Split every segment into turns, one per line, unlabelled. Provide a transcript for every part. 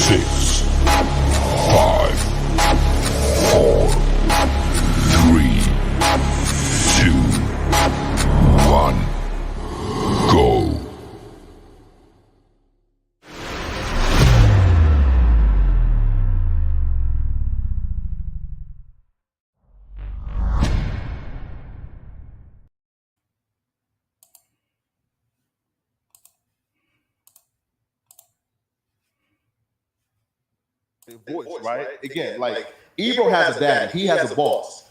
6, 5, 4, 3, 2, 1, go.
Voice, right? Again, like Ebro has a daddy, he has a boss.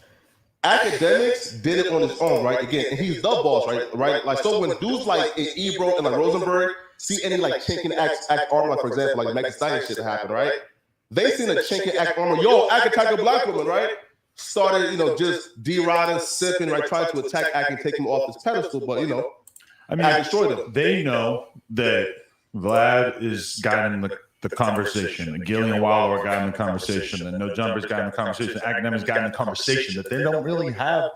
Academics did it on his own, right? Again, and he's the boss, right? Like, so when dudes like in Ebro and like Rosenberg see any like chink in act armor, like for example, like Megan Stallion shit that happened, right? They seen a chink in act armor, yo, I can attack a black woman, right? Started, just D-rodding, sipping, right? Trying to attack Ack and take him off his pedestal, but
I mean,
I destroyed him.
They know that Vlad is guiding the conversation, and Gillian Waller got in the conversation, and No Jumper's got in the conversation, Academics got in the conversation, that they don't really have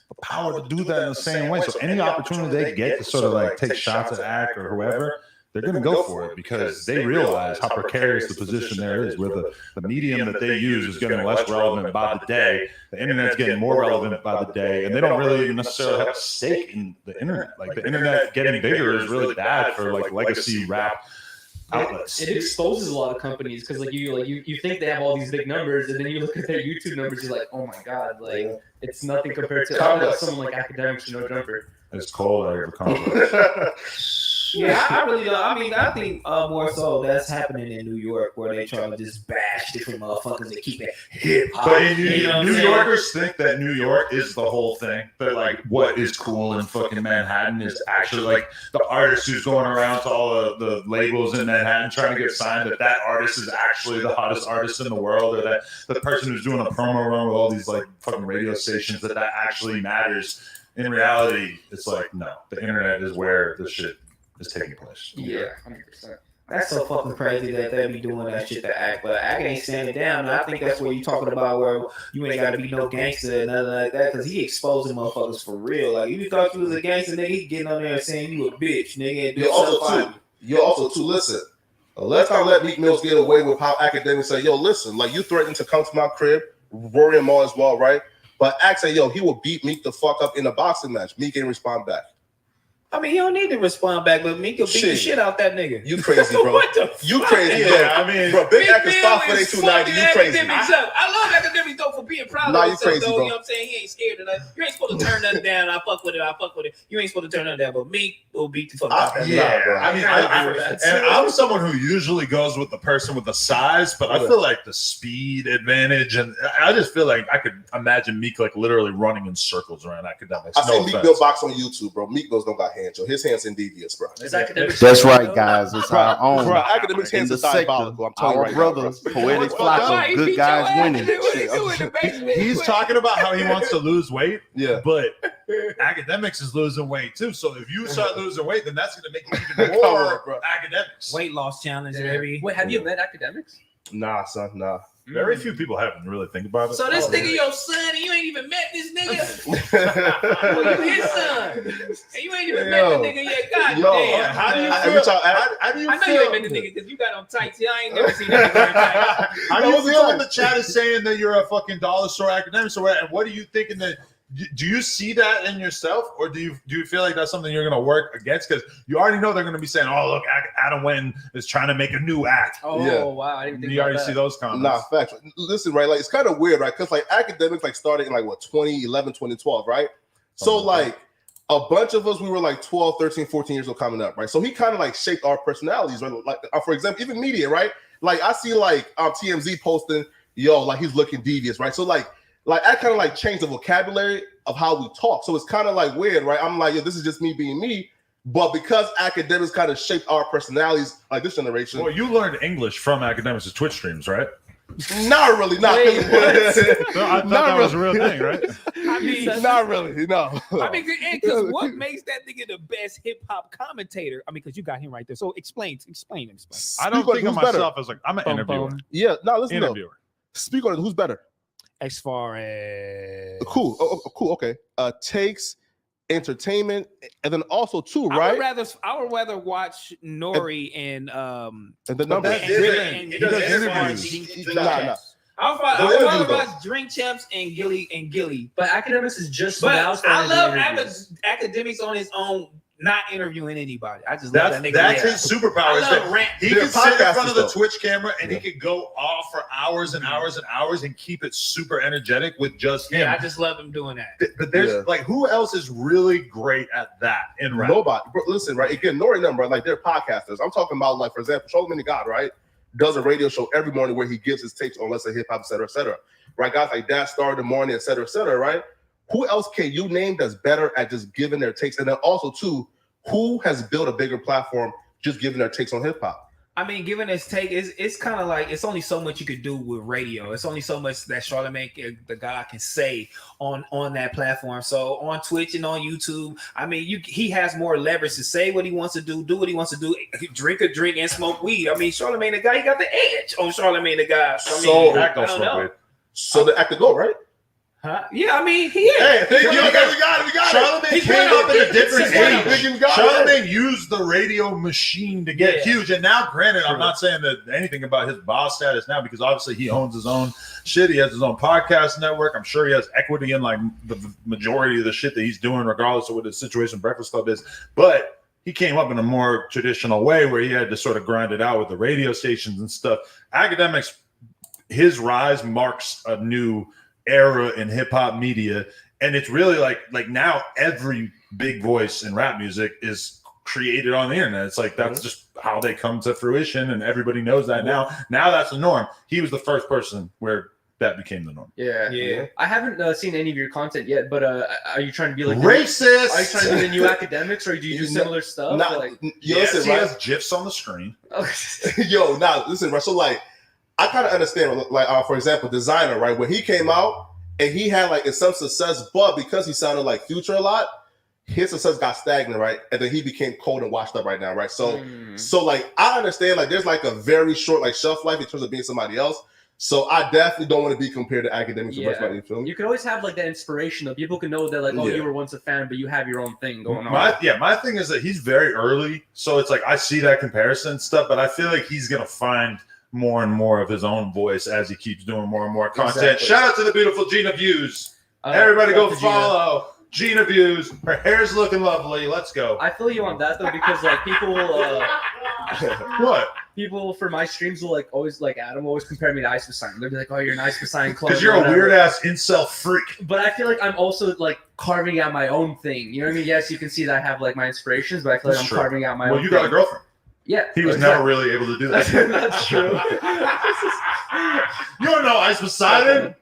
the power to do that in the same way. So any opportunity they get to sort of like take shots at Ack or whoever, they're going to go for it because they realize how precarious the position there is, where the medium that they use is getting less relevant by the day. The internet's getting more relevant by the day, and they don't really even necessarily have a stake in the internet. Like the internet getting bigger is really bad for like legacy rap outlets.
It exposes a lot of companies because you think they have all these big numbers, and then you look at their YouTube numbers, you're like, oh my god, like it's nothing compared to someone like Academics or No Jumper.
It's cold out here.
Yeah, I really don't. I mean, I think more so that's happening in New York, where they try to just bash different motherfuckers and keep it hip hop.
But New Yorkers think that New York is the whole thing. That like what is cool in fucking Manhattan is actually like the artist who's going around to all the labels in Manhattan trying to get signed. That artist is actually the hottest artist in the world, or that the person who's doing a promo run with all these like fucking radio stations that actually matters. In reality, it's like no, the internet is where the shit is taking place.
Yeah, 100%.
That's so fucking crazy that they be doing that shit to Act, but Act ain't standing down. And I think that's what you're talking about, where you ain't got to be no gangster and nothing like that, because he exposing motherfuckers for real. Like, you thought you was a gangster, nigga, he getting on there and saying you a bitch, nigga.
You're also too, listen, let's not let Meek Mills get away with how Academics say, yo, listen, like you threatened to come to my crib, Rory and Maul as well, right? But Act say, yo, he will beat Meek the fuck up in a boxing match. Meek ain't respond back.
I mean, he don't need to respond back, but Meek will beat the shit out that nigga.
You crazy, bro. You crazy, bro.
Yeah, I mean,
bro, Big Act is 5'8", 290. You crazy.
I love Academics though for being proud of himself, though. You know what I'm saying? He ain't scared of nothing. You ain't supposed to turn nothing down. I fuck with it. You ain't supposed to turn nothing down, but Meek will beat the fuck out of
and I'm someone who usually goes with the person with the size, but I feel like the speed advantage, and I just feel like I could imagine Meek like literally running in circles around Academics.
I see Meek Mill box on YouTube, bro. Meek Mills don't got hands, yo. His hands in devious, bro.
That's right, guys. It's our own.
Bro, Academics hands are diabolical. I'm telling you right
brother, Poetik, Flakko, good guys winning.
He's talking about how he wants to lose weight,
but
Academics is losing weight too. So if you start losing weight, then that's going to make you even more Academics.
Weight loss challenge, baby.
Wait, have you met Academics?
Nah, son, nah.
Very few people have when you really think about it.
So this nigga your son, and you ain't even met this nigga? Well, you his son, and you ain't even met the nigga yet. God damn.
How do you feel? How do you
I know
feel?
you ain't met the nigga because you got on tights. I ain't never seen that wearing tights.
How do you feel when the chat is saying that you're a fucking dollar store Academics or what? And what are you thinking that? Do you see that in yourself, or do you feel like that's something you're going to work against? Because you already know they're going to be saying, "Oh, look, Adam Wynn is trying to make a new act."
Oh, wow! I didn't think
you already see those comments.
Nah, facts. Listen, right? Like it's kind of weird, right? Because like Academics like started in like what 2011, 2012, right? So like a bunch of us, we were like 12, 13, 14 years old coming up, right? So he kind of like shaped our personalities, right? Like for example, even media, right? Like I see like TMZ posting, yo, like he's looking devious, right? So like I kind of like changed the vocabulary of how we talk. So it's kind of like weird, right? I'm like, yo, this is just me being me. But because Academics kind of shaped our personalities, like this generation.
Well, you learned English from Academics' Twitch streams, right?
Not really. Not
I thought that was a real thing, right?
I mean,
not really. No.
I mean, because what makes that nigga the best hip hop commentator? I mean, because you got him right there. So explain.
I don't think of myself as like I'm an interviewer.
Yeah. No, listen.
Interviewer.
Speak on it. Who's better?
As far as
cool. Cool. Okay. Takes entertainment, and then also too,
I
right?
would rather watch Nori and
the numbers.
He does interviews.
Nah.
I would rather watch Drink Champs and Gilly.
But Academics is just
But
now
I love
interviews.
Academics on his own, not interviewing anybody. I just love that nigga.
That's his superpower. Is that he can sit in front of the
though.
Twitch camera and he could go off for hours and hours and hours and keep it super energetic with just him.
Yeah, I just love him doing that.
But there's like, who else is really great at that in rap?
Nobody. Bro, listen, right? Again, Nori number, like they're podcasters. I'm talking about, like, for example, Charlamagne the God, right? Does a radio show every morning where he gives his takes on, let's say, hip hop, et cetera, right? Guys like that, Star in the Morning, et cetera, right? Who else can you name that's better at just giving their takes? And then also, too, who has built a bigger platform just giving their takes on hip hop?
I mean, giving his take, it's kind of like, it's only so much you could do with radio. It's only so much that Charlamagne the God can say on that platform. So on Twitch and on YouTube, I mean, he has more leverage to say what he wants to do what he wants to do, drink a drink and smoke weed. I mean, Charlamagne the God, he got the edge on Charlamagne the God. So I don't know.
So the act to go, right?
Huh? Yeah, I mean, he is.
Hey, we got it. Charlamagne came up in a different age. Charlamagne used the radio machine to get huge. And now, granted, I'm not saying that anything about his boss status now, because obviously he owns his own shit. He has his own podcast network. I'm sure he has equity in like the majority of the shit that he's doing, regardless of what his situation Breakfast Club is. But he came up in a more traditional way where he had to sort of grind it out with the radio stations and stuff. Academics, his rise marks a new era in hip hop media, and it's really like now every big voice in rap music is created on the internet. It's like that's just how they come to fruition, and everybody knows that now. Now that's the norm. He was the first person where that became the norm.
Yeah. I haven't seen any of your content yet, but are you trying to be like
racist?
Are you trying to be the new Academics, or do you do similar stuff?
Yes, he has GIFs on the screen.
Yo, now listen, right? So like, I kind of understand, like, for example, Designer, right? When he came out and he had like some success, but because he sounded like Future a lot, his success got stagnant, right? And then he became cold and washed up right now, right? So, so like, I understand, like, there's like a very short like shelf life in terms of being somebody else. So I definitely don't want to be compared to Academics.
You can always have like that inspiration though. People can know that like, oh, you were once a fan, but you have your own thing going on.
My thing is that he's very early, so it's like I see that comparison stuff, but I feel like he's gonna find more and more of his own voice as he keeps doing more and more content. Exactly. Shout out to the beautiful Gina Views. Everybody go follow Gina Views. Her hair's looking lovely. Let's go.
I feel you on that though, because like people will
what?
People for my streams will like always like Adam always compare me to Ice Poseidon. They'll be like, oh, you're an Ice Poseidon clone.
Because you're a weird ass incel freak.
But I feel like I'm also like carving out my own thing. You know what I mean? Yes, you can see that I have like my inspirations, but I feel like I'm carving out my own.
Well, you got a girlfriend.
Yeah,
he was never really able to do that.
That's true.
You don't know Ice Poseidon?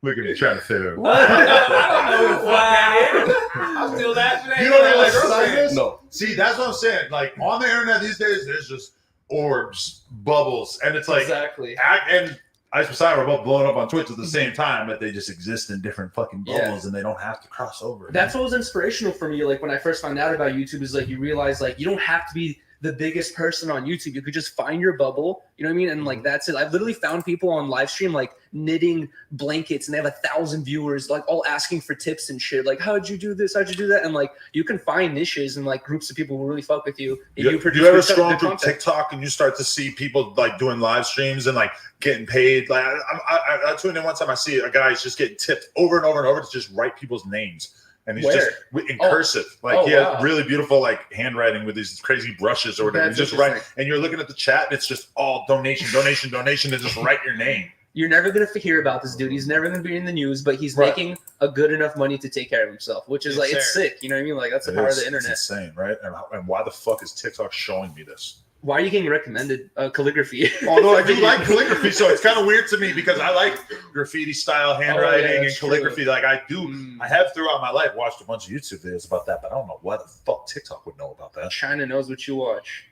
Look at me trying to fit in.
I don't know who that is. I'm still laughing at you.
You don't know Ice Poseidon?
No.
See, that's what I'm saying. Like on the internet these days, there's just orbs, bubbles, and it's like
exactly.
And Ice Poseidon were both blowing up on Twitch at the same time, but they just exist in different fucking bubbles, and they don't have to cross over.
That's what was inspirational for me. Like when I first found out about YouTube, is like you realize like you don't have to be the biggest person on YouTube. You could just find your bubble, you know what I mean? And like that's it. I've literally found people on live stream like knitting blankets and they have 1,000 viewers like all asking for tips and shit. Like, how'd you do this? How'd you do that? And like you can find niches and like groups of people who really fuck with you.
You ever scroll through TikTok and you start to see people like doing live streams and like getting paid? Like I tuned in one time, I see a guy is just getting tipped over and over and over to just write people's names. And he's just in cursive. Like he has really beautiful like handwriting with these crazy brushes or whatever. He's just writing, and you're looking at the chat and it's just all donation to just write your name.
You're never going to hear about this dude. He's never going to be in the news, but he's making a good enough money to take care of himself, which is like, it's sick. You know what I mean? Like that's the power of the internet.
It's insane, right? And why the fuck is TikTok showing me this?
Why are you getting recommended calligraphy?
Although I do like calligraphy, so it's kind of weird to me because I like graffiti style handwriting and calligraphy. True. Like I do, I have throughout my life watched a bunch of YouTube videos about that, but I don't know why the fuck TikTok would know about that.
China knows what you watch.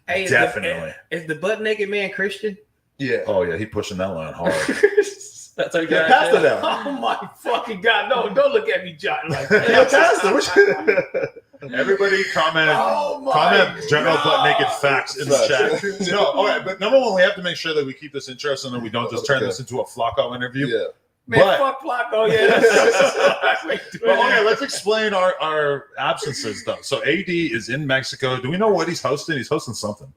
Hey,
definitely.
Is the butt naked man Christian?
Yeah.
Oh yeah, he pushing that line hard.
That's how you got
Pastor now.
Oh my fucking God! No, don't look at me, John. Like that.
Yo, Pastor.
Everybody comment general butt naked facts in the chat. No, all right, but number one, we have to make sure that we keep this interesting and we don't just turn this into a Flakko interview.
Yeah.
Man,
But-
fuck Flakko. Yeah.
Well, okay, let's explain our absences though. So AD is in Mexico. Do we know what he's hosting? He's hosting something.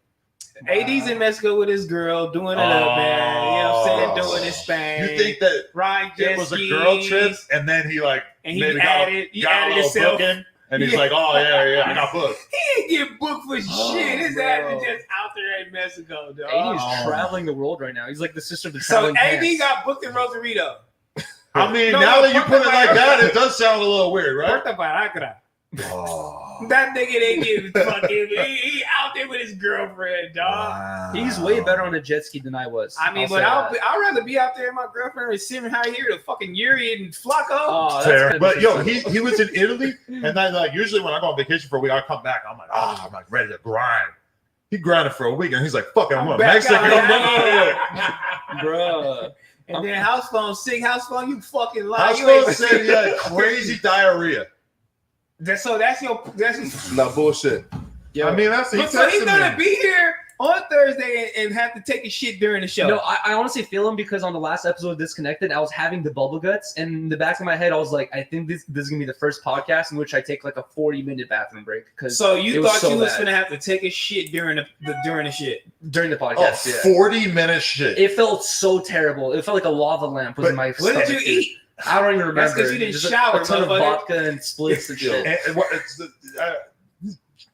AD's in Mexico with his girl, doing it up, man. You know what I'm saying? Doing his thing.
You think that
Ryan
it was a girl trip, and then he like
and he
maybe
added himself.
booking, and he's like, oh yeah, I got booked.
He ain't get booked for shit. His ass is just out there in Mexico, dog.
AD's traveling the world right now. He's like the sister of the
So
traveling
AD
pants.
got booked in Rosarito.
I mean,
No,
now
no,
that you put it like that,
Puerto
it does sound a little weird, right?
Puerto Vallarta.
Oh,
That nigga ain't getting fucking. He out there with his girlfriend, dog.
wow.
He's way better on a jet ski than I was.
I mean,
I'll
but
say that.
I'd rather be out there with my girlfriend receiving high here to fucking Yuri and Flakko.
Oh, that's
Fair.
good.
But yo, he was in Italy, and then like usually when I go on vacation for a week, I come back, I'm like ready to grind. He grinded for a week, and he's like, "Fuck it, I'm going to
back
Mexico."
out here.
Bruh.
And then house phone sick, house phone, you fucking lie.
House
You
phone
ain't-
said he had crazy diarrhea.
So that's your.
Nah, bullshit.
I mean, that's he
So he's
texted
gonna
me.
be here on Thursday and have to take a shit during the show.
No, I honestly feel him because on the last episode of Disconnected, I was having the bubble guts, and in the back of my head, I was like, I think this is gonna be the first podcast in which I take like a 40-minute bathroom break. Because
So you
it was
thought
so
you was
bad.
gonna have to take a shit during the shit.
during the
Oh,
podcast, yeah.
40-minute shit.
It felt so terrible. It felt like a lava lamp was
But
in my
What
stomach.
did you eat?
I don't even remember.
That's 'cause you didn't
Just
shower,
a ton of
motherfucker.
vodka and splits and shit.
And what,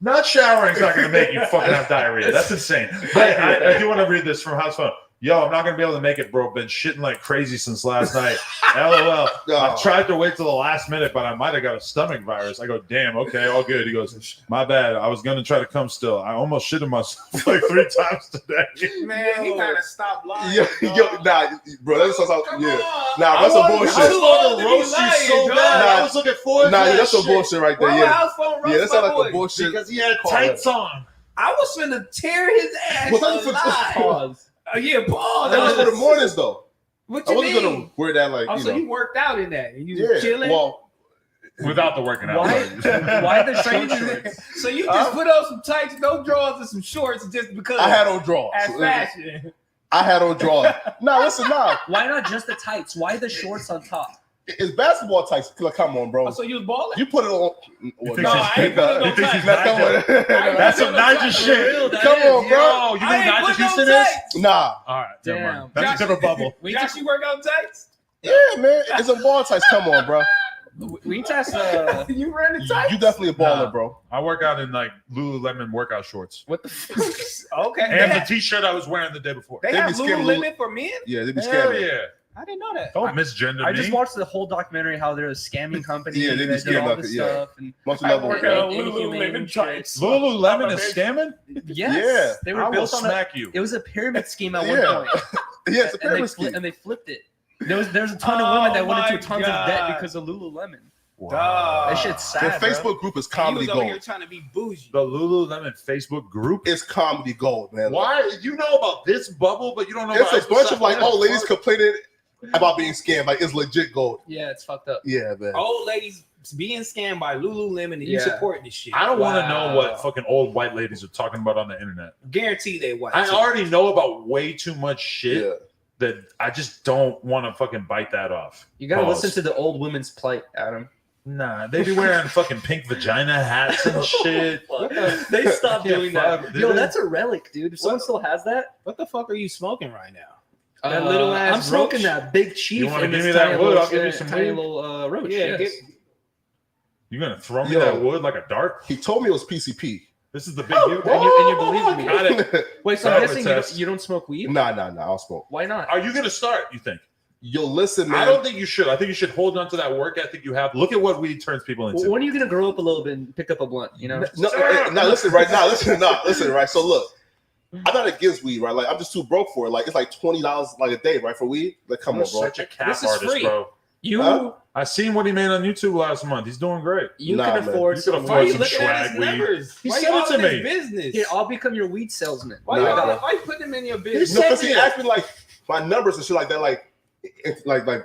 not showering is not going to make you fucking have diarrhea. That's insane. But I do want to read this from House Phone. Yo, I'm not going to be able to make it, bro. Been shitting like crazy since last night. LOL. I tried to wait till the last minute, but I might have got a stomach virus. I go, damn, okay, all good. He goes, my bad. I was going to try to come still. I almost shitted myself like 3 times today.
Man, he gotta stop lying.
Yo, nah, bro, that's how.
Come
Yeah,
on.
nah, that's some bullshit.
I was
I
to be
roast you
lying,
so
dog.
bad. I
Nah.
was looking forward
Nah,
to that
that's some
shit.
bullshit right there.
Why would
Yeah,
house phone roast
yeah, that
my
sounds like
boy?
a bullshit.
Because he had
call
tights
it.
on.
I was finna tear his ass
Was that for
alive.
Pause.
Yeah, Paul.
That was for the mornings though.
What
I
you
wasn't
mean?
gonna wear that like
Oh,
you
so
know.
you worked out in that and you
Yeah,
chilling?
well,
Without the working out.
Why? Why the
so you
short
just,
shorts?
so you just put on some tights, no drawers, and some shorts just because
I had on drawers.
as fashion.
I had on drawers. Nah, listen, nah,
Why not just the tights? Why the shorts on top?
it's basketball tights. Like, come on, bro.
Oh, so you was balling?
You put it on. Well,
thinks
No, I ain't putting no
he thinks
tights.
he's
Nah, come on.
That's some Nigel
For
shit.
real, that
Come
is,
on, bro.
Yo, you know
I ain't
Nigel
putting no
Houston is?
tights.
Nah,
All right, never
Damn.
mind. That's a different bubble.
Josh, you work out tights?
yeah, man, it's a ball tights. Come on, bro.
We test
You wearing the tights?
You definitely a baller,
Nah.
bro.
I work out in like Lululemon workout shorts.
what the fuck?
Okay.
And
They
the t-shirt I was wearing the day before.
They
They
have
be scared of
Lululemon for men?
Yeah, they be
Hell
scamming.
yeah.
I didn't know that.
Don't misgender
I
me.
just watched the whole documentary how they're a scamming company.
Yeah, they be
that did all
scamming
this
like it, yeah.
stuff. And
Multi-level.
work
Yeah.
out.
inhumane shit.
Lululemon is scamming?
Yes,
Yeah.
they
I
were
will
built on
smack you.
It was a pyramid scheme at one
Yeah.
point.
Yeah, it's a
and,
pyramid scheme.
and they flipped it. There's a ton of women that went
Oh
into
my
tons of debt
God.
because of Lululemon.
Wow.
That shit's
The
sad. bro.
Facebook group is
He
comedy
was over here
gold.
trying to be bougie.
The Lululemon Facebook group?
It's comedy gold, man.
Why? You know about this bubble, but you don't know
It's
about
a bunch of like
What the
old ladies
fuck?
complaining about being scammed. Like it's legit gold.
Yeah, it's fucked up.
Yeah, man.
Old ladies being scammed by Lululemon and you
Yeah.
supporting this shit.
I don't want to
Wow.
know what fucking old white ladies are talking about on the internet.
Guarantee they white.
I
too.
already know about way too much shit
Yeah.
that I just don't want to fucking bite that off.
You gotta
Pause.
listen to the old women's plight, Adam.
Nah, they be wearing fucking pink vagina hats and shit.
They stopped
Yeah,
doing
fuck,
that.
did
Yo,
they?
that's a relic, dude. If someone still has that,
What the fuck are you smoking right now? That little ass
I'm smoking
roach?
that big chief.
You wanna
and
give
this
me that
tiny
wood?
little-
I'll give you some
tiny
weed.
little roach.
Yeah,
yes.
You gonna throw me
Yo.
that wood like a dart?
He told me it was PCP.
This is the big you.
And you believe me.
Got it.
Wait, so
That
I'm
would
guessing
test.
you don't smoke weed?
Nah, I'll smoke.
Why not?
Are you gonna start? You think?
Yo, listen, man.
I don't think you should. I think you should hold on to that work ethic you have. Look at what weed turns people into.
When are you gonna grow up a little bit and pick up a blunt? You know?
No, listen right now. Listen, right. So look, I'm not against weed, right? Like I'm just too broke for it. Like it's like $20 like a day, right, for weed. Like come
You're
on, bro.
such a cap
This is
artist,
free.
bro.
You
Huh?
I seen what he made on YouTube last month. He's doing great.
you
Nah,
can
man.
afford
You can
some.
Why are you
some
looking at his
swag weed.
numbers?
He
Why
said
you
it
all
to
in his
me.
business?
Here, I'll become your weed salesman.
Why
Nah,
you
bro.
why you putting him in your
No,
business?
because he asked me like my numbers and shit like that, like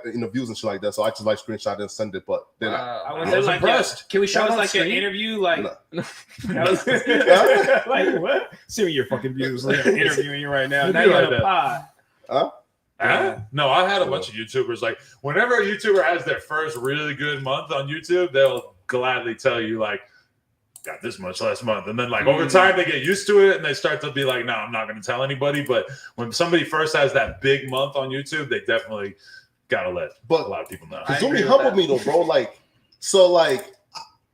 in the views and shit like that. So I just like screenshot and send it. But then
I
I was
like
impressed.
Can we
That
shout
was
out
like your
stream?
interview, like
No.
that was, like what? Send me your fucking views. Like, I'm interviewing you right now.
It'd
Now
be
you're
like
on a
that.
pod.
No, I had a bunch of YouTubers. Like, whenever a YouTuber has their first really good month on YouTube, they'll gladly tell you, like, got this much last month. And then, like, over time, they get used to it and they start to be like, no, I'm not going to tell anybody. But when somebody first has that big month on YouTube, they definitely got to let a lot of people know.
Kazumi humbled me, though, bro. Like, so, like,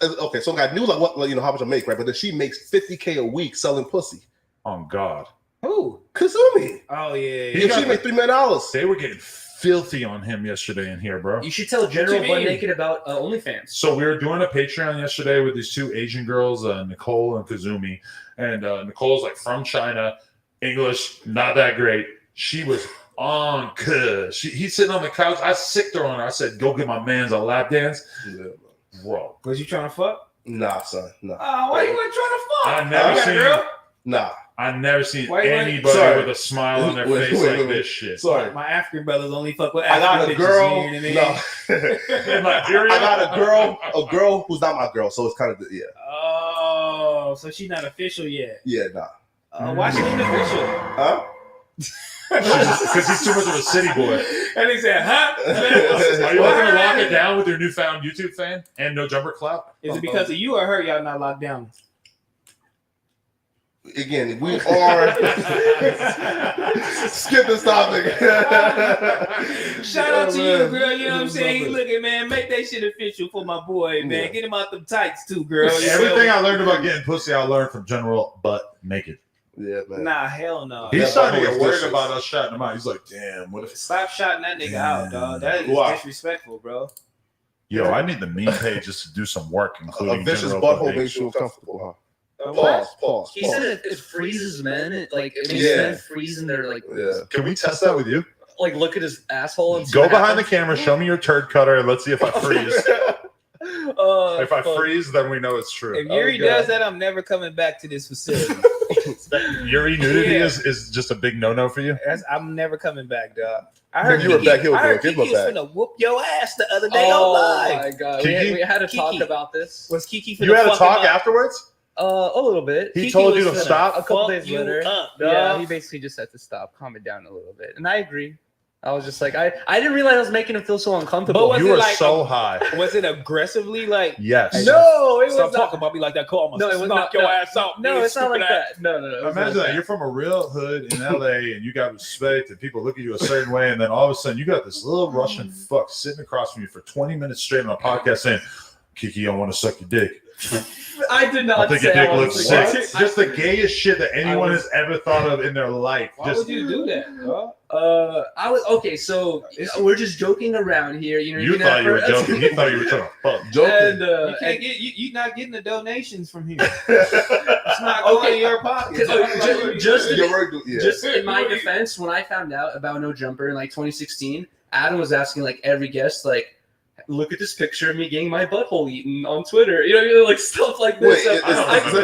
okay, so I knew, like, what, like, you know, how much I make, right? But then she makes $50K a week selling pussy.
Oh, God.
Who?
Kazumi.
Oh, yeah.
She made $3 million.
They were getting filthy on him yesterday in here, bro.
You should tell General Butt Naked about OnlyFans.
So we were doing a Patreon yesterday with these two Asian girls, Nicole and Kazumi. And Nicole's like from China, English, not that great. She was on cuz. He's sitting on the couch. I sicked her on her. I said, go get my man's a lap dance. Yeah, bro.
Was you trying to fuck?
Nah, son. Nah.
Why you weren't trying to fuck?
I never seen
girl?
Nah.
I've never seen
Wait,
anybody with a smile on their face like this shit.
Sorry.
My African brothers only fuck with
I got a
African
girl.
bitches, you know what I mean?
In Nigeria?
I got a girl who's not my girl, so it's kind of yeah.
Oh, so she's not official yet.
Yeah, nah.
Why she ain't official?
Huh?
Because he's too much of a city boy.
And he said, huh?
Are you looking to lock it down with your newfound YouTube fan and no jumper clout?
Is it because of you or her y'all not locked down?
Again, we are skip this topic.
Shout out to you, girl. You know what I'm saying? Look at man, make that shit official for my boy, man.
Yeah.
Get him out them tights too, girl.
Everything I learned about getting pussy, I learned from General Butt Naked.
Yeah, man.
Nah, hell no.
He's starting to
that
get
was
worried
vicious.
about us shouting him out. He's like, damn, what if...
Stop shouting that nigga out, dog. That is
Wow.
disrespectful, bro.
Yo, I need the meme page just to do some work,
A
including
vicious
General
butthole
Butt
makes
Naked.
you uncomfortable, huh?
What?
Pause.
He said it freezes men. It makes
Yeah.
men freeze and they're like,
Yeah.
Can we test that with you?
like look at his asshole and see
Go
what
behind the
happens.
camera, show me your turd cutter, and let's see if I freeze. If I
Fuck.
freeze, then we know it's true.
If Yuri
God.
does that, I'm never coming back to this facility.
Yuri nudity
Yeah.
is just a big no-no for you?
I'm never coming back, dog. I heard
You were back, he was
I heard
doing it. Give him
Kiki was
a back.
finna whoop your ass the other day on
Oh
live.
my god,
Kiki?
we had to talk
Kiki.
about this.
Was Kiki finna
You had a
fuck
talk
him up?
afterwards?
A little bit.
He
Kiki
told you
was
to
finna-
stop?
a couple
Fuck
days
you
later.
up,
Yeah,
dog.
he basically just had to stop, calm it down a little bit, and I agree. I was just like, I didn't realize I was making him feel so uncomfortable.
But was
You
it
were
like
so high.
Was it aggressively like?
Yes.
no, it
Stop
was
talking about me like that. Call
No, it was
knock
not.
your
no,
ass out.
No,
you
it's not like
stupid ass.
that. No. It was
Imagine
not
that. You're from a real hood in LA and you got respect and people look at you a certain way, and then all of a sudden you got this little Russian fuck sitting across from you for 20 minutes straight on a podcast saying, Kiki, I want to suck your dick.
I did not
I think
say
your dick
I was
looks
like,
sick. Just the gayest shit that anyone
was-
has ever thought of in their life.
Why
Just
would you do that, bro?
I was okay. So we're just joking around here. You know,
you thought you were joking. He thought you were trying to fuck.
Joking.
And
You can't get you not getting the donations from here. It's not going in your pocket.
just
Yeah.
Just in my defense, when I found out about No Jumper in like 2016, Adam was asking like every guest, like, look at this picture of me getting my butthole eaten on Twitter. You know what I mean? Like stuff like this.
Wait,
So
is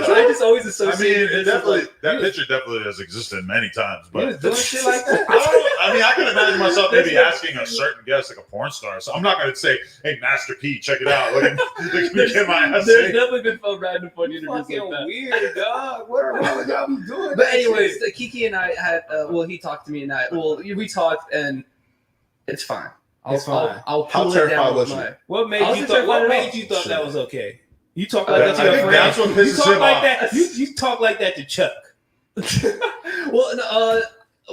that
I just always
I
associate
mean, it
this
definitely,
with, like,
that picture definitely has existed many times.
You was
But
doing shit like that.
I mean, I can imagine myself maybe asking a certain guest, like a porn star. So I'm not going to say, "Hey, Master P, check it out. Look at me get my ass."
there's
ate."
definitely been fun random fun interviews like
Fucking
that.
weird, dog. What the hell would y'all be doing?
But anyways, Kiki and I had he talked to me and we talked and it's fine.
It's fine.
I'll
How
pull it
terrified
down
was
with
you?
my.
What made
I was
you
just
thought? What
like,
made you thought that was okay? You talk like
I
that to your
think
friend.
that's what
You
pisses
talk
him
like
off.
that. You talk like that to Chuck.
Well,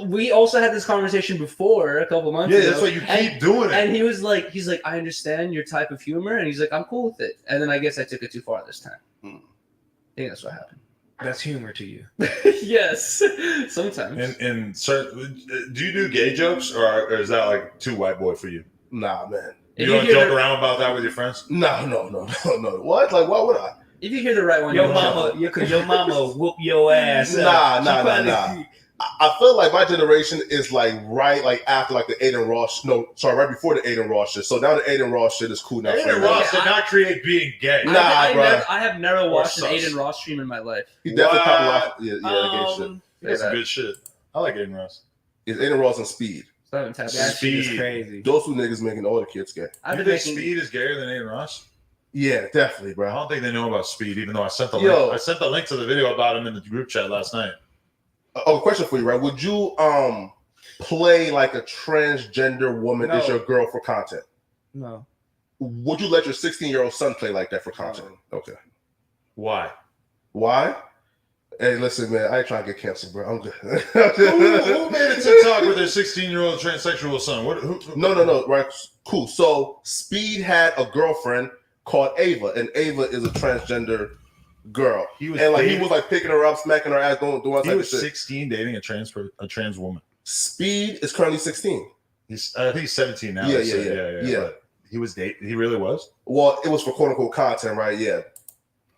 we also had this conversation before a couple months
Yeah,
ago.
that's why you
and,
keep doing it.
And he's like, I understand your type of humor, and he's like, I'm cool with it. And then I guess I took it too far this time. I think that's what happened.
That's humor to you.
Yes, sometimes.
And certain, do you do gay jokes, or is that like too white boy for you?
Nah, man.
You
If
don't
hear
joke
the-
around about that with your friends?
No. What? Like, why would I?
If you hear the right one,
Your
you'll
mama, because your mama whoop your ass.
Nah. I feel like my generation is like right like after like the Aiden Ross. No, sorry, right before the Aiden Ross shit. So now the Aiden Ross shit is cool now.
Aiden Ross did not create being gay.
Nah, bruh.
I have never watched an
sus.
Aiden Ross stream in my life.
He definitely
What?
popped off. Yeah, that gay shit.
He got some good shit. I like Aiden Ross.
It's Aiden Ross and Speed.
So I haven't tapped
That shit is
Speed.
crazy.
Those two niggas making all the kids gay.
I've
You
been
think
making.
Speed is gayer than Aiden Ross?
Yeah, definitely,
I
bro.
don't think they know about Speed, even though I sent the
Yo.
link. I sent the link to the video about him in the group chat last night.
Oh, question for you, right? Would you play like a transgender woman is your girl for content?
No.
Would you let your 16-year-old son play like that for content? Okay.
Why?
Why? Hey, listen, man, I ain't trying to get canceled, bro. I'm good.
Who made a TikTok with their 16-year-old transsexual son?
No. Right. Cool. So Speed had a girlfriend called Ava, and Ava is a transgender girl. He was picking her up, smacking her ass, doing
he was 16 dating a trans woman.
Speed is currently 16.
I think he's 17 now.
Yeah.
But he was dating. He really was.
Well, it was for quote unquote content, right? Yeah.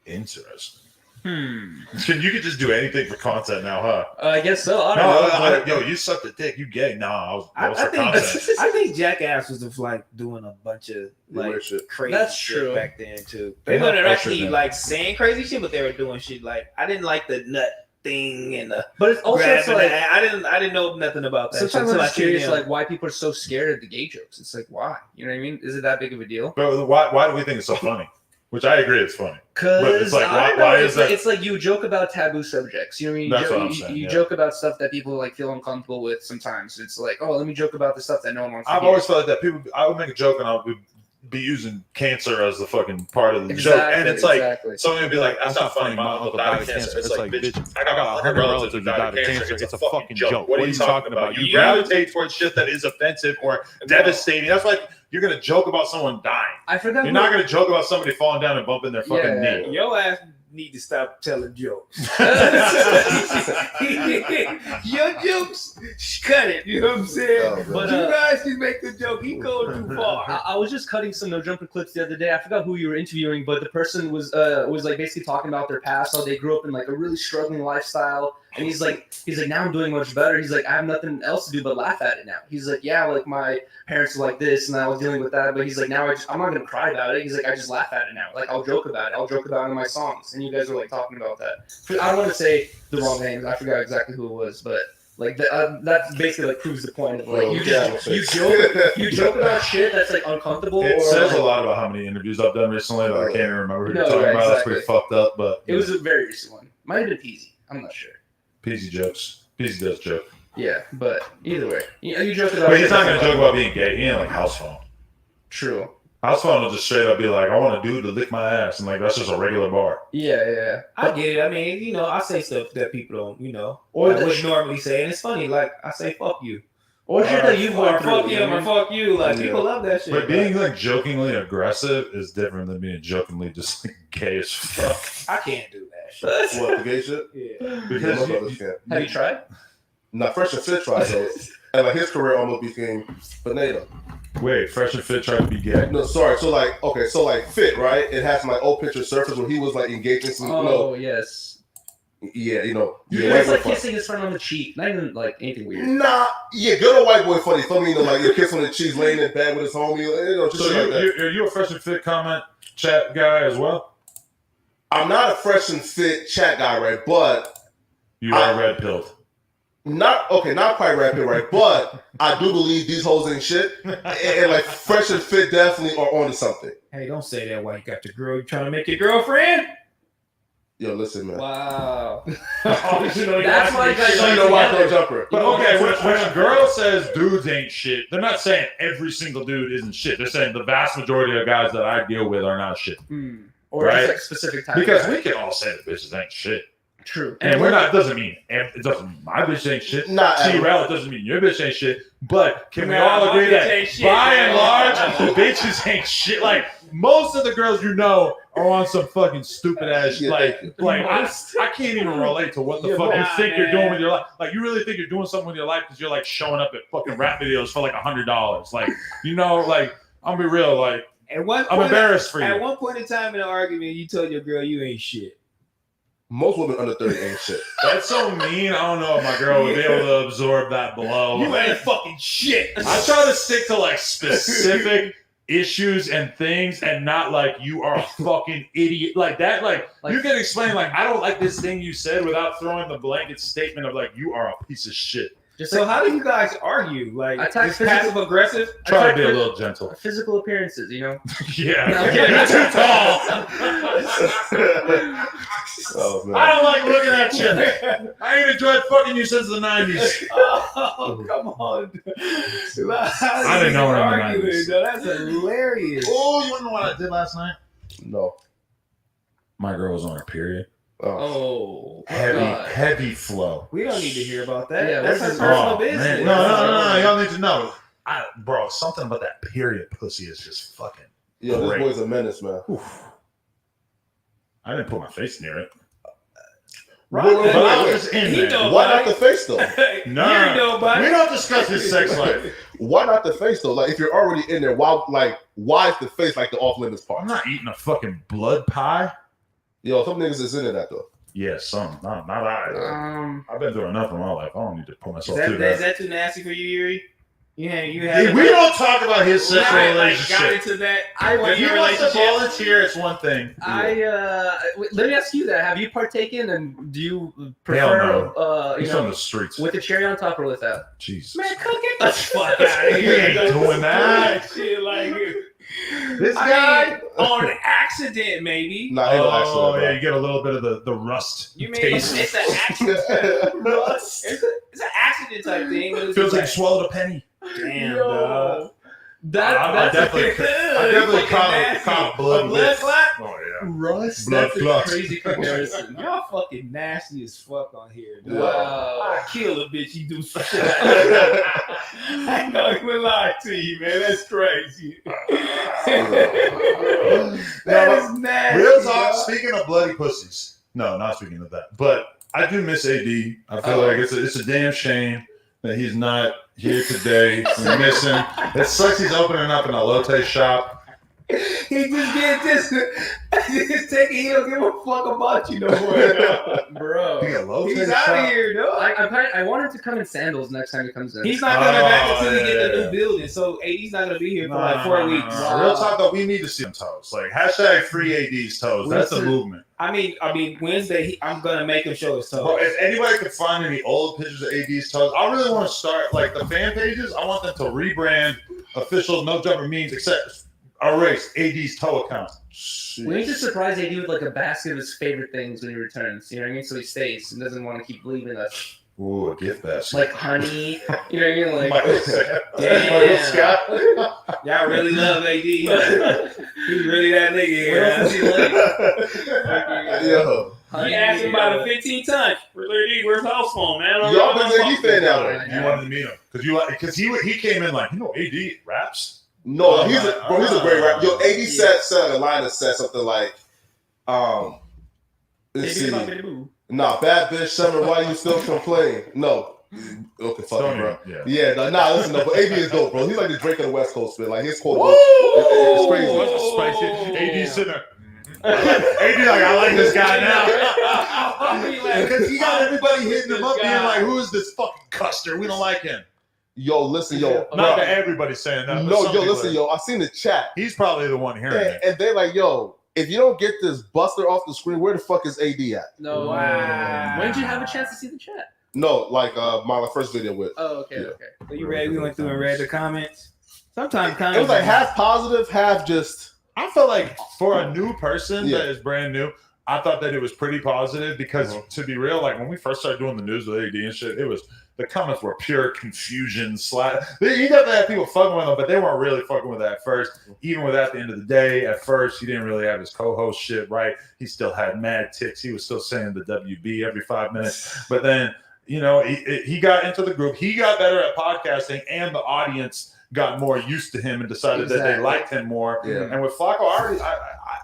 Interesting. You could just do anything for content now, huh?
I guess so. I don't know.
Yo, you sucked a dick. You gay? Nah, I was for content.
I think Jackass was just like doing a bunch of like crazy
That's
shit
true.
back then too. They weren't actually like saying crazy shit, but they were doing shit like I didn't like the nut thing and the.
But it's also like
I didn't know nothing about that.
Sometimes I'm just curious, like why people are so scared of the gay jokes. It's like why? You know what I mean? Is it that big of a deal?
But why do we think it's so funny? Which I agree, it's funny.
Because
it's like, why is that?
It's like you joke about taboo subjects. You know what I mean?
That's what I'm saying.
You joke about stuff that people like feel uncomfortable with. Sometimes it's like, oh, let me joke about the stuff that no one wants.
I've always felt like that. I would make a joke and I would be using cancer as the fucking part of the joke, and it's like someone would be like, "That's not funny. My uncle died of cancer." It's like, bitch, I got 100 relatives who died of cancer. It's a fucking joke. What are you talking about? You gravitate towards shit that is offensive or devastating. That's like. You're gonna joke about someone dying.
I forgot.
You're not gonna joke about somebody falling down and bumping their fucking knee.
Your ass need to stop telling jokes. Your jokes, cut it. You know what I'm saying? But you guys can make the joke. He goes too far.
I was just cutting some No Jumper clips the other day. I forgot who you were interviewing, but the person was like basically talking about their past, how they grew up in like a really struggling lifestyle. And he's like, now I'm doing much better. He's like, I have nothing else to do but laugh at it now. He's like, yeah, like my parents were like this, and I was dealing with that. But he's like, now I'm not gonna cry about it. He's like, I just laugh at it now. Like I'll joke about it. I'll joke about it in my songs. And you guys were like talking about that. I don't want to say the wrong names. I forgot exactly who it was, but like that basically like proves the point of like you joke about shit that's like uncomfortable.
It says a lot about how many interviews I've done recently. That I can't even remember who you're talking about. That's pretty fucked up. But
it was a very recent one. Might have been Peasy. I'm not sure.
Peasy jokes. Peasy does joke.
Yeah, but either way, you joke about.
But he's not gonna joke about being gay. He ain't like House Phone.
True.
House Phone will just straight up be like, I want a dude to lick my ass, and like that's just a regular bar.
Yeah.
I get it. I mean, I say stuff that people don't, or would normally say, and it's funny. Like I say, "Fuck you,"
or shit that you've worked
fuck him, or "fuck you." Like people love that shit.
But being like jokingly aggressive is different than being jokingly just like gay as fuck.
I can't do that shit.
What, the gay shit?
Yeah.
Because
have you tried?
No, Fresh and Fit tried those, and like his career almost became finito.
Wait, Fresh and Fit tried to be gay?
No, sorry. So like Fit, right? It has my old picture surface when he was like engaging some.
Oh yes.
Yeah,
It's like kissing his friend on the cheek. Not even like anything weird.
Nah, yeah, good old white boy funny. For me, like you're kissing on the cheeks, laying in bed with his homie. Just
so
like that.
Are you a Fresh and Fit comment chat guy as well?
I'm not a Fresh and Fit chat guy, right? But
you are red pilled.
Not quite red pill, right? But I do believe these hoes ain't shit, and like Fresh and Fit definitely are onto something.
Hey, don't say that while you got your girl. You trying to make your girlfriend?
Yo, listen, man.
Wow.
That's
why you guys
No Jumper.
But okay, when a girl says dudes ain't shit, they're not saying every single dude isn't shit. They're saying the vast majority of guys that I deal with are not shit.
Or
right?
just like specific type.
Because we can all say the bitches ain't shit.
True.
And we're not, doesn't mean my bitch ain't shit. T-Rel, it doesn't mean your bitch ain't shit. But can we all agree that by and large, bitches ain't shit? Like, most of the girls are on some fucking stupid ass shit. Like I can't even relate to what the fuck you think you're doing with your life. Like, you really think you're doing something with your life because you're like showing up at fucking rap videos for like $100. Like, like, I'm gonna be real, like, I'm embarrassed for you.
At one point in time in an argument, you told your girl you ain't shit.
Most women under 30 ain't shit.
That's so mean. I don't know if my girl would be able to absorb that blow.
You ain't fucking shit.
I try to stick to like specific issues and things and not like you are a fucking idiot. Like that, like you can explain like I don't like this thing you said without throwing the blanket statement of like you are a piece of shit.
So how do you guys argue? Like, it's passive aggressive?
Try to be a little gentle.
Physical appearances, you know?
Yeah.
No,
You're too tall.
Oh, man.
I don't like looking at you. I ain't enjoyed fucking you since the 90s.
Oh, come on.
I didn't know her in the 90s.
That's hilarious.
Oh, you want to know what I did last night?
No.
My girl was on her period.
Oh,
Heavy flow.
We don't need to hear about that.
Yeah,
that's her
what's
personal
Man.
business.
No. Y'all need to know. Bro, something about that period pussy is just fucking.
Yo, this
great.
boy's a menace, man.
Oof. I didn't put my face near it.
Right.
Wait,
But I
wait,
was in
He
there.
don't-
Why not the face though?
No, we don't discuss his sex life.
Why not the face though? Like if you're already in there, why is the face like the off limits part?
I'm not eating a fucking blood pie.
Yo, some niggas is into that though.
Yeah, some. Not I. I've been through enough in my life. I don't need to put myself through
Is
that.
that too nasty for you, Yuri? You
Hey, we don't talk about his sexual
got
relationship.
into that.
If he wants to volunteer, it's one thing.
Let me ask you that. Have you partaken, and do you
Hell
prefer,
no.
you
He's on
know,
the streets.
with the cherry on top or without?
Jesus.
Man, cook it the fuck out of
He
here.
ain't doing that.
Shit like
This
I
guy.
mean, on accident, maybe.
Nah, ain't no accident,
Oh,
bro.
yeah, you get a little bit of the rust
You mean
taste.
it's an accident?
Rust.
It's an accident type thing. But it's
Feels
just
like you swallowed a penny.
damn,
Yo.
dog.
I definitely caught a blood
blood
whip.
clot.
Oh yeah.
Rust.
Blood
That's
clots.
a crazy comparison.
Y'all fucking nasty as fuck on here, dude.
Wow.
I kill a bitch. You do some shit like that. I ain't gonna even lie to you, man. That's crazy. That is nasty.
Real talk.
dog.
Speaking of bloody pussies, no, not speaking of that, but I do miss AD. I feel like it's a damn shame that he's not here today. We miss him. It sucks he's opening up an elote shop.
He just get just take it. He don't give a fuck about you no more,
Bro.
He's out of here, dog.
I want him to come in sandals next time he comes in.
He's not coming back until he
yeah,
get the
yeah.
new building. So AD's not gonna be here for like 4 weeks.
Real talk though, we need to see him toes. Like hashtag free AD's toes. That's the movement.
I mean, Wednesday I'm gonna make him show his toes.
Bro, if anybody could find any old pictures of AD's toes, I really want to start like the fan pages. I want them to rebrand official No Jumper memes, except erase AD's toe account.
We need to surprise AD with like a basket of his favorite things when he returns. You know what I mean? So he stays and doesn't want to keep leaving us.
Ooh, a gift basket.
Like honey. You know what I mean? Like
Michael Scott.
Damn.
Michael Scott.
Y'all really love AD. He's really that nigga here.
What else does he like?
Yo,
He asked him about it 15 times. Where's house phone, man?
y'all been AD fan out there.
You wanted to meet him because he came in like, you know, AD raps.
No, he's a great rapper. Yo, AD said a line that said something like, let's see. Nah, bad bitch summer, why you still complain? No. Okay, fuck it, bro.
Yeah.
Listen, no, but AB is dope, bro. He's like the Drake of the West Coast, man. Like his quote, it's crazy.
Spicy. AD sitting there. AD like, I like this guy now. Because he got everybody hitting him up being like, who is this fucking custer? We don't like him.
Yo, listen, yo.
Not that everybody's saying that.
No, yo, listen, yo. I seen the chat.
He's probably the one hearing it.
And they're like, yo, if you don't get this buster off the screen, where the fuck is AD at?
No.
Wow.
When did you have a chance to see the chat?
No, like my first video with.
Oh, okay,
Yeah.
okay.
So you read? We went through and read the comments. Sometimes comments.
It was like half positive, half just.
I felt like for a new person
Yeah.
that is brand new, I thought that it was pretty positive because to be real, like when we first started doing the news with AD and shit, it was the comments were pure confusion. You definitely had people fucking with him, but they weren't really fucking with that at first. Even with that, at the end of the day, at first he didn't really have his co-host shit right. He still had mad ticks. He was still saying the WB every 5 minutes. But then, you know, he got into the group. He got better at podcasting, and the audience got more used to him and decided that they liked him more.
Yeah.
And with Flakko,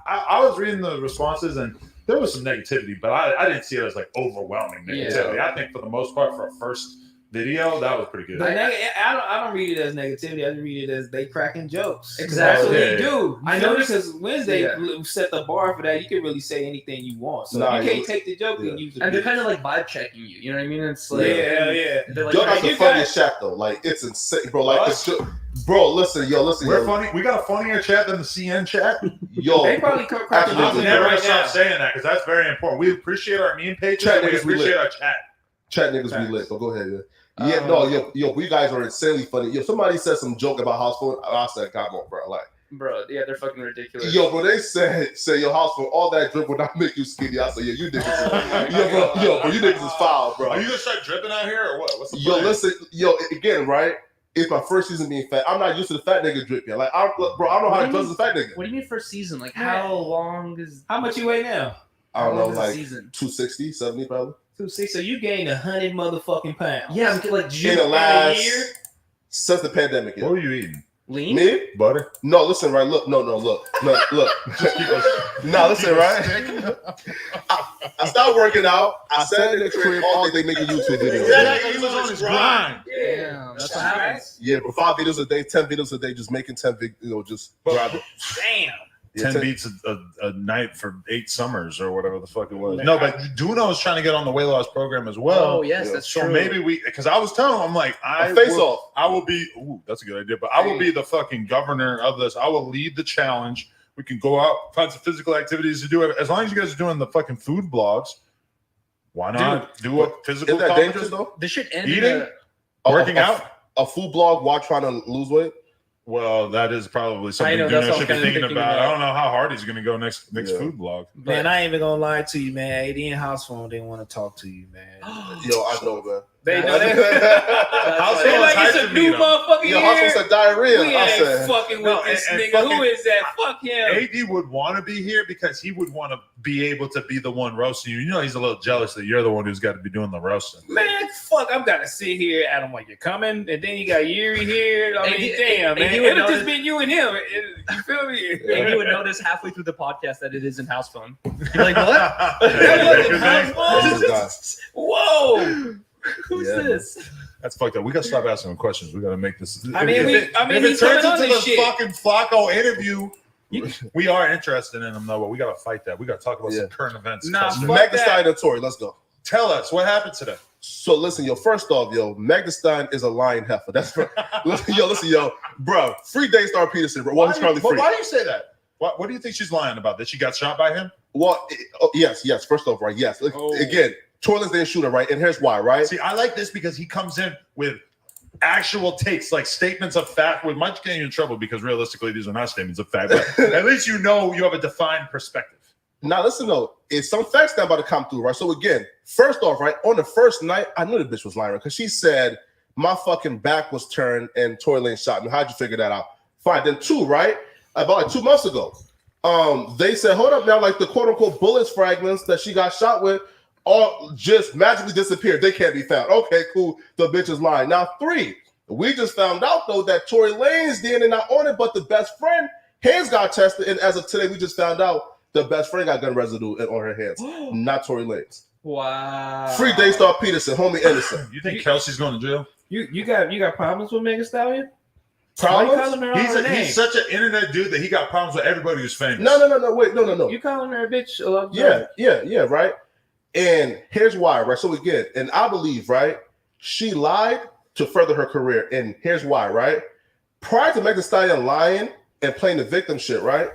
I was reading the responses and there was some negativity, but I didn't see it as like overwhelming negativity.
Yeah.
I think for the most part, for a first video, that was pretty good.
I don't read it as negativity. I just read it as they cracking jokes.
Exactly.
That's what
Yeah.
they do.
I
I know
noticed-
because Wednesday
Yeah.
set the bar for that. You can really say anything you want. So
Nah,
you can't
you-
take the joke
yeah.
and use it.
And they're kind of like vibe checking you. You know what I mean? It's like
yeah.
They're like,
Yo, that's
you
the funniest chat though. Like it's insane, bro. Like
Us?
bro, listen,
We're funny. We got a funnier chat than the CN chat.
yo.
They probably cracking
Absolutely.
I'm
jokes
never
right
gonna stop
now.
saying that because that's very important. We appreciate our meme pages.
Chat
And we
niggas, we
appreciate
lit.
our chat.
Chat niggas
Facts.
be lit, but go ahead. Yeah. Yeah, no, yo, you guys are insanely funny. Yo, somebody said some joke about house phone. I said, come on, bro. Like,
bro, yeah, they're fucking ridiculous.
Yo, bro, they say your house phone, all that drip will not make you skinny. I said, yo, you niggas, bro, you niggas is foul, bro.
Are you gonna start dripping out here or what? What's the
Yo,
plan?
listen, yo, again, right? It's my first season being fat. I'm not used to the fat nigga drip yet. Like, bro, I don't know how to dress as a fat nigga.
What do you mean first season? Like, how long is?
How much you weigh now?
I don't know,
long is the
like
season?
260, 70 probably.
260. So you gained 100 motherfucking pounds.
Yeah, like
In the last
year?
since the pandemic.
What were you eating?
lean.
Me?
Butter?
No, listen, right? Look. Now listen, right? I started working out. I sat in the crib all day making YouTube videos.
Yeah, he was on his grind.
Yeah, that's what happens.
Yeah, but 5 videos a day, 10 videos a day, just making 10 just driving.
Damn.
Yeah,
10 beats a night for 8 summers or whatever the fuck it was. No, but Duno is trying to get on the weight loss program as well.
Oh yes,
Yeah.
that's
So
true.
maybe because I was telling him, I'm like, I will be, ooh, that's a good idea, but I will be the fucking governor of this. I will lead the challenge. We can go out, find some physical activities to do it. As long as you guys are doing the fucking food blogs, why not do a physical
Isn't that
competition?
dangerous though?
This should end
Eating? Working out?
A food blog while trying to lose weight?
Well, that is probably something
know,
Duno
that's what
should be
I'm
thinking
thinking
about.
about.
I don't know how hard he's going to go next
Yeah.
food blog.
Man, I ain't even gonna lie to you, man. AD and house phone didn't want to talk to you, man.
Yo, I know, man.
They know
They
House
They
phone
like
is hyped
it's
to
a
meet
new
him.
motherfucker
Yo,
here.
hospital said diarrhea.
We
I
ain't
said,
fucking
No,
with this
and
nigga.
fucking-
Who is that? Fuck him.
AD would want to be here because he would want to be able to be the one roasting you. You know, he's a little jealous that you're the one who's got to be doing the roasting.
Man, fuck, I'm gonna sit here, Adam, like you're coming, and then you got Yuri here. I mean, damn,
and
man.
he would
It'll
know
just been you and him. You feel me?
And you would notice halfway through the podcast that it is in house phone. You're like, what?
That wasn't house
This
phone. Whoa.
Who's
Yeah,
this?
That's fucked up. We got to stop asking him questions. We got to make this.
I mean,
if it
he's
turns
coming on
into
this
the
shit.
fucking Flakko interview, we are interested in him, though, but we got to fight that. We got to talk about
Yeah.
some current events.
Nah,
Customer-
fuck
Meg Thee
that.
Stallion and Tory, let's go.
Tell us what happened today.
So listen, yo, first off, yo, Meg Thee Stallion is a lying heifer. That's listen, yo, bro, free Daystar Peterson, bro. Well, he's currently free.
Why do you say that? What do you think she's lying about? That she got shot by him?
Well, yes. First off, right, yes. Again, Tory Lanez didn't shoot her, right? And here's why, right?
See, I like this because he comes in with actual takes, like statements of fact. We might get you in trouble because realistically, these are not statements of fact. But at least you know you have a defined perspective.
Now, listen, though, it's some facts that about to come through, right? So again, first off, right, on the first night, I knew the bitch was lying because she said my fucking back was turned and Tory Lanez shot me. How'd you figure that out? Fine. Then 2, right? About like 2 months ago, they said, hold up now, like the quote unquote bullets fragments that she got shot with all just magically disappeared. They can't be found. Okay, cool. The bitch is lying. Now 3, we just found out though that Tory Lanez DNA not on it, but the best friend hands got tested, and as of today, we just found out the best friend got gun residue on her hands, not Tory Lanez.
Wow.
Free Daystar Peterson, homie innocent.
You think Kelsey's going to jail?
You got problems with Meg Thee Stallion?
Problems?
Why you calling her all her name?
He's such an internet dude that he got problems with everybody who's famous.
No, wait, no.
You calling her a bitch?
Yeah, right. And here's why, right? So again, and I believe, right, she lied to further her career, and here's why, right? Prior to Meg Thee Stallion lying and playing the victim shit, right?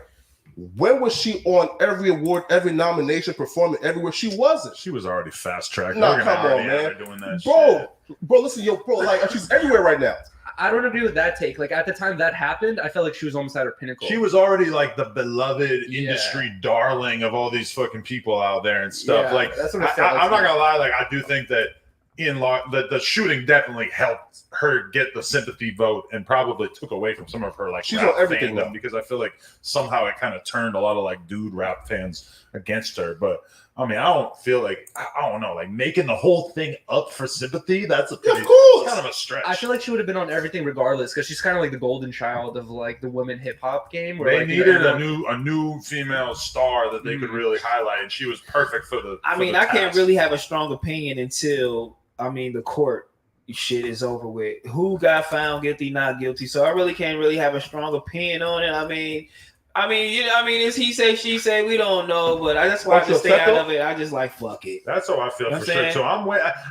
When was she on every award, every nomination, performing everywhere? She wasn't.
She was already fast tracked.
Nah, come on, man.
Doing that
Bro, listen, bro, like she's everywhere right now.
I don't agree with that take. Like at the time that happened, I felt like she was almost at her pinnacle.
She was already like the beloved industry darling of all these fucking people out there and stuff.
Yeah,
like,
that's what it felt like
I'm not
to me.
gonna lie. Like, I do think that the shooting definitely helped her get the sympathy vote and probably took away from some of her like
she's
rap
on everything
fandom
now.
because I feel like somehow it kind of turned a lot of like dude rap fans against her. But I mean, I don't feel like I don't know, like making the whole thing up for sympathy. That's a pretty,
Of course.
kind of a stretch.
I feel like she would have been on everything regardless because she's kind of like the golden child of like the women hip hop game. Where
They
like,
needed
everyone-
a new female star that they could really highlight, and she was perfect for the.
I
for
mean,
the
I can't
task.
really have a strong opinion until the court shit is over with. Who got found guilty, not guilty? So I really can't really have a strong opinion on it. I mean, it's he say, she say. We don't know, but that's why I just stay out of it. I just like fuck it.
That's how I feel
You know
for
what I'm
sure. So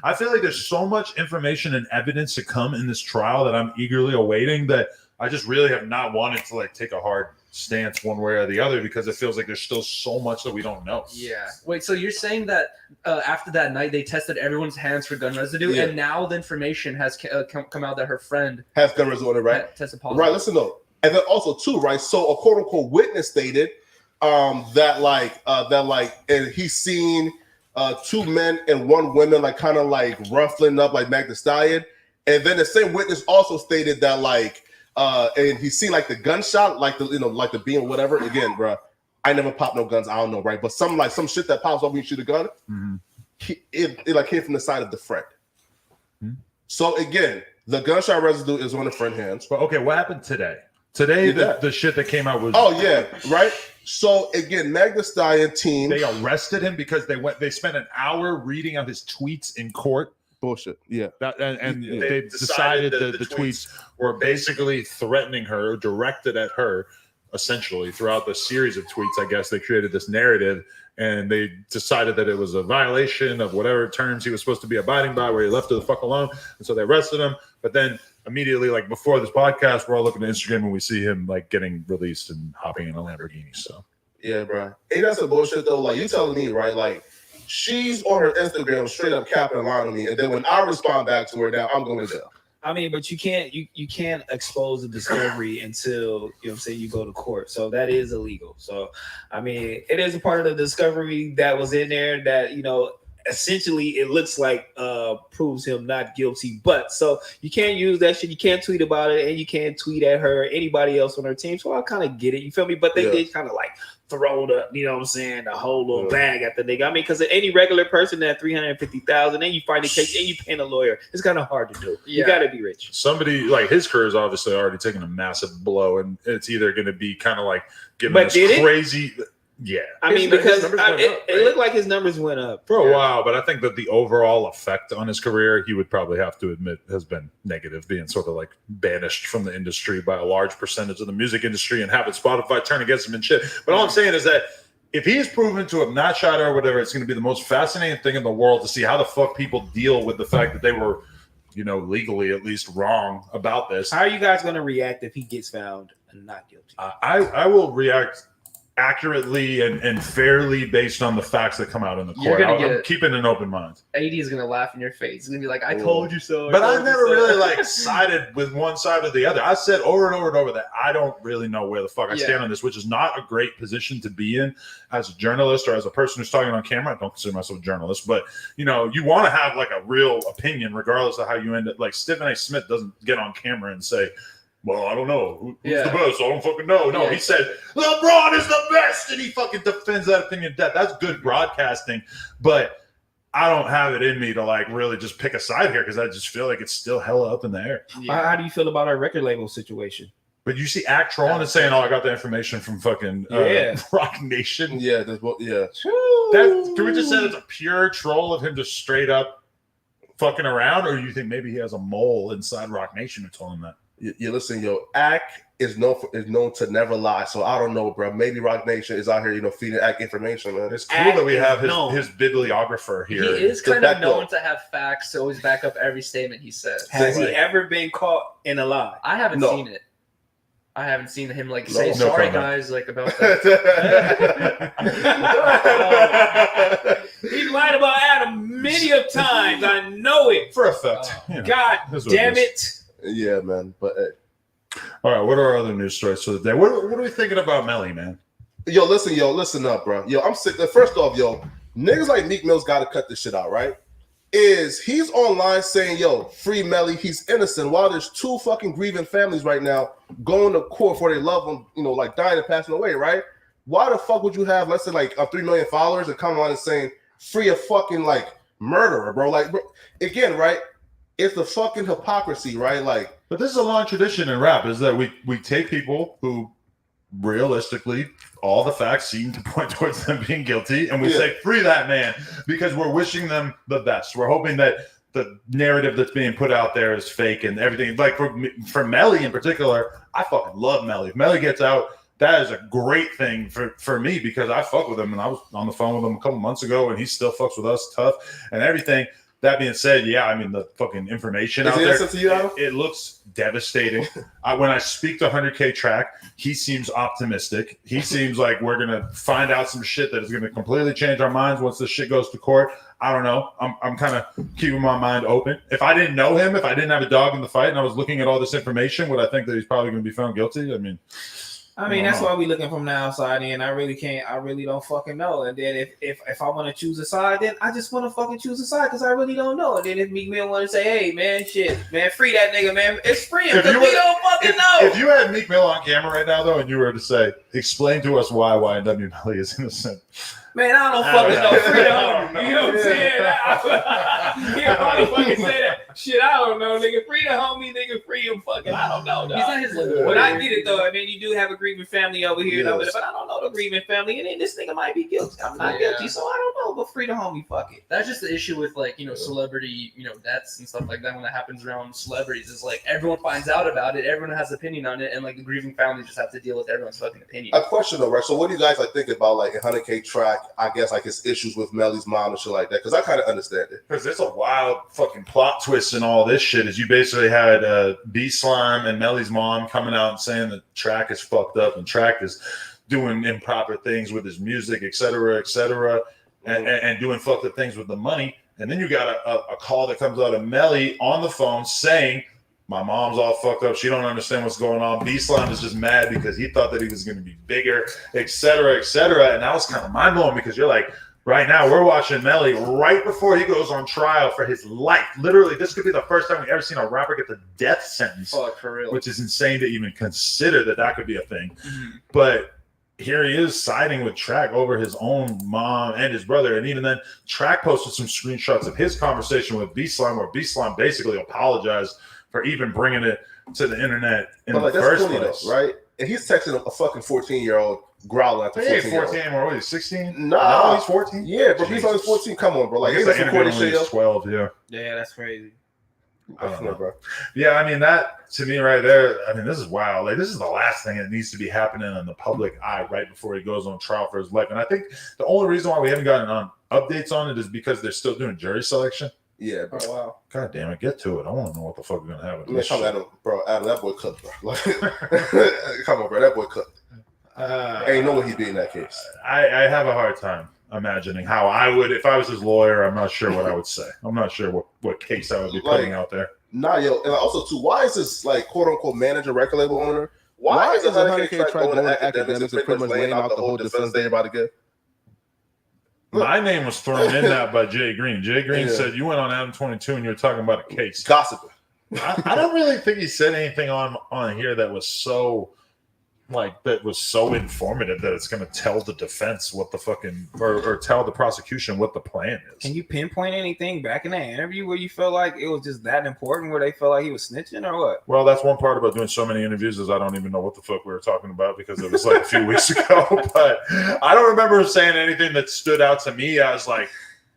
I feel like there's so much information and evidence to come in this trial that I'm eagerly awaiting that I just really have not wanted to like take a hard stance one way or the other because it feels like there's still so much that we don't know.
Yeah. Wait, so you're saying that after that night they tested everyone's hands for gun residue, and now the information has come out that her friend
has gun residue on it, right?
Tested positive.
Right. Listen though, and then also too, right? So a quote unquote witness stated and he's seen 2 men and 1 woman like kind of like ruffling up like Meg Thee Stallion, and then the same witness also stated that like and he's seen like the gunshot, like the like the beam or whatever. Again, bro, I never popped no guns. I don't know, right? But some shit that pops off when you shoot a gun, it like came from the side of the friend. So again, the gunshot residue is on the friend hands.
But okay, what happened today? Today, the shit that came out was
right. So again, Meg Thee Stallion team,
they arrested him because they spent an hour reading out his tweets in court.
Bullshit. Yeah.
They decided that the tweets were basically threatening her, directed at her, essentially throughout the series of tweets. I guess they created this narrative, and they decided that it was a violation of whatever terms he was supposed to be abiding by, where he left her the fuck alone, and so they arrested him. But then immediately, like before this podcast, we're all looking at Instagram and we see him like getting released and hopping in a Lamborghini. So
yeah, bro. Ain't that some bullshit though? Like you telling me, right? Like she's on her Instagram straight up capping and lying to me, and then when I respond back to her, now I'm going to jail.
I mean, but you can't expose the discovery until you go to court. So that is illegal. So I mean, it is a part of the discovery that was in there that essentially it looks like proves him not guilty. But so you can't use that shit. You can't tweet about it, and you can't tweet at her or anybody else on her team. So I kind of get it. You feel me? But they did kind of like throw the whole little bag at the nigga. I mean, because any regular person that $350,000, then you find a case and you paying a lawyer, it's kind of hard to do. You got to be rich.
Somebody like his career is obviously already taking a massive blow, and it's either going to be kind of like giving this crazy. Yeah,
I mean, because it looked like his numbers went up
for a while, but I think that the overall effect on his career, he would probably have to admit, has been negative, being sort of like banished from the industry by a large percentage of the music industry and having Spotify turn against him and shit. But all I'm saying is that if he is proven to have not shot her or whatever, it's going to be the most fascinating thing in the world to see how the fuck people deal with the fact that they were, legally at least wrong about this.
How are you guys going to react if he gets found not guilty?
I will react accurately and fairly based on the facts that come out in the court. I'm keeping an open mind.
80 is gonna laugh in your face. He's gonna be like, "I told you so."
But I never really like sided with one side or the other. I said over and over and over that I don't really know where the fuck I stand on this, which is not a great position to be in as a journalist or as a person who's talking on camera. I don't consider myself a journalist, but you want to have like a real opinion regardless of how you end up. Like Stephen A. Smith doesn't get on camera and say, well, I don't know. Who's the best? I don't fucking know. No, he said, LeBron is the best, and he fucking defends that opinion. That's good broadcasting, but I don't have it in me to like really just pick a side here because I just feel like it's still hella up in the air.
Yeah. How do you feel about our record label situation?
But you see Act trolling and saying, I got the information from fucking Rock Nation.
Yeah,
can we just say it's a pure troll of him just straight up fucking around, or do you think maybe he has a mole inside Rock Nation who told him that?
Listen, Ack is known to never lie. So I don't know, bro. Maybe Rock Nation is out here, feeding Ack information, man.
It's cool that we have his bibliographer here.
He is kind of known to have facts to always back up every statement he says.
Has he ever been caught in a lie?
I haven't seen it. I haven't seen him say sorry, guys, like about that.
He's lied about Adam many of times. I know it
for effect.
God damn it.
Yeah, man. But
all right, what are our other news stories for the day? What are we thinking about Melly, man?
Listen up, bro. I'm sick. First off, niggas like Meek Mill's got to cut this shit out, right? He's online saying, free Melly, he's innocent, while there's 2 fucking grieving families right now going to court for their loved one, like dying and passing away, right? Why the fuck would you have, let's say, like 3 million followers and come on and saying free a fucking like murderer, bro? Like, bro, again, right? It's the fucking hypocrisy, right? Like,
but this is a long tradition in rap, is that we take people who realistically all the facts seem to point towards them being guilty, and we say free that man because we're wishing them the best. We're hoping that the narrative that's being put out there is fake and everything. Like for Melly in particular, I fucking love Melly. If Melly gets out, that is a great thing for me because I fuck with him, and I was on the phone with him a couple months ago, and he still fucks with us tough and everything. that being said, yeah, I mean the fucking information out there, it looks devastating. When I speak to 100K Track, he seems optimistic. He seems like we're gonna find out some shit that is gonna completely change our minds once this shit goes to court. I don't know. I'm kind of keeping my mind open. If I didn't know him, if I didn't have a dog in the fight, and I was looking at all this information, would I think that he's probably going to be found guilty? I mean,
that's why we looking from the outside in. I really don't fucking know. And then if I want to choose a side, then I just want to fucking choose a side because I really don't know. And then if Meek Mill want to say, hey man, shit, man, free that nigga, man, it's free him because we don't fucking know.
If you had Meek Mill on camera right now though, and you were to say, explain to us why YNW Melly is innocent.
Man, I don't fucking know. Free the homie. You know what I'm saying? I don't fucking say that. Shit, I don't know, nigga. Free the homie, nigga. Free him, fucking. I don't know, dog. He's not his lawyer. But I get it though. I mean, you do have a grieving family over here, but I don't know the grieving family. And then this nigga might be guilty. I'm not guilty, so I don't know. But free the homie, fuck it.
That's just the issue with like celebrity, deaths and stuff like that. When that happens around celebrities, is like everyone finds out about it, everyone has an opinion on it, and like the grieving family just have to deal with everyone's fucking opinion.
A question though, right? So, what do you guys like think about like 100K Track? I guess like his issues with Melly's mom and shit like that, because I kind of understand it.
Because there's a wild fucking plot twist in all this shit. Is you basically had B Slime and Melly's mom coming out and saying that Track is fucked up and Track is doing improper things with his music, et cetera, and doing fucked up things with the money. And then you got a call that comes out of Melly on the phone saying, my mom's all fucked up. She don't understand what's going on. B Slime is just mad because he thought that he was going to be bigger, et cetera, et cetera. And that was kind of mind blowing because you're like, right now we're watching Melly right before he goes on trial for his life. Literally, this could be the first time we've ever seen a rapper get the death sentence.
Fuck, for real.
Which is insane to even consider that could be a thing.
Mm-hmm.
But here he is siding with Track over his own mom and his brother. And even then, Track posted some screenshots of his conversation with B Slime, where B Slime basically apologized for even bringing it to the internet in the first place.
Though, right? And he's texting a fucking 14-year-old growling at the
14 anymore. What is he, 16?
Nah.
No, he's 14?
Yeah, but he's only 14. Come on, bro. Like, he's recording shit.
He's 12, yeah.
Yeah, that's crazy.
I don't know, bro. Yeah, I mean, that, to me right there, I mean, this is wild. Like, this is the last thing that needs to be happening in the public eye right before he goes on trial for his life. And I think the only reason why we haven't gotten on updates on it is because they're still doing jury selection.
Yeah, bro.
Oh, wow.
God damn it, get to it. I want to know what the fuck we're gonna have.
Adam, that boy cooked, bro. Like, come on, bro, that boy cooked. Ain't no way he'd be in that case.
I have a hard time imagining how I would, if I was his lawyer. I'm not sure what I would say. I'm not sure what case I would be putting out there.
Nah, yo, and also too, why is this like quote unquote manager, record label owner? Why is 100K Track going to academics and pretty much laying out the whole defense they about to get?
My name was thrown in that by Jay Green. Jay Green said you went on Adam 22 and you're talking about a case.
Gossiping.
I don't really think he said anything on here that was so informative that it's going to tell the defense what the fucking or tell the prosecution what the plan is.
Can you pinpoint anything back in that interview where you felt like it was just that important, where they felt like he was snitching or what?
Well, that's one part about doing so many interviews is I don't even know what the fuck we were talking about because it was like a few weeks ago. But I don't remember him saying anything that stood out to me. I was like,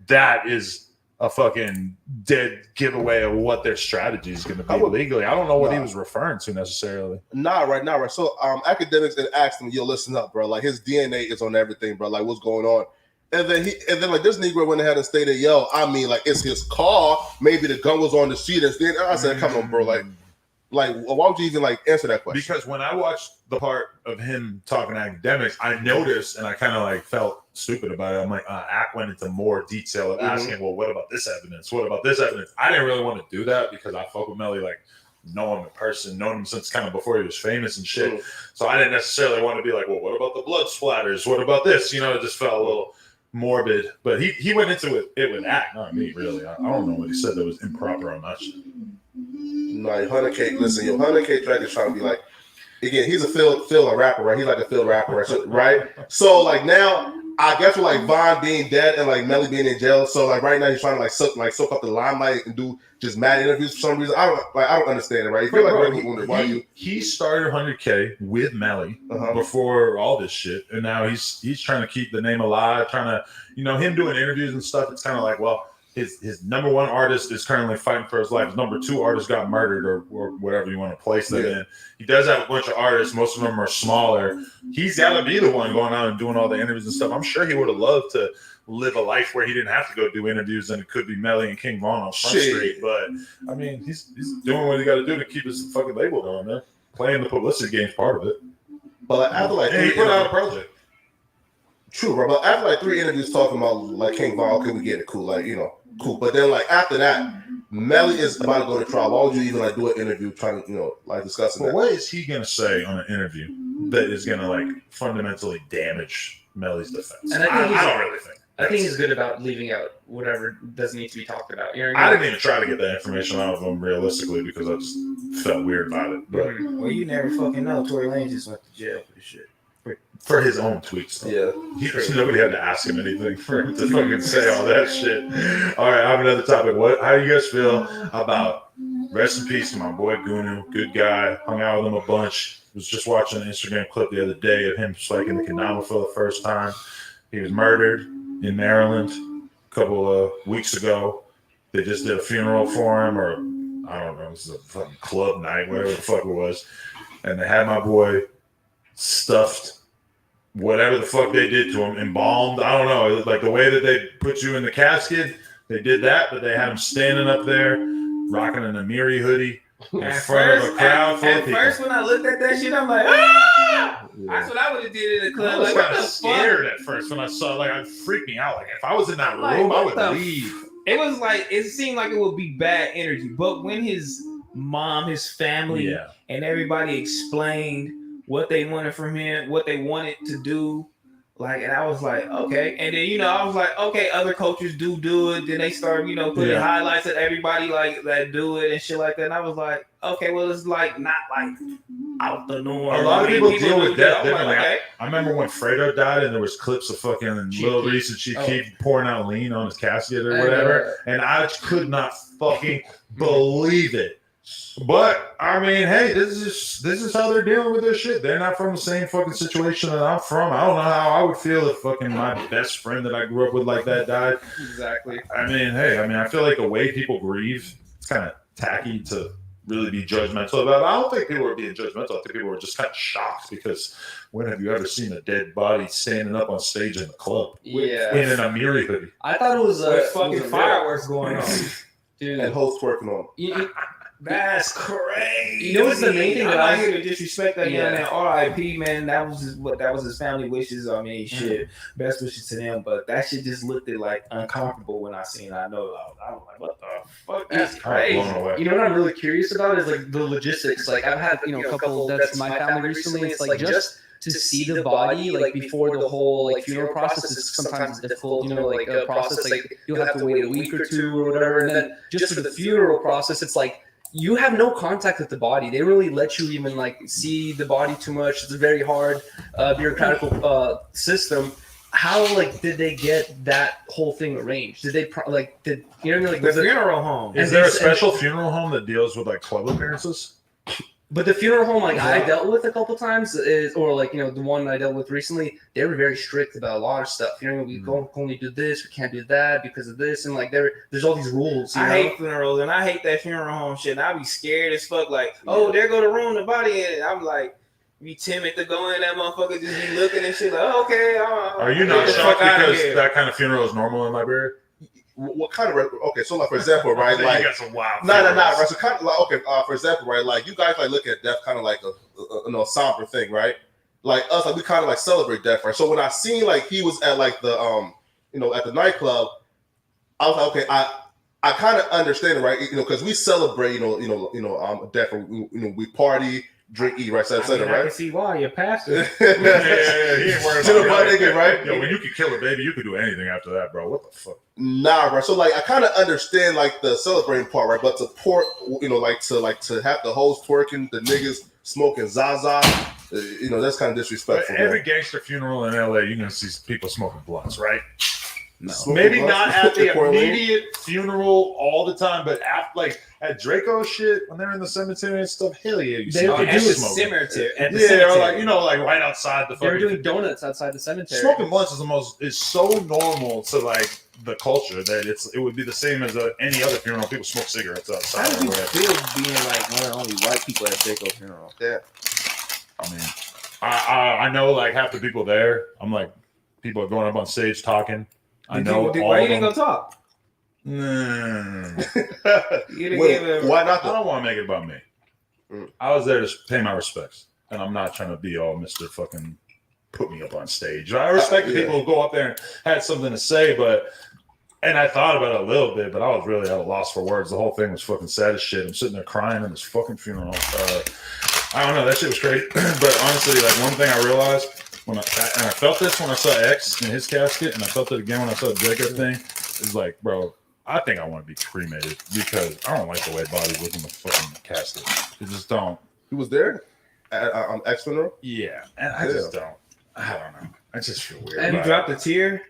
that is a fucking dead giveaway of what their strategy is going to be legally. I don't know what he was referring to necessarily.
Nah, right. So academics had asked him, yo, listen up, bro. Like his DNA is on everything, bro. Like what's going on? And then like this Negro went ahead and stated, yo, I mean, like it's his car. Maybe the gun was on the seat. And I said, come on, bro. Like, why would you even like answer that question?
Because when I watched the part of him talking to academics, I noticed and I kind of like felt stupid about it. I'm like, Ack went into more detail of asking, well, what about this evidence? What about this evidence? I didn't really want to do that because I fuck with Melly, like, know him in person, known him since kind of before he was famous and shit. So I didn't necessarily want to be like, well, what about the blood splatters? What about this? You know, it just felt a little morbid. But he went into it with Ack, not me, really. I don't know what he said that was improper on that shit.
No, 100K. Listen, your 100K Track is trying to be like, again, he's a field rapper, right? He's like a field rapper, right? So like now, I guess with like Von being dead and like Melly being in jail, so like right now he's trying to soak up the limelight and do just mad interviews for some reason. I don't understand it, right? You feel like
he started 100K with Melly before all this shit, and now he's trying to keep the name alive, trying to him doing interviews and stuff. It's kind of like, well, his number one artist is currently fighting for his life. His number two artist got murdered or whatever you want to place that in. He does have a bunch of artists. Most of them are smaller. He's got to be the one going out and doing all the interviews and stuff. I'm sure he would have loved to live a life where he didn't have to go do interviews, and it could be Melly and King Von on Front Street. But I mean, he's doing what he got to do to keep his fucking label going, man. Playing the publicity game's part of it.
But like, after like
he put out a project.
True, bro. But after like 3 interviews talking about like King Von, okay, we get it, cool, like cool. But then like after that, Melly is about to go to trial. Why would you even like do an interview trying to like discussing
But
that?
what is he gonna say on an interview that is gonna like fundamentally damage Melly's defense?
And I
don't really think.
I think he's good about leaving out whatever doesn't need to be talked about. You know what
I
I mean?
didn't even try to get that information out of him realistically because I just felt weird about it. But
Well, you never fucking know. Tory Lanez just went to jail for this shit.
for his own tweets, though.
Yeah.
Nobody had to ask him anything for him to fucking say all that shit. All right, I have another topic. How do you guys feel about rest in peace to my boy Gunu? Good guy. Hung out with him a bunch. Was just watching an Instagram clip the other day of him striking the Kendama for the first time. He was murdered in Maryland a couple of weeks ago. They just did a funeral for him, or I don't know, this is a fucking club night, whatever the fuck it was. And they had my boy stuffed, whatever the fuck they did to him, embalmed. I don't know. It was like the way that they put you in the casket, they did that, but they had him standing up there, rocking an Amiri hoodie in front of a crowd full of people.
At first, when I looked at that shit, I'm like, ah! That's what I would have did in the club.
I was
Like, what
kind
the
of scared at first when I saw, like, it freaked me out. Like, if I was in that room, I would leave.
It was like, it seemed like it would be bad energy. But when his mom, his family, and everybody explained what they wanted from him, what they wanted to do, like, and I was like, okay. And then, I was like, okay, other coaches do it. Then they start, putting highlights of everybody like that do it and shit like that. And I was like, okay, well, it's like not like out the norm.
A lot of people deal with death
that.
differently.
Like, okay.
I remember when Fredo died and there was clips of fucking Lil Reese and Chief Keef pouring out lean on his casket or whatever. And I could not fucking believe it. But I mean, hey, this is how they're dealing with this shit. They're not from the same fucking situation that I'm from. I don't know how I would feel if fucking my best friend that I grew up with like that died.
Exactly.
I mean, hey, I feel like the way people grieve, it's kind of tacky to really be judgmental about it. I don't think people were being judgmental. I think people were just kind of shocked because when have you ever seen a dead body standing up on stage in the club in an Amiri hoodie?
I thought it was
fucking fireworks going on,
dude, and hoes twerking on.
That's crazy.
You know what's the main thing that
I'm not here to disrespect that young man. R.I.P. man. That was his family wishes. I mean, shit, best wishes to them. But that shit just looked like uncomfortable when I seen it. I know. I was like, what the fuck? That's crazy.
You know what I'm really curious about is like the logistics. Like I've had a couple of deaths in my family recently. It's like just to see the body like before the whole like funeral process is sometimes difficult. Like a process like you'll have to wait a week or two or whatever, and then just for the funeral process, it's like you have no contact with the body. They really let you even like see the body too much. It's a very hard bureaucratical system. How did they get that whole thing arranged? Did they the
funeral home?
Is there a special funeral home that deals with like club appearances?
But the funeral home, I dealt with a couple times, the one I dealt with recently, they were very strict about a lot of stuff. We can only do this, we can't do that because of this, and there's all these rules.
I hate funerals, and I hate that funeral home shit. And I be scared as fuck. Like, there go the room, the body in it. I'm like, be timid to go in that motherfucker, just be looking and shit. Like, okay,
are you not shocked because that kind of funeral is normal in Liberia?
What kind of so like for example, right? Like
you got some wild
right? So kind of like for example, right? Like you guys look at death kind of like a somber thing, right? Like us, we kind of celebrate death, right? So when I seen he was at the at the nightclub, I was like, okay, I kind of understand it, right? Because we celebrate, death, we party, drink, eat, right? Etc. Right?
I can see why you're pastor.
He ain't worried about it,
right?
Yo, when you could kill a baby, you could do anything after that, bro. What the fuck?
Nah, bro. So I kind of understand the celebrating part, right? But to to have the hoes twerking, the niggas smoking Zaza, that's kind of disrespectful.
But every gangster funeral in LA, you're gonna see people smoking blunts, right?
No.
Maybe not at the immediate funeral all the time, but after, at Draco shit, when they're in the cemetery and stuff, hell yeah, you see
at the cemetery. At the cemetery.
or right outside the.
They were doing donuts outside the cemetery.
Smoking blunts is so normal to the culture that it would be the same as any other funeral. People smoke cigarettes outside.
How do you feel being one of the only white people at Draco's funeral?
Yeah,
I mean, I know half the people there. I'm like, people are going up on stage talking. I know
Why you didn't go talk?
Nah.
You didn't give him.
Why not?
I don't want to make it about me. I was there to pay my respects, and I'm not trying to be all Mr. fucking put me up on stage. I respect the people who go up there and had something to say, and I thought about it a little bit, but I was really at a loss for words. The whole thing was fucking sad as shit. I'm sitting there crying in this fucking funeral. I don't know, that shit was crazy. But honestly, like one thing I realized and I felt this when I saw X in his casket, and I felt it again when I saw the Jacob thing, is like, bro, I think I want to be cremated because I don't like the way bodies look in the fucking casket. I just don't.
He was there on X funeral?
Yeah, and I just don't. I don't know. I just feel weird.
And you dropped a tear?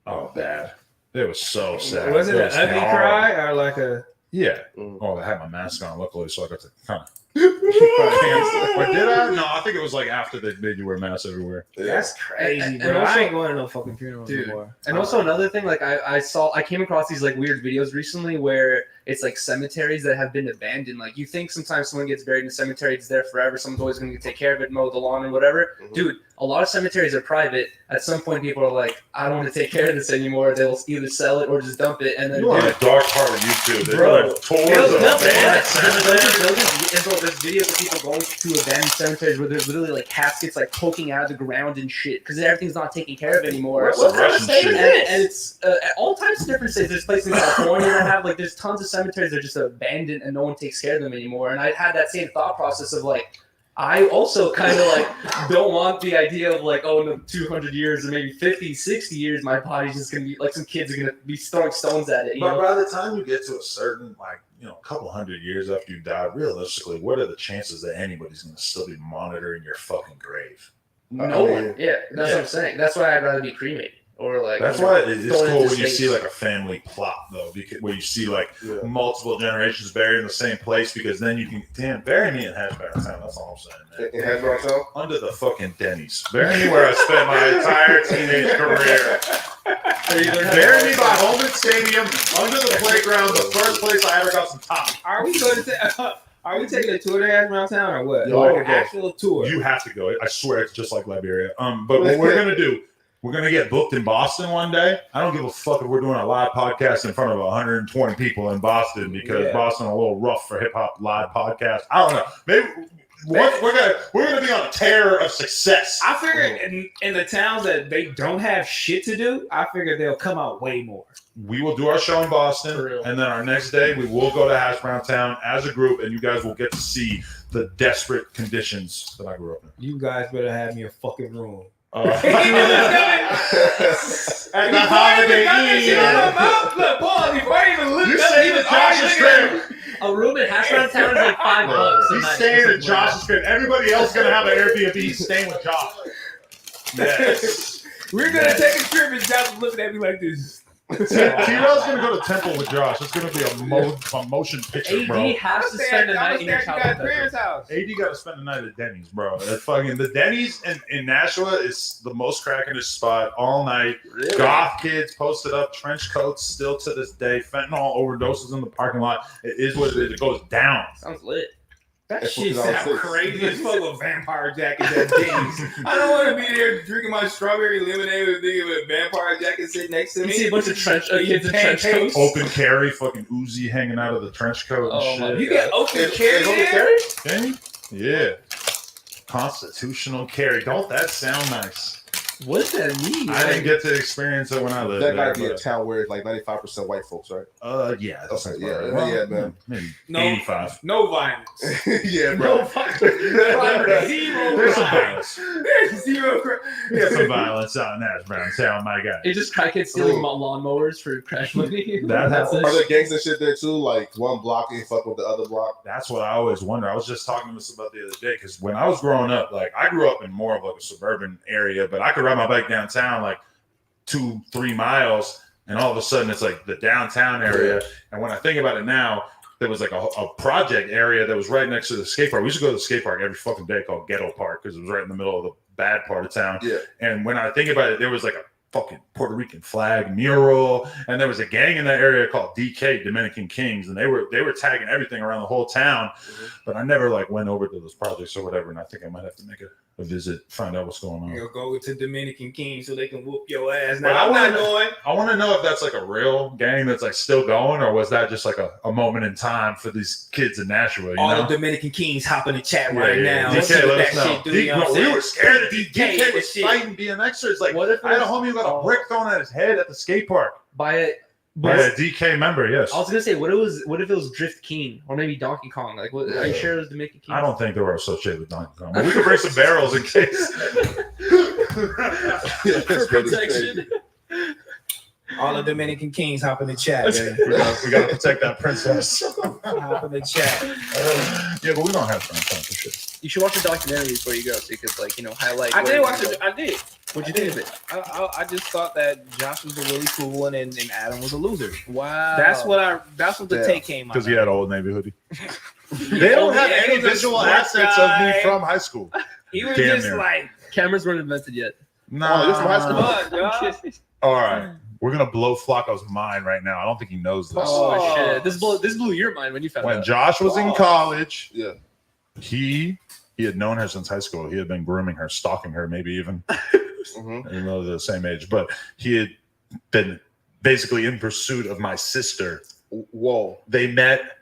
Oh, bad. It was so sad.
Was it an ugly cry or like a?
Yeah. Oh, I had my mask on, luckily, so I got to kind of. Or did I? No, I think it was like after they made you wear masks everywhere.
That's crazy,
and
bro.
also,
I ain't going to no fucking funeral anymore.
And also another thing, like I came across these like weird videos recently where it's like cemeteries that have been abandoned. Like you think sometimes someone gets buried in a cemetery, it's there forever. Someone's always going to take care of it, mow the lawn and whatever. Dude, a lot of cemeteries are private. At some point, people are like, I don't want to take care of this anymore. They'll either sell it or just dump it. And then
you're on a dark part of YouTube. They
bro,
like tours of abandoned
cemeteries. There's videos of people going to abandoned cemeteries where there's literally like caskets like poking out of the ground and shit because everything's not taken care of anymore.
What kind of state is this?
And it's at all types of different states. There's places in California that have like there's tons of cemeteries that are just abandoned and no one takes care of them anymore. And I had that same thought process of like, I also kind of like don't want the idea of like, oh, in 200 years or maybe 50, 60 years, my body's just going to be like some kids are going to be throwing stones at it. You
but
know?
by the time you get to a certain, like, you know, a couple hundred years after you die, realistically, what are the chances that anybody's going to still be monitoring your fucking grave?
No one. Yeah, that's what I'm saying. That's why I'd rather be cremated. Or like
that's why it's cool when you see like a family plot though, because where you see like multiple generations buried in the same place, because then you can bury me in Hashback Town. That's all I'm saying, man.
In Hashback Town?
Under the fucking Denny's. Bury me where I spent my entire teenage career. Bury me by Holman Stadium, under the playground, the first place I ever got some top.
Are we going to? Are we taking a tour to Hashback Town or what?
Yo,
like an actual tour?
You have to go. I swear it's just like Liberia. But what we're gonna do. We're going to get booked in Boston one day. I don't give a fuck if we're doing a live podcast in front of 120 people in Boston, because Boston a little rough for hip hop live podcast. I don't know. Maybe we're gonna be on a tear of success.
I figure in the towns that they don't have shit to do, I figure they'll come out way more.
We will do our show in Boston, and then our next day we will go to Hash Brown Town as a group, and you guys will get to see the desperate conditions that I grew up in.
You guys better have me a fucking room.
And the Holiday Inn.
Look, Paul, before I even look
You
up,
staying in Josh's crib.
a room in Hash Brown Town is like $5.
He's staying in Josh's crib. Everybody else gonna have an Airbnb. He's staying with Josh. Yes.
We're gonna take a trip, and Josh is looking at me like this.
T-Rell's gonna go to Temple with Josh. It's gonna be a motion picture, bro.
AD has to spend the night in your
parents' house.
AD got to spend the night at Denny's, bro. That's fucking the Denny's in Nashua is the most crackinest spot all night.
Really?
Goth kids posted up, trench coats still to this day. Fentanyl overdoses in the parking lot. It is what it is. It goes down.
Sounds lit.
That
That's
shit
what
sounds
I'm
crazy as fuck with vampire jackets at Denny's. I don't want to be there drinking my strawberry lemonade with a nigga with a vampire jacket sitting next to me.
You see a bunch of kids in trench coats.
Open carry, fucking Uzi hanging out of the trench coat and shit.
You get open carry there?
Can you? Yeah. Constitutional carry. Don't that sound nice?
What does that mean?
I didn't get to experience it when I lived
That
there.
gotta be a town where it's like 95% white folks, right?
Yeah.
Okay, yeah,
right.
yeah, man.
Maybe
No.
85.
No violence.
Yeah, bro.
Zero
There's some
crime.
violence.
There's zero crime.
There's some violence out in Ash Brown Town, my guy.
It's just crackheads stealing lawnmowers for crash money.
That's
Are there gangs and shit there too? Like one block ain't fuck with the other block?
That's what I always wonder. I was just talking to this about the other day, because when I was growing up, like I grew up in more of like a suburban area, but I could ride my bike downtown like 2-3 miles, and all of a sudden it's like the downtown area. And when I think about it now, there was like a project area that was right next to the skate park. We used to go to the skate park every fucking day, called Ghetto Park, because it was right in the middle of the bad part of town.
Yeah.
And when I think about it, there was like a fucking Puerto Rican flag mural, and there was a gang in that area called DK, Dominican Kings, and they were tagging everything around the whole town. But I never like went over to those projects or whatever, and I think I might have to make a a visit, find out what's going on.
You'll go to Dominican King so they can whoop your ass.
But
Now, I'm not
wanna-
going.
I want to know if that's like a real gang that's like still going, or was that just like a moment in time for these kids in Nashua? You
All
know?
the Dominican Kings hop in the chat
Yeah,
right
yeah.
now.
DK,
Let's see what
let
that
us know.
shit do, you know what I'm
We
saying?
were scared of DK.
DK
DK
was
was
shit.
fighting BMXers. Like,
What if
I had a
it's-
homie who got a brick thrown at his head at the skate park.
By it.
By a DK member, yes.
I was gonna say, what if it was Drift King or maybe Donkey Kong? Like, what? Are you sure it was Dominican King?
I don't think they were associated with Donkey Kong. But we could bring some barrels in case.
For protection.
All the Dominican Kings hop in the chat, man.
we gotta protect that princess.
Hop in the chat.
Yeah, but we don't have time for shit.
You should watch the documentary before you go, so you could highlight.
I
where
did
you
watch
wanna
it.
go.
I did.
What'd you think of it?
I just thought that Josh was a really cool one and Adam was a loser.
Wow.
That's what the take came out.
Because he had an Old Navy hoodie.
They
They don't have
he
any
was a
visual
smart
assets of me
guy.
from high school.
He was
Damn
just
near.
like,
Cameras weren't invented yet.
Nah.
this from high school?
what, Josh?
All right. We're gonna blow Flacco's mind right now. I don't think he knows this.
Oh, shit! This blew your mind when you found
When
out.
Josh was in college,
Yeah.
he had known her since high school. He had been grooming her, stalking her, maybe even,
Mhm.
even though they're the same age. But he had been basically in pursuit of my sister.
Whoa.
They met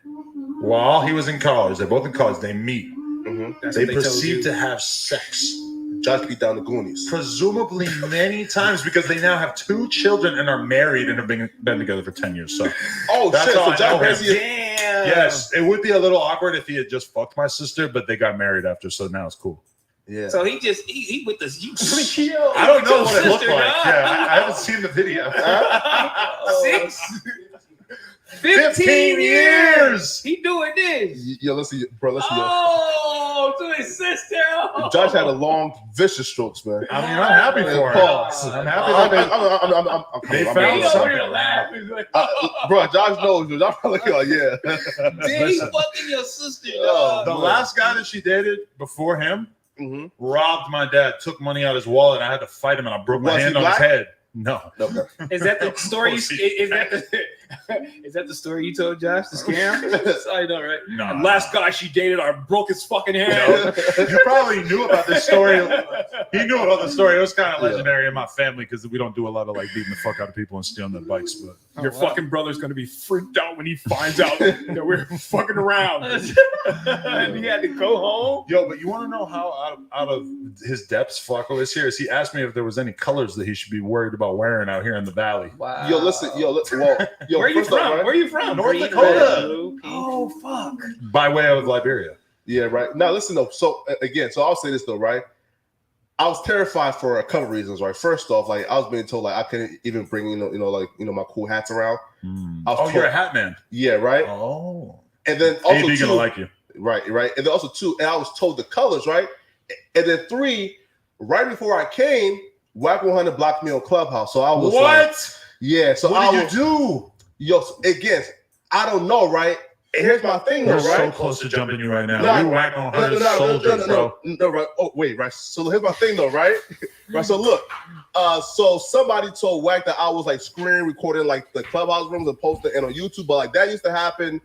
while he was in college. They're both in college. They meet.
Mm-hmm.
That's
They
what told
proceed
you.
to have sex.
Josh beat down the Goonies.
Presumably many times because they now have 2 children and are married and have been together for 10 years. So
Oh
That's
shit!
all
So
I
Josh
know him.
Ramsey.
Damn.
yes, it would be a little awkward if he had just fucked my sister, but they got married after, so now it's cool.
Yeah.
So he just he with this. You
I don't know what it looked
Sister,
like.
huh?
Yeah, I haven't seen the video.
15
years.
He doing this.
Yo, listen, bro. Listen,
Oh, to his sister.
yo. Josh had a long, vicious strokes, man.
I mean, I'm happy for him.
Pause.
I'm happy that
They
They found
He
something.
over here laughing. Like,
bro. Josh knows. Josh probably like, yeah.
damn, he
Listen.
fucking your sister,
Yo,
dog.
The last guy that she dated before him
Mm-hmm.
robbed my dad, took money out of his wallet, and I had to fight him, and I broke my
Was he
hand on his
black?
head. No.
Okay.
Is that the story?
Of course he-
Is that the story you told Josh? The scam?
I know, right?
No.
Last guy she dated, I broke his fucking hand.
You probably knew about this story. He knew about the story. It was kind of
Yeah.
legendary in my family because we don't do a lot of like beating the fuck out of people and stealing their bikes. But
Your fucking brother's gonna be freaked out when he finds out that we're fucking around. And he had to go home.
yo, but you want to know how out of his depths Flacco is here? Is he asked me if there was any colors that he should be worried about wearing out here in the valley.
Wow.
Yo, listen. Yo, listen. Well, yo,
Where are you
first off,
from?
right?
Where are you from?
North
Green,
Dakota.
red, blue, pink.
Oh fuck.
By way of Liberia.
Yeah, right. Now, listen though. So again, so I'll say this though, right? I was terrified for a couple reasons, right? First off, like I was being told like I couldn't even bring my cool hats around. I was
Oh,
told-
you're a hat man.
Yeah, right.
Oh.
And then also
AB gonna
two,
like you.
right, and then also 2, and I was told the colors, right? And then 3, right before I came, Whack 100 blocked me on Clubhouse, so I was like, yeah. So
What
I
did you do?
Yo, so again, I don't know, right? And here's my thing, though,
We're so
right?
close to jumping you right now.
No,
We whack on 100 soldiers, bro.
No, right. Oh, wait, right. So here's my thing, though, right? Right. So look, so somebody told Wack that I was like screen recording like the Clubhouse rooms and posting it on YouTube, but like that used to happen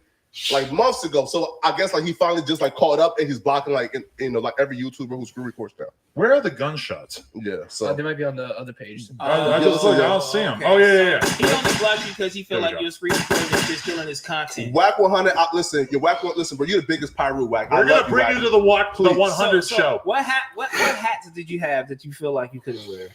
like months ago. So I guess like he finally just like caught up and he's blocking like like every YouTuber who screen records now.
Where are the gunshots?
Yeah. So
They might be on the other page.
I
yeah,
just look,
yeah.
I don't see them.
Okay,
Oh, yeah.
He only blocked you because he feel
There we
like
go.
you're screen recording and just killing his content.
Whack 100. Listen, listen, bro. You're the biggest Pyro Whack.
We're going to bring you to the Wack, the
Please.
100
So,
show.
What hats did you have that you feel like you couldn't wear?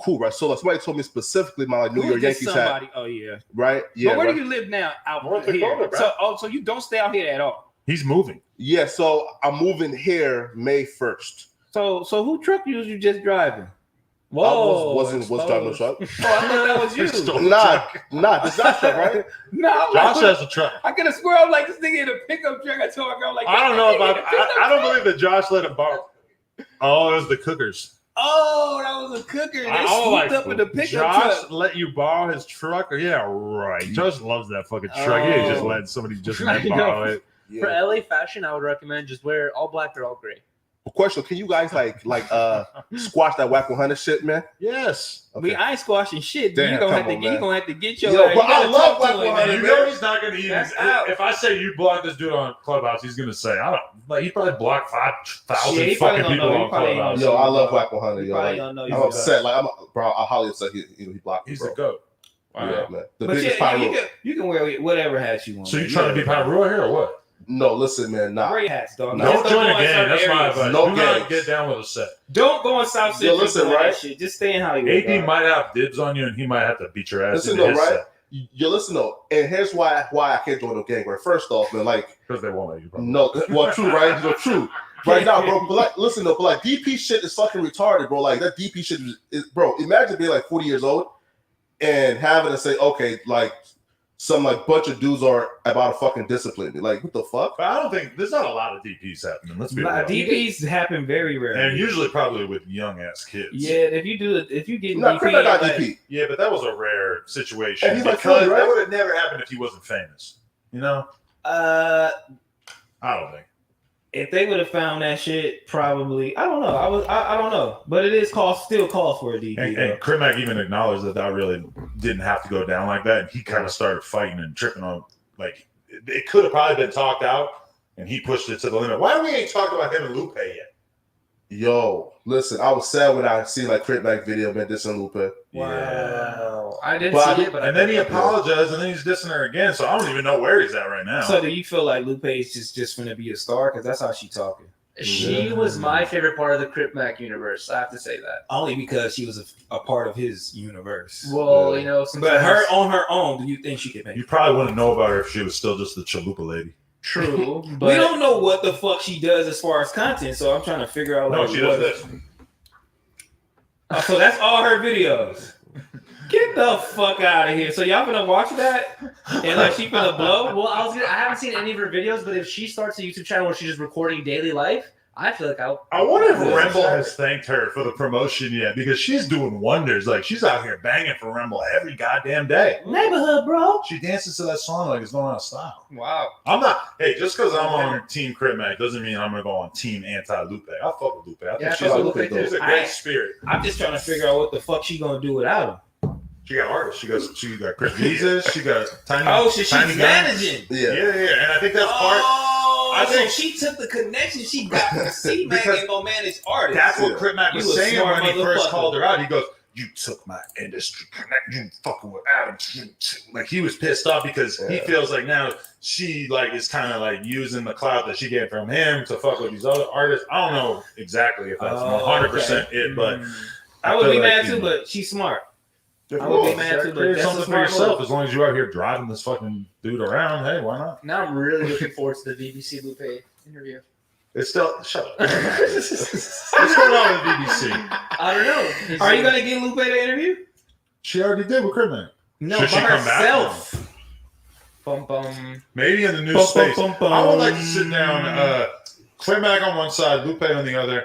Cool, right? So like, somebody told me specifically my like New
Who
York
is
Yankees hat,
somebody? Oh yeah.
right? Yeah,
But where
right?
do you live now? Out
North
here.
Dakota, bro.
So you don't stay out here at all.
He's moving.
Yeah, so I'm moving here May 1st.
So who truck was you just driving?
I wasn't driving the truck.
Oh, I thought that was you.
Nah, this not truck, right?
No,
Josh has a truck.
I could have swear I'm like this nigga in a pickup truck. I told my girl like
I don't know if
"That nigga in a pickup
I don't
truck."
believe that Josh let him borrow. Oh, it was the cookers.
Oh, that was a cooker. They
I was
swooped
like,
up in the pickup
Josh
truck.
let you borrow his truck? Yeah, right. Josh loves that fucking truck. He ain't just letting somebody just
I know.
borrow it.
For LA fashion, I would recommend just wear all black or all gray.
Question: can you guys like squash that whack 100 shit, man?
Yes.
Okay.
I ain't squashing shit.
Damn,
you gonna have
come
to
on,
get.
man.
You gonna have to get your.
Yo,
you
but I
gotta
love
talk to
Black
him,
100,
man.
You know he's not going to even.
That's out.
If I say you blocked this dude on Clubhouse, he's going to say, I don't. Like, he probably blocked 5,000
Shit, he probably
fucking
don't
people
know. He
on
probably
Clubhouse.
don't
Yo, I love whack 100.
You
Yo,
probably
like,
don't know.
I'm upset. Like, I'm highly upset. He blocked me,
He's
bro.
the GOAT. Wow.
Yeah, man. The
But
biggest
yeah,
pyro.
you can wear whatever hat you want.
So you
man.
trying to be Pyro here or what?
No, listen, man. Nah.
Wear your hats, dog.
No.
Don't
Just
join
go
a
in
gang.
certain
That's my
areas.
advice.
No
Do not
gangs.
get down with a set.
Don't go in South Central.
listen,
doing
right?
that shit. Just stay in Hollywood.
AD
dog.
might have dibs on you, and he might have to beat your ass.
Listen, though, right? You listen, though, and here's why I can't join no gang. Right, first off, man, like,
Because they won't let you. Probably.
no, well, true, right? No, true. Right now, bro. But like, listen, though, but like DP shit is fucking retarded, bro. Like that DP shit is bro. Imagine being like 40 years old and having to say, okay, like some like bunch of dudes are about to fucking discipline me. Like, what the fuck?
But I don't think there's not a lot of DPs happening. Let's be real.
DPs happen very rarely.
And usually probably with young ass kids.
Yeah, if you get
No,
DP,
Chris got
like,
DP.
Yeah, but that was a rare situation.
And he's like
because
40, right?
that would have never happened if he wasn't famous. You know? I don't think.
if they would have found that shit, probably I don't know. I don't know, but it is still calls for a DP.
And Crimac even acknowledged that really didn't have to go down like that. And he kind of started fighting and tripping on, like, it could have probably been talked out, and he pushed it to the limit. Why we ain't talked about him and Lupe yet?
Yo, listen, I was sad when I seen like Crit Mac video, man, dissing Lupe.
Wow. I didn't
But
see it, but
And then he apologized, and then he's dissing her again. So I don't even know where he's at right now.
So do you feel like Lupe is just gonna be a star? Because that's how she talking.
she was my favorite part of the Crip Mac universe. I have to say that.
Only because she was a part of his universe.
Well,
Yeah.
you know,
But
sometimes
her on her own, do you think she could make
You
it?
probably wouldn't know about her if she was still just the chalupa lady.
true,
We
but
don't know what the fuck she does as far as content, so I'm trying to figure out.
No,
Like,
she
what-
does this.
Oh, so that's all her videos. Get the fuck out of here! So y'all gonna watch that and like she gonna blow?
well, I haven't seen any of her videos, but if she starts a YouTube channel where she's just recording daily life, I feel like
I wonder if
Yeah.
Remble has thanked her for the promotion yet, because she's doing wonders. Like, she's out here banging for Remble every goddamn day.
Neighborhood, bro.
She dances to that song like it's going out of style.
wow.
I'm not. Hey, just because I'm on Team Crit Mac doesn't mean I'm gonna go on Team Anti Lupe. I fuck with Lupe. I think
Yeah, I
she's,
fuck
a,
with Lupe,
she's a
too.
great spirit.
I'm just trying to figure out what the fuck she gonna do without him.
She got artists. She got Chris Jesus. She got Tiny.
Oh, so she's
Tiny
managing.
Yeah.
Yeah. And I think that's part.
Oh,
I think-
so she took the connection she got from C-Mac
Because
and gonna manage artists.
That's what Crit Mac was
You a
saying
smart
when he first
motherfucker.
called her out. He goes, "You took my industry connect. You fucking with Adam." Like, he was pissed off because he
Yeah.
feels like now she like is kind of like using the clout that she get from him to fuck with these other artists. I don't know exactly if that's 100% it, but
I would
feel
be
like
mad
he-
too, but she's smart.
Of
I would be
course,
mad
you gotta
too, but
create
that's a
something for
smart
yourself.
move.
As long as you're out here driving this fucking dude around, hey, why not?
Now I'm really looking forward to the BBC Lupe interview.
It's still shut up. What's going on with BBC?
I don't know.
Are you gonna get Lupe the interview?
She already did with Crit Mac.
No,
Should she
by
come back?
herself.
Bum bum.
Maybe in the new
Bum,
space.
bum, bum,
I would like
bum.
to sit down, Crit Mac on one side, Lupe on the other,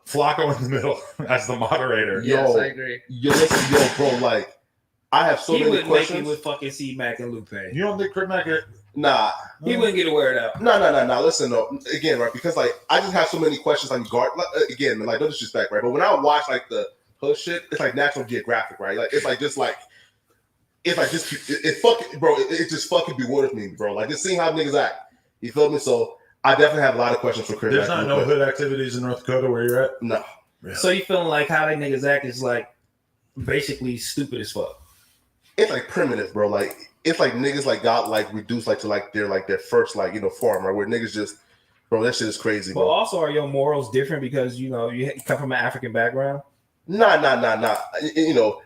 Flakko in the middle as the moderator.
Yes,
Yo.
I agree.
Yo, listen, yo, bro, like, I have so
He
many
wouldn't make it
questions.
with fucking C-Mac and Lupe.
You don't think Crit Mac?
Nah,
He wouldn't get a word out.
no. Listen, though, again, right? Because like, I just have so many questions on guard. Like, again, like, no disrespect, right? But when I watch like the hood shit, it's like National Geographic, right? Like, it's like just it fucking, bro. It just fucking bewilders me, bro. Like, just seeing how niggas act. You feel me? So I definitely have a lot of questions for Chris.
There's not no hood activities in North Dakota where you're at?
No.
So you feeling like how they niggas act is like basically stupid as fuck.
It's like primitive, bro. Like, it's like niggas like got like reduced like to like their first like, you know, form, right? Where niggas just, bro, that shit is crazy,
But
bro.
also, are your morals different because you know you come from an African background?
Nah. You know,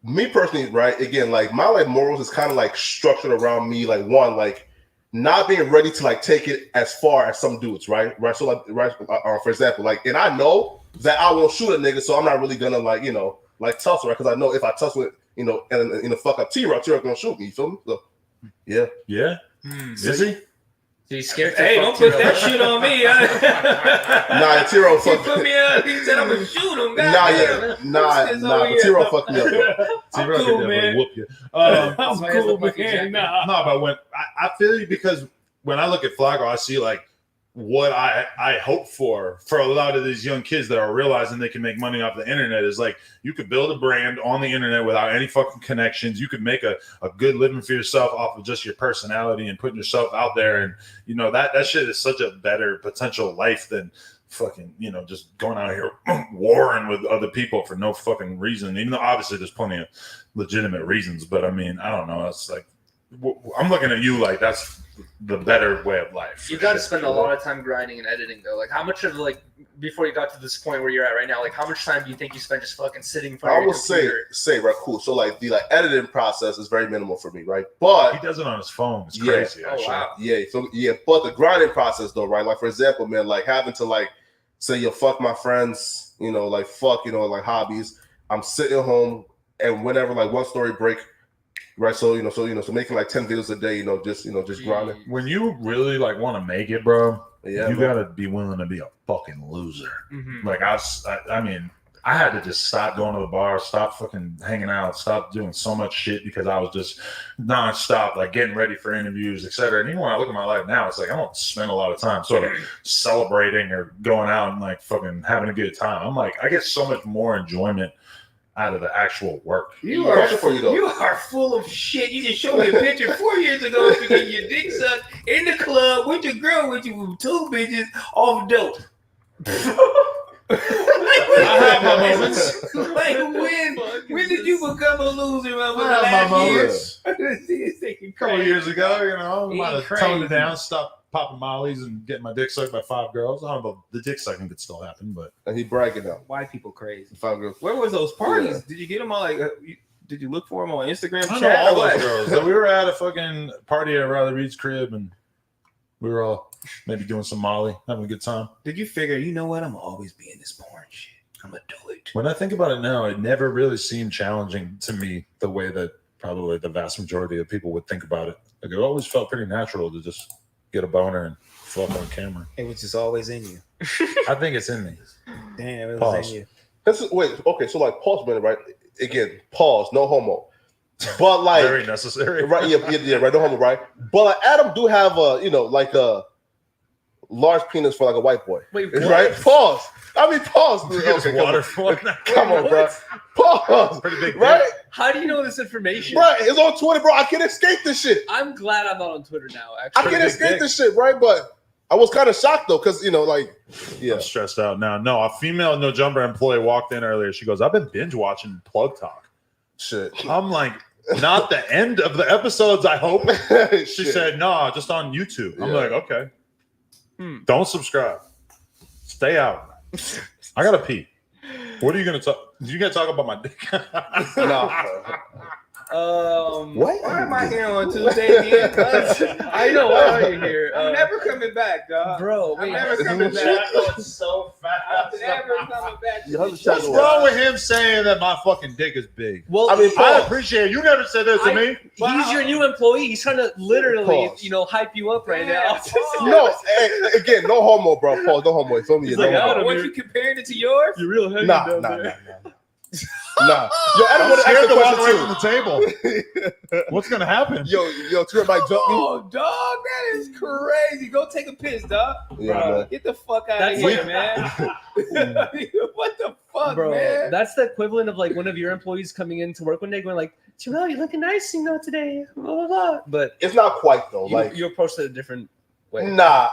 me personally, right? Again, like my like morals is kind of like structured around me, like one, like not being ready to like take it as far as some dudes, right? Right. So like, right, for example, like, and I know that I won't shoot a nigga, so I'm not really gonna like, you know, like tussle, right? Because I know if I tussle with, you know, and you know, fuck up T-Rock gonna shoot me. You feel me? So, yeah.
Yeah? Is he?
So he's scared to
Hey,
fuck
don't put
T-Rock.
that shit on me.
Nah, T-Rock
He
fuck
put me up. He said I'm gonna shoot him.
But T-Rock fucked me up. Though.
I'm
T-Rock
cool,
could definitely
man.
whoop you.
I'm
Somebody has
cool,
to fucking
man.
jack me.
Nah.
No, but when I feel you, because when I look at Flakko, I see like what I hope for a lot of these young kids that are realizing they can make money off the internet is like you could build a brand on the internet without any fucking connections. You could make a good living for yourself off of just your personality and putting yourself out there. And you know that shit is such a better potential life than fucking, you know, just going out here warring with other people for no fucking reason. Even though obviously there's plenty of legitimate reasons, but I mean, I don't know. It's like I'm looking at you like that's the better way of life.
You got to spend a lot of time grinding and editing though. Like how much of like before you got to this point where you're at right now, like how much time do you think you spend just fucking sitting in front of your computer?
say right, cool. So like the editing process is very minimal for me, right? But
he does it on his phone. It's crazy.
Yeah.
Actually.
Oh wow.
Yeah. So yeah, but the grinding process though, right? Like for example, man, like having to like say fuck my friends, you know, like fuck, you know, like hobbies. I'm sitting home and whenever like one story break. Right, so making like 10 videos a day, just grinding.
When you really like want to make it, bro,
yeah,
you gotta be willing to be a fucking loser.
Mm-hmm.
Like I mean, I had to just stop going to the bar, stop fucking hanging out, stop doing so much shit because I was just nonstop, like getting ready for interviews, etc. And even when I look at my life now, it's like I don't spend a lot of time sort of celebrating or going out and like fucking having a good time. I'm like, I get so much more enjoyment out of the actual work.
You are full of shit. You just showed me a picture 4 years ago of you getting your dick sucked in the club with your girl with you with 2 bitches off dope.
I have my moments.
Like when did you become a loser?
I have my moments.
A
couple of years ago, you know, I might have toned it down, stopped popping mollies and getting my dick sucked by 5 girls. I don't know if the dick sucking could still happen, but
and he bragging out.
White people crazy.
5 girls.
Where was those parties? Yeah. Did you get them all like? Did you look for them on Instagram?
I know all those girls. So we were at a fucking party at Riley Reed's crib, and we were all maybe doing some Molly, having a good time.
Did you figure? You know what? I'm gonna always be in this porn shit. I'm gonna do it.
When I think about it now, it never really seemed challenging to me the way that probably the vast majority of people would think about it. Like it always felt pretty natural to just get a boner and fuck on camera.
It was just always in you.
I think it's in me.
Damn, it was
Pause.
in you.
Okay, so like pause a minute, right? Again, pause, no homo. But like
very necessary.
Right, yeah, right, no homo, right? But like Adam do have a large penis for like a white boy.
Wait,
right? Pause. I mean pause.
Okay,
come on, bro. Pause.
Pretty big,
right?
How do you know this information?
Bro, it's on Twitter, bro. I can't escape this shit.
I'm glad I'm not on Twitter now, actually.
I can't escape this shit, right? But I was kind of shocked though, because
I'm stressed out now. No, a female No Jumper employee walked in earlier. She goes, I've been binge watching Plug Talk.
Shit.
I'm like, not the end of the episodes, I hope. She said, no, just on YouTube. I'm like, okay. Don't subscribe. Stay out. I gotta pee. What are you gonna talk? You gonna talk about my dick?
No.
What? Why am I here on Tuesday again?
I know. Why are you here?
I'm never coming back, dog.
Bro,
I'm never coming back.
So fast.
I'm never coming back.
What's wrong with him saying that my fucking dick is big?
Well,
I mean,
I appreciate it. You never said this to me.
He's your new employee. He's trying to literally, hype you up right now.
No, again, no homo, bro. Pause, no homo. You feel me?
He's
No
like,
homo.
Adam,
What, you comparing it to yours?
You're real heavy
Nah. Yo, Adam
I'm
want to
scared
ask
to
a
walk away
question
from the table. What's gonna happen?
Yo, Twitter might jump me.
Oh, dog, that is crazy. Go take a piss, dog.
Yeah,
Bro,
man.
get the fuck out
That's
of here, man. What the fuck,
Bro,
man?
that's the equivalent of like one of your employees coming in to work one day going like, Joel, you're looking nice, today. Blah, blah, blah. But
It's not quite though.
you approached it a different way.
Nah.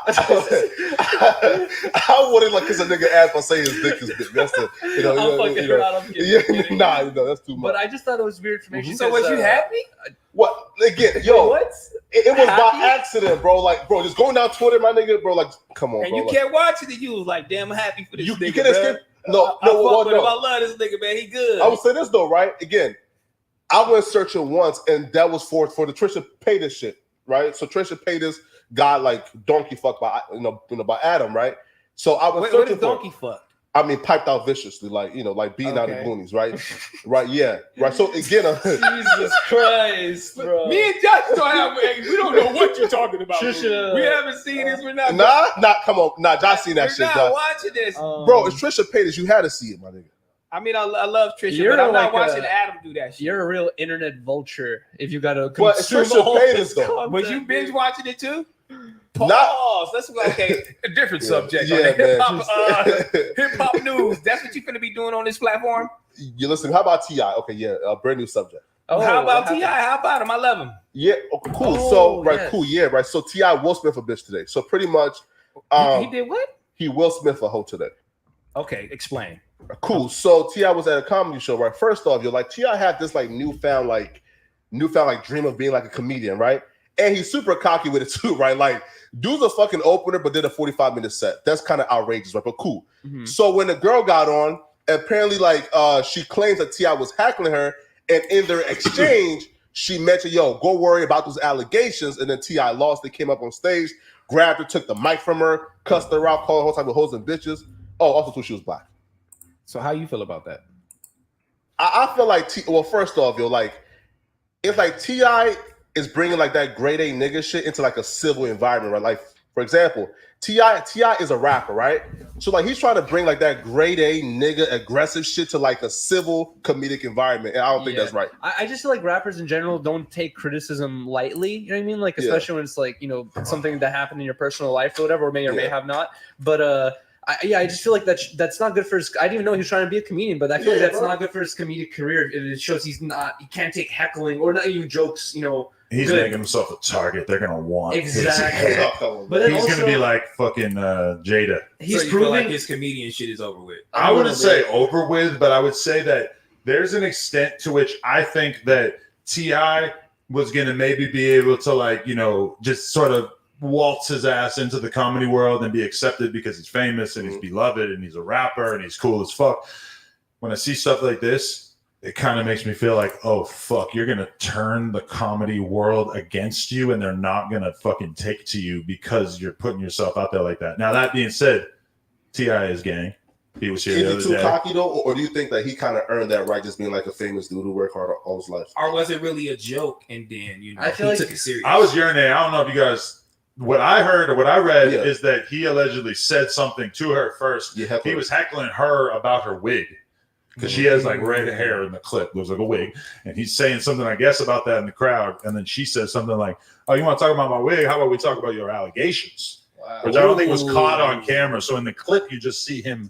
I wouldn't because a nigga asked if I say his dick is big. That's the
I'm fucking around. I'm kidding.
Nah, that's too much.
But I just thought it was weird information.
So was you happy?
What again, yo?
What?
It was
Happy?
by accident, bro. Like, bro, just going down Twitter, my nigga, bro. Like, come on,
And
bro.
you
like,
kept watching it. You was like, damn, I'm happy for this
you
nigga,
can't
bro.
escape. No,
I fuck with him. I
no.
love this nigga, man. He good.
I would say this though, right? Again, I went searching once, and that was for the Trisha Paytas shit, right? So Trisha Paytas got like donkey fucked by by Adam, right? So I was
What
searching
is donkey fuck?
I mean, piped out viciously, like beating out the
Okay.
Goonies, right? Right, yeah, right. So again,
Jesus Christ, bro.
Me and Josh don't have. We don't know what you're talking about.
Trisha-
We haven't seen this. We're not.
come on, Josh seen that
We're
shit,
not
Josh.
watching this.
Bro, it's Trisha Paytas. You had to see it, my nigga.
I mean, I love Trisha,
You're
but I'm not
like
watching Adam do that shit.
You're a real internet vulture if you got to
But it's
consume
Trisha
all
Paytas,
this
though.
content.
Was you binge watching it too? Pause. Let's go. Okay, a different subject.
Yeah,
Hip hop news. That's what you're gonna be doing on this platform.
You listen. How about Ti? Okay, yeah, brand new subject.
Oh, how about Ti? How about him? I love him.
Yeah, okay, cool.
Oh,
So right,
yes.
cool. Yeah, right. So Ti Will Smith a bitch today. So pretty much,
He did what?
he Will Smith a hoe today.
Okay, explain.
Cool. So Ti was at a comedy show, right? First off, you're like Ti had this like newfound dream of being like a comedian, right? And he's super cocky with it too, right? Like, dude's a fucking opener, but did a 45-minute set. That's kind of outrageous, right? But cool.
Mm-hmm.
So when the girl got on, apparently, like, she claims that Ti was heckling her, and in their exchange, she mentioned, "Yo, go worry about those allegations." And then Ti lost. They came up on stage, grabbed her, took the mic from her, cussed her out, called her whole type of hoes and bitches. Oh, also too, she was black.
So how you feel about that?
I feel like well, first off, yo, like, it's like Ti is bringing like that grade A nigga shit into like a civil environment, right? Like, for example, Ti is a rapper, right? So like he's trying to bring like that grade A nigga aggressive shit to like a civil comedic environment, and I don't think that's right.
I just feel like rappers in general don't take criticism lightly. You know what I mean? Like, especially when it's like, you know, something that happened in your personal life or whatever, or may have not. But I just feel like that's not good for his. I didn't even know he was trying to be a comedian, but I feel like that's not good for his comedic career. It shows he can't take heckling or not even jokes. You know,
He's making himself a target. They're gonna want
exactly.
his head.
But then
He's
also,
gonna be like fucking Jada.
He's
so
proving like his comedian shit is over with.
I wouldn't say over with, but I would say that there's an extent to which I think that Ti was gonna maybe be able to, like, you know, just sort of waltz his ass into the comedy world and be accepted because he's famous and he's beloved and he's a rapper and he's cool as fuck. When I see stuff like this, it kind of makes me feel like, oh fuck, you're gonna turn the comedy world against you and they're not gonna fucking take to you because you're putting yourself out there like that. Now, that being said, Ti is gang. He was here the other
Is he too
day.
cocky though, or do you think that he kind of earned that right just being like a famous dude who worked hard all his life?
Or was it really a joke and then, you know,
I feel
he
like
took it serious?
I was urinating. I don't know if you guys, what I heard or what I read is that he allegedly said something to her first.
Yeah,
he was heckling her about her wig because she has like red hair in the clip. Looks like a wig. And he's saying something, I guess, about that in the crowd. And then she says something like, "Oh, you want to talk about my wig? How about we talk about your allegations?"
Wow.
Which I don't think was caught on camera. So in the clip, you just see him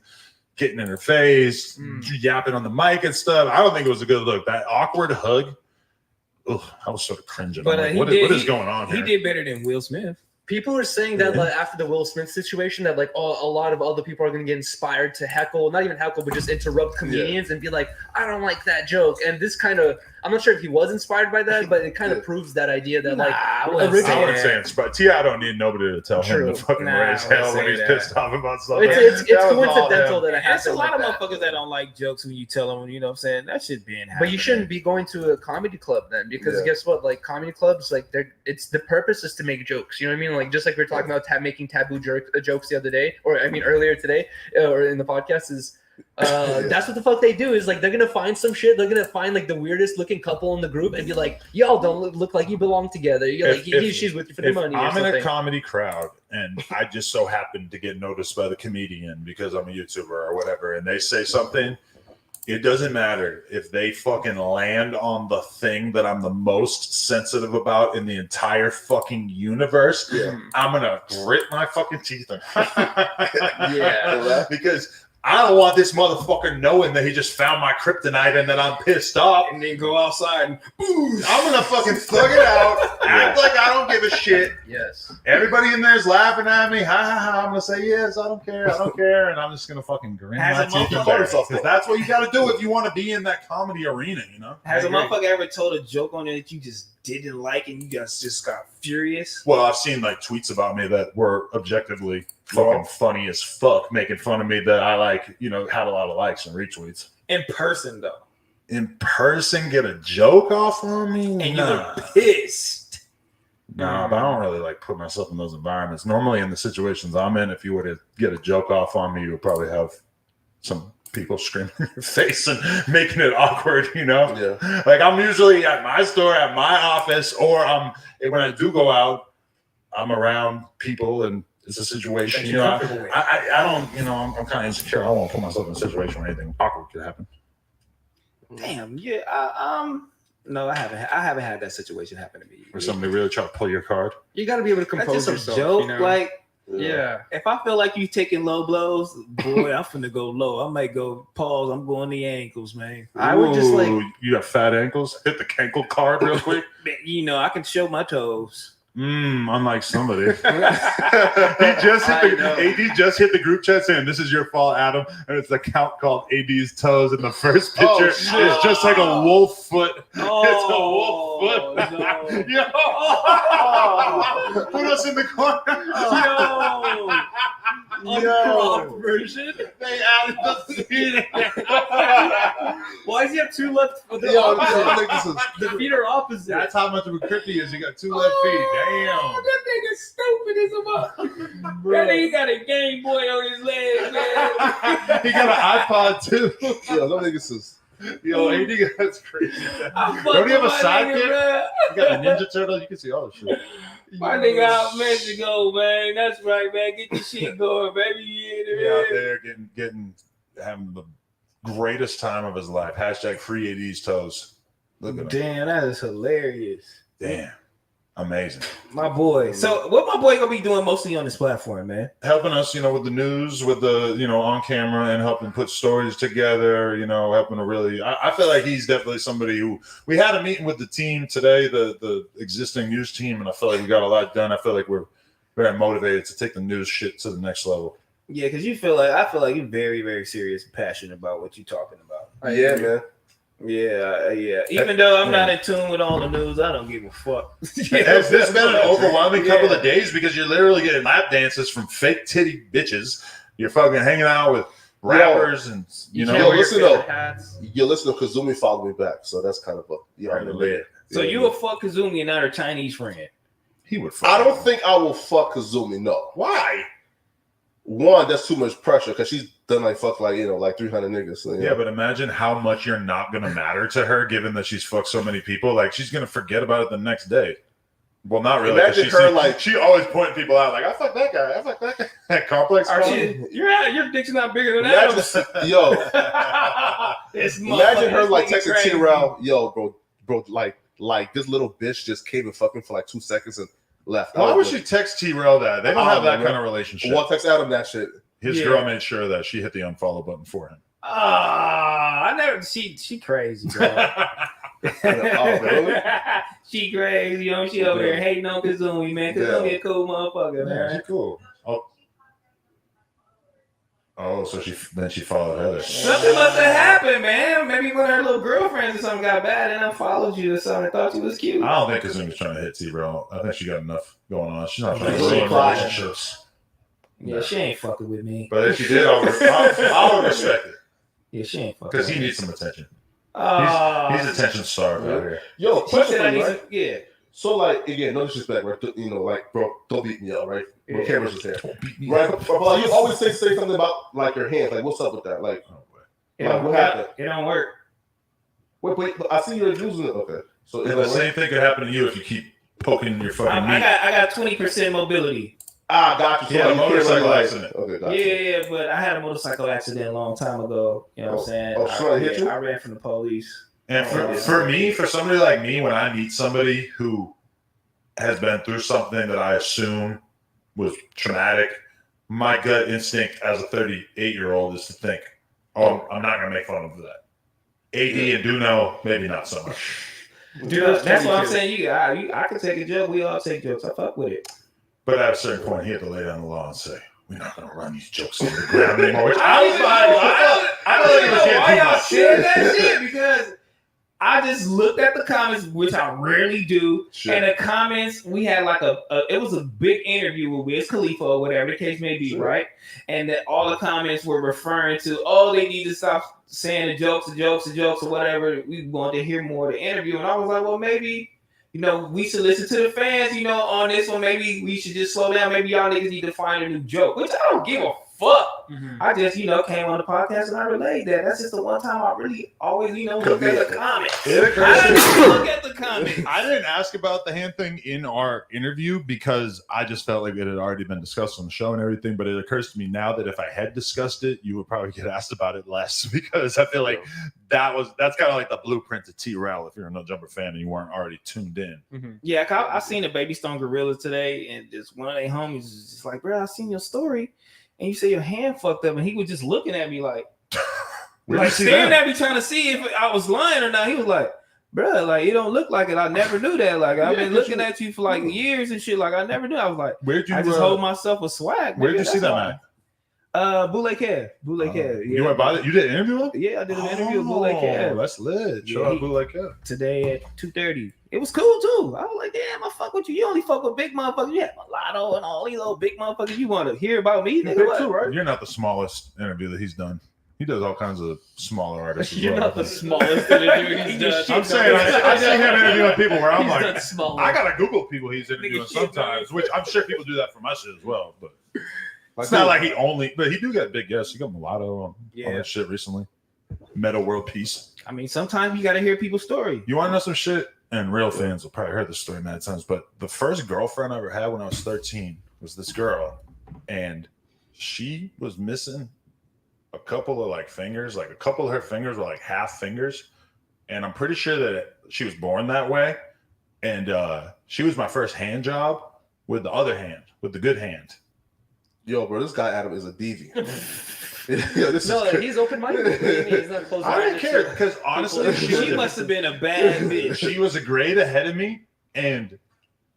getting in her face, yapping on the mic and stuff. I don't think it was a good look. That awkward hug. Oh, I was sort of cringing.
But
Like, what is going on
He
here?
did better than Will Smith.
people are saying that like, after the Will Smith situation, that like a lot of other people are going to get inspired to heckle, not even heckle, but just interrupt comedians and be like, "I don't like that joke." And this kind of, I'm not sure if he was inspired by that, but it kind of proves that idea that like
I wouldn't say inspired. T.I. don't need nobody to tell him to fucking raise hell when he's pissed off about something.
It's coincidental that it happens.
There's a lot
like
of motherfuckers that don't like jokes when you tell them, you know what I'm saying? That shit being happening.
But you shouldn't be going to a comedy club then, because guess what? Like comedy clubs, like it's the purpose is to make jokes. You know what I mean? Like just like we were talking about making taboo jokes the other day, or I mean earlier today, or in the podcast is. That's what the fuck they do is like they're gonna find some shit. They're gonna find like the weirdest looking couple in the group and be like, "Y'all don't look like you belong together." You're like, she's with you for the money.
I'm in a comedy crowd and I just so happen to get noticed by the comedian because I'm a YouTuber or whatever, and they say something. It doesn't matter if they fucking land on the thing that I'm the most sensitive about in the entire fucking universe. Yeah. I'm gonna grit my fucking teeth and because I don't want this motherfucker knowing that he just found my kryptonite and that I'm pissed off.
And then go outside and
I'm gonna fucking thug it out, act like I don't give a shit.
Yes.
Everybody in there is laughing at me. Ha ha ha. I'm gonna say yes, I don't care, and I'm just gonna fucking grin my teeth because that's what you gotta do if you want to be in that comedy arena, you know.
Has a motherfucker ever told a joke on there that you just didn't like and you guys just got furious?
Well, I've seen like tweets about me that were objectively fucking funny as fuck, making fun of me that I like, you know, had a lot of likes and retweets.
In person though.
In person, get a joke off on me?
And you were pissed.
Nah, but I don't really like put myself in those environments. Normally in the situations I'm in, if you were to get a joke off on me, you would probably have some people screaming in your face and making it awkward, you know? Yeah. Like I'm usually at my store, at my office, or when I do go out, I'm around people and it's a situation, you know. I don't, you know, I'm kind of insecure. I don't want to put myself in a situation where anything awkward could happen.
Damn, yeah. No, I haven't had that situation happen to me.
Or somebody really try to pull your card.
You got to be able to
That's
compose
just a
yourself.
joke.
You know?
Like,
yeah.
if I feel like you taking low blows, boy, I'm finna go low. I might go pause. I'm going the ankles, man.
I would just like.
Ooh, you got fat ankles. Hit the ankle card real quick.
You know, I can show my toes.
Unlike somebody. AD just hit the group chat saying this is your fault, Adam, and it's an account called AD's toes. And the first picture is just like a wolf foot. It's a wolf foot.
No.
Yo. Put us in the corner.
Yo. Version.
They added the feet.
Why does he have two left?
Yo,
The feet are opposite.
That's how much of a crip he is. He got two left feet. Damn.
That nigga stupid as a motherfucker. That nigga got a Game Boy on his leg, man.
He got an iPod too.
Yo, them niggas is.
Yo, AD, that's crazy.
I'm
Don't you have a
fucking my nigga,
sidekick?
man.
You got the Ninja Turtle. You can see all the shit.
My nigga out Mexico, man. That's right, man. Get this shit going, baby.
He out there having the greatest time of his life. Hashtag free AD's toes. Look at him.
Damn, that is hilarious.
Damn. Amazing.
My boy. So what my boy gonna be doing mostly on this platform, man?
Helping us, with the news, with the, on camera, and helping put stories together, helping to really, I feel like he's definitely somebody who, we had a meeting with the team today, the existing news team, and I feel like we got a lot done. I feel like we're very motivated to take the news shit to the next level.
Yeah, because I feel like you're very, very serious and passionate about what you're talking about.
Yeah, man.
Yeah. Even though I'm not in tune with all the news, I don't give a fuck.
Has this been an overwhelming couple of days? Because you're literally getting lap dances from fake titty bitches. You're fucking hanging out with rappers and,
Yo, listen though. Kazumi followed me back, so that's kind of a
So you will fuck Kazumi and not her Chinese friend?
He would fuck
I don't think I will fuck Kazumi, no.
Why?
One, that's too much pressure because she's done like 300 niggas. So,
Yeah, but imagine how much you're not going to matter to her, given that she's fucked so many people. Like, she's going to forget about it the next day. Well, not really.
Imagine her
she always pointing people out. Like, I fucked that guy. I fucked that guy. That complex.
Your dick's not bigger than that.
Imagine her like texting T-Rail, yo, bro, like this little bitch just came and fucking for like 2 seconds and left.
Why would she text T-Rail that? They don't have that kind of relationship.
Well, text Adam that shit.
His girl made sure that she hit the unfollow button for him.
She crazy, bro.
Really?
She crazy, she over there hating on Kazumi, man. Kazumi a cool motherfucker, man.
She's cool. Oh, so she followed Heather.
Something must have happened, man. Maybe one of her little girlfriends or something got bad and unfollowed you or something. Thought you was cute.
I don't think Kazumi's trying to hit T-Bro. I think she got enough going on. She's not trying to
She
ruin relationships.
Yeah, she ain't fucking with me.
But if she did, I'll respect it.
Yeah, she ain't fucking.
Because he needs some attention. He's attention starved out here.
Yo, question for you, right?
Yeah.
So, like, again, no disrespect, right? Like, bro, don't beat me up, right? Bro, cameras is there. Right? But you always say something about, like, your hands. Like, what's up with that? Like, what happened?
It don't work.
Wait, I see you're using it. Okay. So,
the same thing could happen to you if you keep poking your fucking meat.
I got 20% mobility.
Got you.
Yeah, a motorcycle accident.
Okay, got you.
Yeah, but I had a motorcycle accident a long time ago. You know what I'm saying? I ran from the police.
And for somebody like me, when I meet somebody who has been through something that I assume was traumatic, my gut instinct as a 38-year-old is to think, oh, I'm not going to make fun of that. AD and Duno, maybe not so much.
Dude, that's what I'm saying. I can take a joke. We all take jokes. I fuck with it.
But at a certain point, he had to lay down the law and say, we're not going to run these jokes into the ground anymore. Which I don't know why y'all
said that shit, because I just looked at the comments, which I rarely do. Sure. And the comments, we had like it was a big interview with Wiz Khalifa or whatever the case may be, sure. Right? And that all the comments were referring to, they need to stop saying the jokes or whatever. We wanted to hear more of the interview. And I was like, well, maybe, we should listen to the fans, on this one. Maybe we should just slow down. Maybe y'all niggas need to find a new joke, which I don't give a fuck.
Mhm.
I just, came on the podcast and I relayed that. That's just the one time I really always, look at the comments. I didn't look at the comments.
I didn't ask about the hand thing in our interview because I just felt like it had already been discussed on the show and everything. But it occurs to me now that if I had discussed it, you would probably get asked about it less because I feel like that's kind of like the blueprint to T-Rel if you're a No Jumper fan and you weren't already tuned in.
Mm-hmm.
Yeah, I seen a Baby Stone Gorilla today, and just one of their homies was just like, bro, I seen your story, and you say your hand fucked up, and he was just looking at me like staring at me trying to see if I was lying or not. He was like, bro, like, it don't look like it. I never knew that. Like, I've been looking at you for like years and shit. Like, I never knew. I was like,
Where'd you
I just hold myself with swag.
Where'd you see that, man?
Boule Kev. Boule Kev. Yeah.
You went by that? You did an interview with him?
Yeah, I did an interview with Boule Kev.
That's lit.
Yeah,
Shout out Boule Kev.
Today at 2:30. It was cool too. I was like, damn, I fuck with you. You only fuck with big motherfuckers. You have Mulatto and all these little big motherfuckers. You want to hear about me?
You're
Nigga,
big
what?
too, right?
You're not the smallest interview that he's done. He does all kinds of smaller artists. as
You're
well.
not the smallest interview he's done.
I'm saying I see him interviewing people where I'm
He's
like,
done smaller.
I gotta Google people he's interviewing sometimes, which I'm sure people do that for my shit as well. But it's not like but he do get big guests. He got Mulatto on that shit recently. Meta World Peace.
I mean, sometimes you got to hear people's story.
You want to know some shit? And real fans will probably heard this story many times. But the first girlfriend I ever had when I was 13 was this girl, and she was missing a couple of like fingers. Like a couple of her fingers were like half fingers, and I'm pretty sure that she was born that way. And she was my first hand job with the other hand, with the good hand.
Yo, bro, this guy Adam is a deviant.
He's open-minded. What do you mean? He's not closed.
I didn't care because honestly,
She must have been a bad bitch.
she was a grade ahead of me, and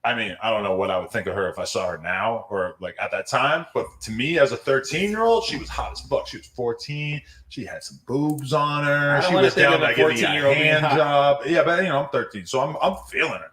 I mean, I don't know what I would think of her if I saw her now or like at that time. But to me, as a 13-year-old, she was hot as fuck. She was 14. She had some boobs on her. She was down to give me a hand job. Yeah, but I'm 13, so I'm feeling her.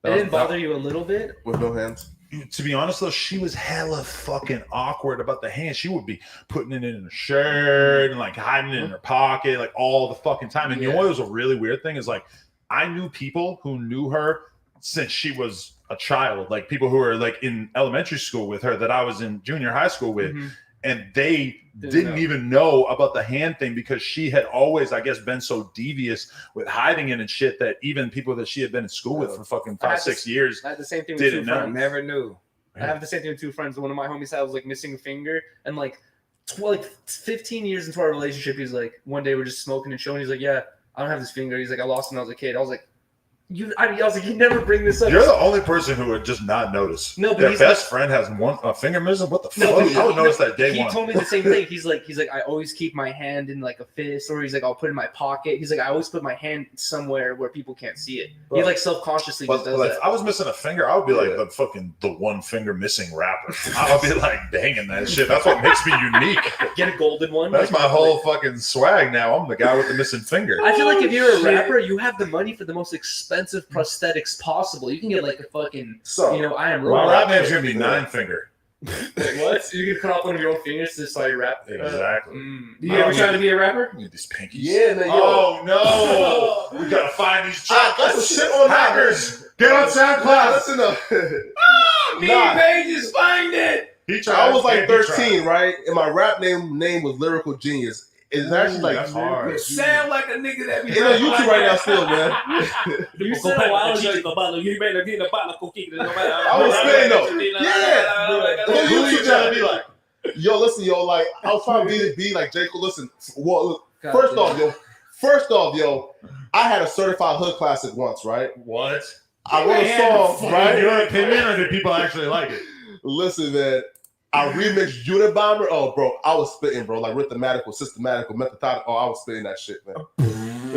It didn't bother you a little bit?
With no hands?
To be honest though, she was hella fucking awkward about the hand. She would be putting it in her shirt and like hiding it in her pocket like all the fucking time. And you know what was a really weird thing is like I knew people who knew her since she was a child, like people who were like in elementary school with her that I was in junior high school with, and they didn't even know about the hand thing because she had always, I guess, been so devious with hiding it and shit that even people that she had been in school with for fucking 5-6 years
I had the same thing with two friends.
Never knew.
I have the same thing with two friends. One of my homies had was like missing a finger, and like 15 years into our relationship, he's like, one day we're just smoking and chilling. He's like, yeah, I don't have this finger. He's like, I lost it when I was a kid. I was like, I was like, you never bring this up.
You're the only person who would just not notice.
No, but
their
he's
best friend has a finger missing. What the fuck? I would notice that day one.
He told me the same thing. He's like, I always keep my hand in like a fist, or he's like, I'll put it in my pocket. He's like, I always put my hand somewhere where people can't see it. He like self-consciously just does
like,
that.
if I was missing a finger, I would be like the one finger missing rapper. I would be like banging that shit. That's what makes me unique.
Get a golden one.
That's my whole fucking swag now. I'm the guy with the missing finger.
I feel like if you're a rapper, you have the money for the most expensive prosthetics possible. You can get like a fucking, I am.
My rap name's gonna be 9-finger.
Wait, what? So you can cut off one of your own fingers to just like rap.
Exactly.
You ever try to be a rapper?
Need these pinkies.
Yeah, man.
Oh no! We gotta find these
I got some shit on
hackers. Get on SoundCloud.
Listen up.
Pages, find it.
I was like 13, right? And my rap name was Lyrical Genius. It's actually like
that's hard.
You sound like a nigga that be
it's on YouTube right now still, man.
You said a while ago.
I was spitting though. Yeah. It's on YouTube trying to be like, yo, listen, yo, like I was trying to be like J. Cole. Listen, well, first off, yo, I had a certified hood classic once, right?
What?
I wrote a song, right?
Your opinion, or did people actually like it?
Listen, man. I remixed Unabomber. Oh, bro, I was spitting, bro. Like rhythmatical, systematical, methodical. Oh, I was spitting that shit, man.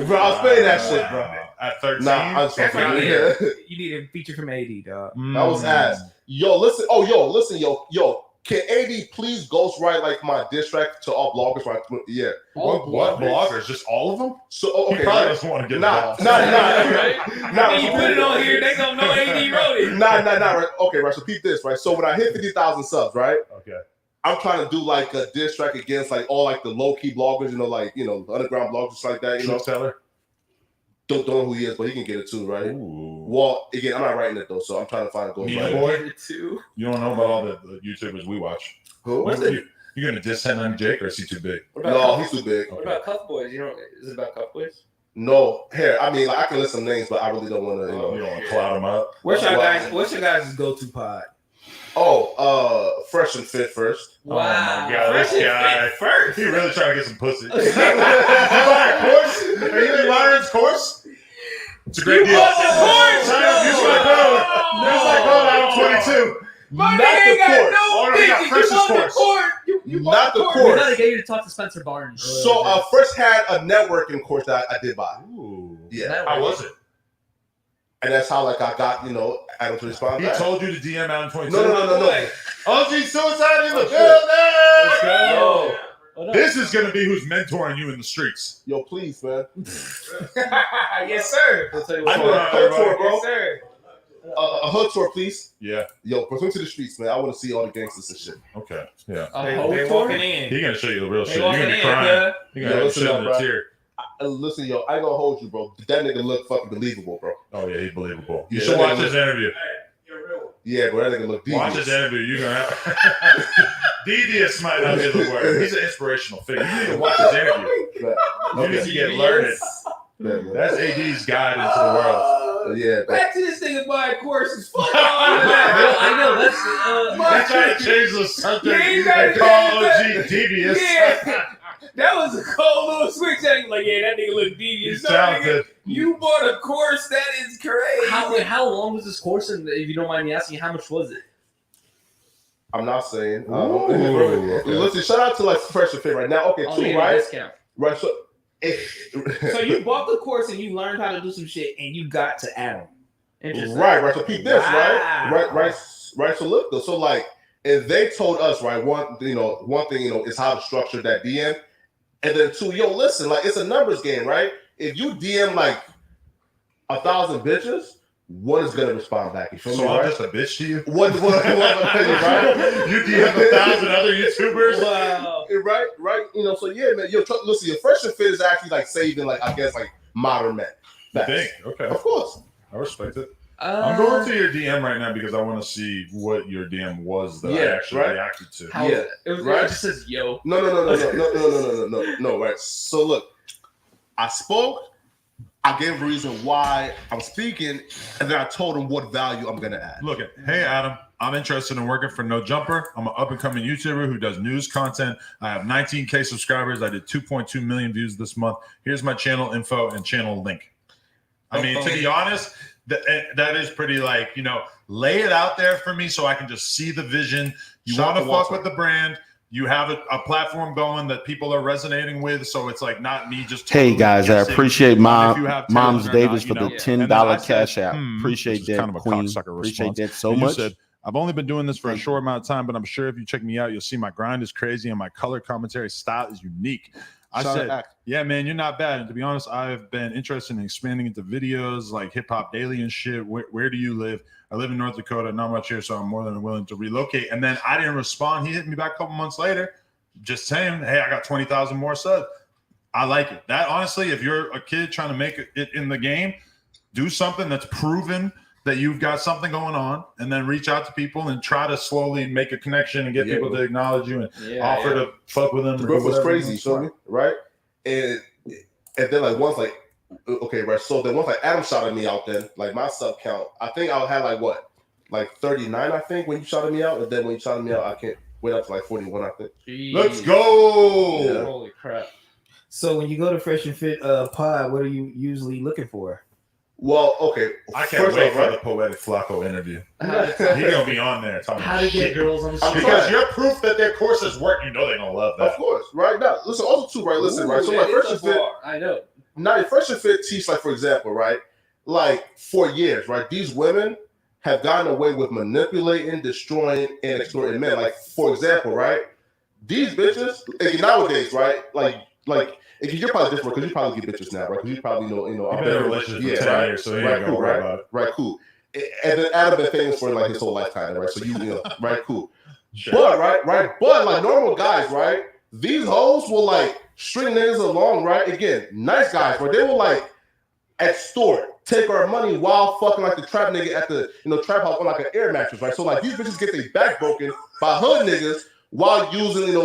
Bro, I was spitting that shit, bro.
At 13?
Nah, I was
That's
fucking.
right.
Yeah.
You need a feature from AD, dog.
That was ass. Yo, listen. Oh, listen, yo. Can AD please ghostwrite like my diss track to all bloggers? Right? Yeah.
What bloggers? Just all of them?
So
He probably doesn't want to get
Nah.
You put it on here, they gonna know AD wrote it.
Nah. Right. Okay, right. So keep this, right? So when I hit 50,000 subs, right?
Okay.
I'm trying to do like a diss track against like all like the low key bloggers, the underground bloggers, just like that,
Truth Teller?
Don't know who he is, but he can get it too, right?
Ooh.
Well, again, I'm not writing it though, so I'm trying to find a ghost
Media
writer.
Boy? You don't know about all the YouTubers we watch.
Who?
You You gonna diss him on Jake, or is he too big?
No, he's too big.
What about Cuff Boys? You know, is it about Cuff Boys?
No, here. I mean, like, I can list some names, but I really don't want to.
You don't want to cloud him up.
What's your guys' go-to pod?
Oh, Fresh and Fit first.
Wow. Oh my God, this guy.
First.
He really trying to get some pussy. You buy a course? Are you in Myron's course? It's a great deal. He's like, I'm 22.
My
Not
nigga
the
got
course.
no
Already got
bitches.
Fresh's
You bought
course.
the course. You bought
Not the
course.
We
course.
gotta get you to talk to Spencer Barnes.
So Fresh had a networking course that I did buy.
Ooh.
Yeah.
How was it?
And that's how like I got, Adam to respond
He
back.
told you to DM Adam 22.
No.
OG Suicide in the
Let's
building.
go.
This is gonna be who's mentoring you in the streets.
Yo, please, man.
Yes, sir.
I'll tell you
I
what.
know a hood tour, bro.
Yes, sir.
A hood tour, please.
Yeah.
Yo, bring to the streets, man. I want to see all the gangsters and shit.
Okay. Yeah.
A
They
whole
walking
tour?
in.
He gonna show you the real
They
shit. You're
walking
gonna be
in,
crying.
yeah.
You're
Yeah,
gonna have
listen
shit
up,
in the
bro.
tear.
Listen, yo, I ain't gonna hold you, bro. That nigga look fucking believable, bro.
Oh yeah, he's believable. You
Yeah,
should
that
watch
nigga
his interview.
Yeah, bro, that nigga look devious.
Watch his interview. You're gonna have devious might not be the word. He's an inspirational figure. You need to watch his interview. You need to get learned. That's AD's guide into the world.
Yeah,
Back to this thing of buying courses. Fuck all of that.
I know that's
They trying to change the subject
Yeah, you gotta
and call
change
OG devious.
Yeah. That was a cold little switch. I was like, yeah, that nigga look devious.
He's
So, nigga,
talented.
you bought a course? That is crazy.
how long was this course? And if you don't mind me asking, how much was it?
I'm not saying.
Ooh.
Listen, shout out to like Fresh and Fit right now. Okay,
I'll
two,
give you a
right?
discount.
Right. So,
So you bought the course and you learned how to do some shit and you got to Adam.
Interesting.
right. So peep this,
Wow.
right. So look, though. So like, and they told us, right, one thing, is how to structure that DM, and then two, yo, listen, like it's a numbers game, right? If you DM like 1,000 bitches, one is gonna respond back. You feel
So
me,
I'm
right?
just a bitch to you?
One, right?
You DM 1,000 other YouTubers?
Wow.
Right. So yeah, man. Yo, listen, your Fresh and Fit is actually like saving, like I guess, like modern men.
You
Facts.
think? Okay.
Of course.
I respect it. I'm going to your DM right now because I want to see what your DM was that I
Yeah,
actually
right.
reacted to.
How,
Yeah,
it
right?
just says yo.
No, right. So look, I spoke, I gave a reason why I'm speaking, and then I told him what value I'm gonna add.
Look, hey Adam, I'm interested in working for No Jumper. I'm an up-and-coming YouTuber who does news content. I have 19K subscribers. I did 2.2 million views this month. Here's my channel info and channel link. I mean, to be honest, that is pretty like, lay it out there for me so I can just see the vision. You want to fuck with the brand. You have a platform going that people are resonating with. So it's like not me just.
Hey guys, I appreciate
if you have
Mom's
talent or
Davis
not,
for the
And
$10
then I said,
cash app. Appreciate
which is
that,
kind of a
Queen.
cocksucker
Appreciate
response.
that so
And you
much.
said, I've only been doing this for a short amount of time, but I'm sure if you check me out, you'll see my grind is crazy and my color commentary style is unique. I said, yeah, man, you're not bad. And to be honest, I've been interested in expanding into videos like Hip Hop Daily and shit. Where do you live? I live in North Dakota, not much here, so I'm more than willing to relocate. And then I didn't respond. He hit me back a couple months later, just saying, hey, I got 20,000 more subs. I like it. That honestly, if you're a kid trying to make it in the game, do something that's proven that you've got something going on, and then reach out to people and try to slowly make a connection and get people to acknowledge you and offer to fuck with them.
The growth was crazy, you feel me? Right? And then like once like, okay, right. So then once like Adam shouted me out, then like my sub count, I think I had like what? Like 39, I think, when you shouted me out. And then when you shouted me out, I went up to like 41, I think.
Jeez.
Let's go.
Yeah.
Holy crap.
So when you go to Fresh and Fit pod, what are you usually looking for?
Well, okay.
I can't wait for the Poetik Flakko interview. He's gonna be on there talking
How to get girls on the street.
because you're proof that their courses work. You know they're gonna love that.
Of course, right now. Listen, also too, right? Listen, right. So like Fresh and Fit,
I know.
now Fresh and Fit teach, like for example, right? Like for years, right? These women have gotten away with manipulating, destroying, and exploiting men. Like for example, right? These bitches like, nowadays, right? Like you're probably different because you probably get bitches now, right? Because you probably know.
I've been in a relationship for 10 years, so
right, cool, right? Right, cool. And then Adam been famous for like his whole lifetime, right? So you know, right, cool.
Sure.
But but like normal guys, right? These hoes will like string niggas along, right? Again, nice guys, right? They will like extort, take our money while fucking like the trap nigga at the trap house on like an air mattress, right? So like these bitches get their back broken by hood niggas while using the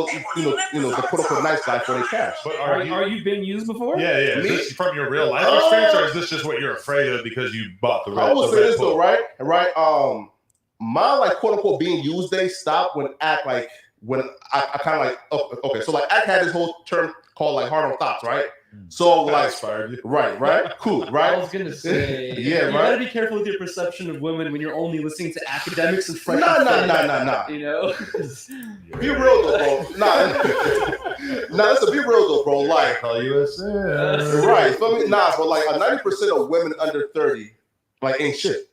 quote unquote nice guy for their cash.
But
Are you being used before?
Yeah. Is this from your real life experience, or is this just what you're afraid of because you bought the red?
I will say this though, right? My like quote unquote being used day stopped when I kind of like okay, so like Act had this whole term called like hard on thoughts, right? So like
inspired you.
Right, cool, right?
I was gonna say,
Yeah,
you
right.
gotta be careful with your perception of women when you're only listening to academics and fresh.
Nah.
You know,
Be real though, bro. Let's be real though, bro. Like,
Call you a sin.
right? Feel me? Nah, but like 90% of women under 30 like ain't shit.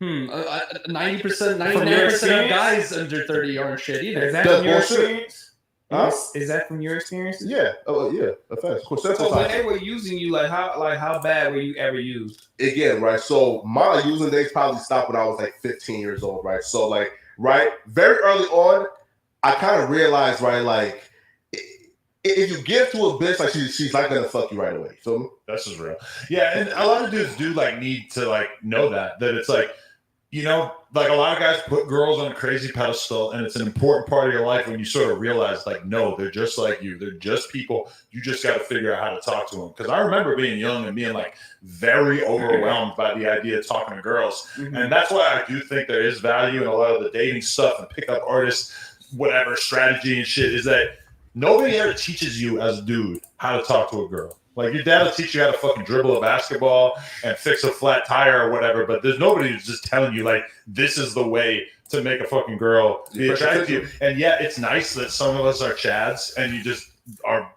90%, 99% of guys under 30 aren't shit either.
Is that
That's
from your
bullshit.
experience?
Huh?
Is that from your experience?
Yeah. Oh, yeah. Of course.
So when they were using you, like how bad were you ever used?
Again, right? So my using days probably stopped when I was like 15 years old, right? So like, right, very early on, I kind of realized, right, like if you give to a bitch, like she's not gonna fuck you right away. Feel me?
That's just real. Yeah, and a lot of dudes do like need to like know that it's like, you know, like a lot of guys put girls on a crazy pedestal, and it's an important part of your life when you sort of realize, like, no, they're just like you. They're just people. You just got to figure out how to talk to them. Because I remember being young and being like very overwhelmed by the idea of talking to girls. And that's why I do think there is value in a lot of the dating stuff and pickup artists, whatever strategy and shit, is that nobody ever teaches you as a dude how to talk to a girl. Like your dad will teach you how to fucking dribble a basketball and fix a flat tire or whatever, but there's nobody who's just telling you like this is the way to make a fucking girl be attracted to you. And yeah, it's nice that some of us are chads and you just are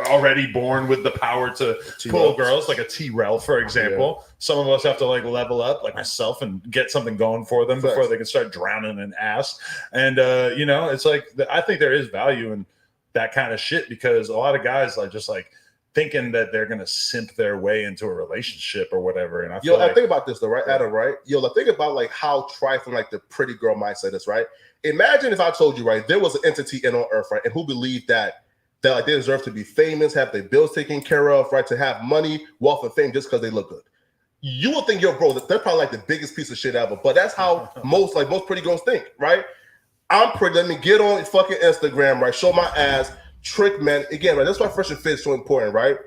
already born with the power to pull girls, like a T-Rel, for example. Yeah. Some of us have to like level up, like myself, and get something going for them before they can start drowning in ass. And you know, it's like I think there is value in that kind of shit because a lot of guys like just like thinking that they're gonna simp their way into a relationship or whatever. And I feel like,
think about this though, right, Adam, right? Think about like how trifling like the pretty girl mindset is, right? Imagine if I told you, right, there was an entity in on earth, right, and who believed that like they deserve to be famous, have their bills taken care of, right, to have money, wealth, and fame just because they look good. You would think, yo, bro, they're probably like the biggest piece of shit ever. But that's how most pretty girls think, right? I'm pretty. Let me get on fucking Instagram, right? Show my ass. Trick men again, right? That's why fresh and fit is so important, right?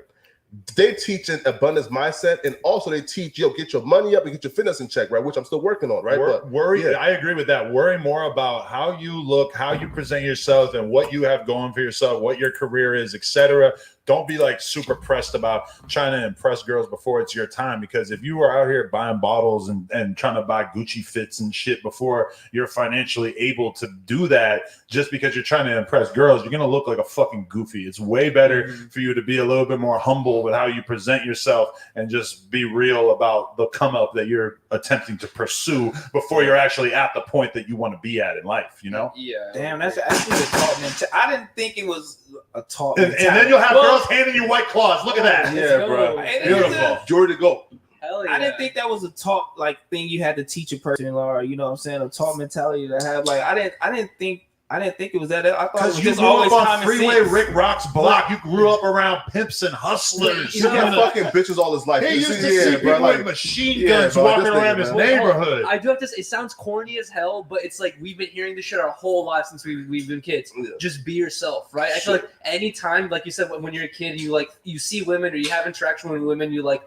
They teach an abundance mindset, and also they teach get your money up and get your fitness in check, right? Which I'm still working on, right?
I agree with that. Worry more about how you look, how you present yourself, and what you have going for yourself, what your career is, etc. Don't be like super pressed about trying to impress girls before it's your time, because if you are out here buying bottles and trying to buy Gucci fits and shit before you're financially able to do that, just because you're trying to impress girls, you're gonna look like a fucking goofy. It's way better for you to be a little bit more humble with how you present yourself and just be real about the come up that you're attempting to pursue before you're actually at the point that you want to be at in life, you know?
Yeah.
Damn, that's actually a talk mentality. I didn't think it was a talk
and then you'll have girls handing you White Claws. Look at that.
Yeah, bro.
Beautiful.
Joy to go.
Hell yeah.
I didn't think that was a talk like thing you had to teach a person, or you know what I'm saying, a talk mentality to have. Like I didn't think it was that. I thought it was
you
just
grew
always
up on
common
Freeway
sense.
Rick Rock's block. You grew up around pimps and hustlers.
He got fucking bitches all his life.
He used to see people with machine guns
bro,
walking around his neighborhood.
I do have to say, it sounds corny as hell, but it's like we've been hearing this shit our whole life since we've been kids. Yeah. Just be yourself, right? I feel like anytime, like you said, when you're a kid, you see women or you have interaction with women, you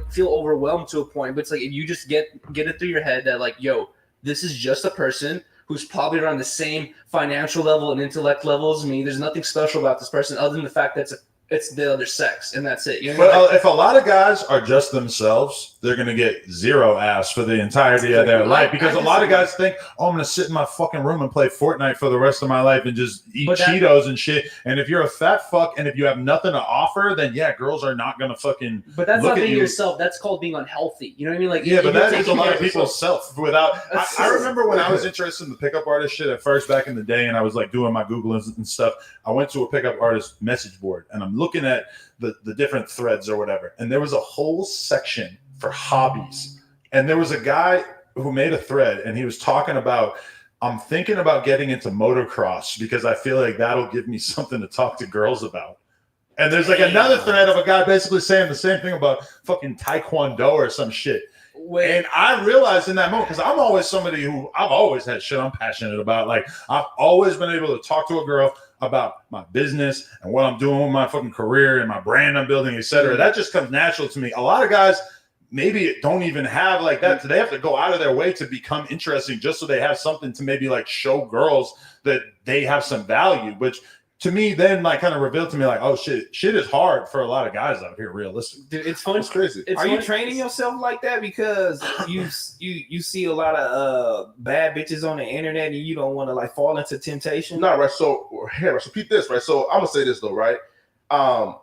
feel overwhelmed to a point. But it's like if you just get it through your head that like, yo, this is just a person who's probably around the same financial level and intellect level as me. There's nothing special about this person other than the fact that it's the other sex, and that's it. You know what I mean?
If a lot of guys are just themselves, they're going to get zero ass for the entirety of their life, because a lot of guys think, oh, I'm going to sit in my fucking room and play Fortnite for the rest of my life and just eat Cheetos and shit. And if you're a fat fuck and if you have nothing to offer, then yeah, girls are not going to fucking
But that's
look
not
at
being
you.
yourself. That's called being unhealthy. You know what I mean? Like,
yeah, but that is a lot of
people.
people's self. I remember when I was interested in the pickup artist shit at first back in the day, and I was like doing my Googling and stuff. I went to a pickup artist message board, and I'm looking at the different threads or whatever, and there was a whole section for hobbies, and there was a guy who made a thread, and he was talking about, I'm thinking about getting into motocross because I feel like that'll give me something to talk to girls about. And there's like another thread of a guy basically saying the same thing about fucking taekwondo or some shit.
Wait.
And I realized in that moment, because I'm always somebody who I've always had shit I'm passionate about. Like I've always been able to talk to a girl about my business and what I'm doing with my fucking career and my brand I'm building, etc. That just comes natural to me. A lot of guys maybe don't even have like that. So they have to go out of their way to become interesting just so they have something to maybe like show girls that they have some value, which to me then like kind of revealed to me like, oh shit is hard for a lot of guys out here, realistic.
Dude, it's fun.
It's crazy.
Are you training yourself like that because you see a lot of bad bitches on the internet and you don't want to like fall into temptation?
No, right. So here, so repeat this, right? So I'm gonna say this though, right? I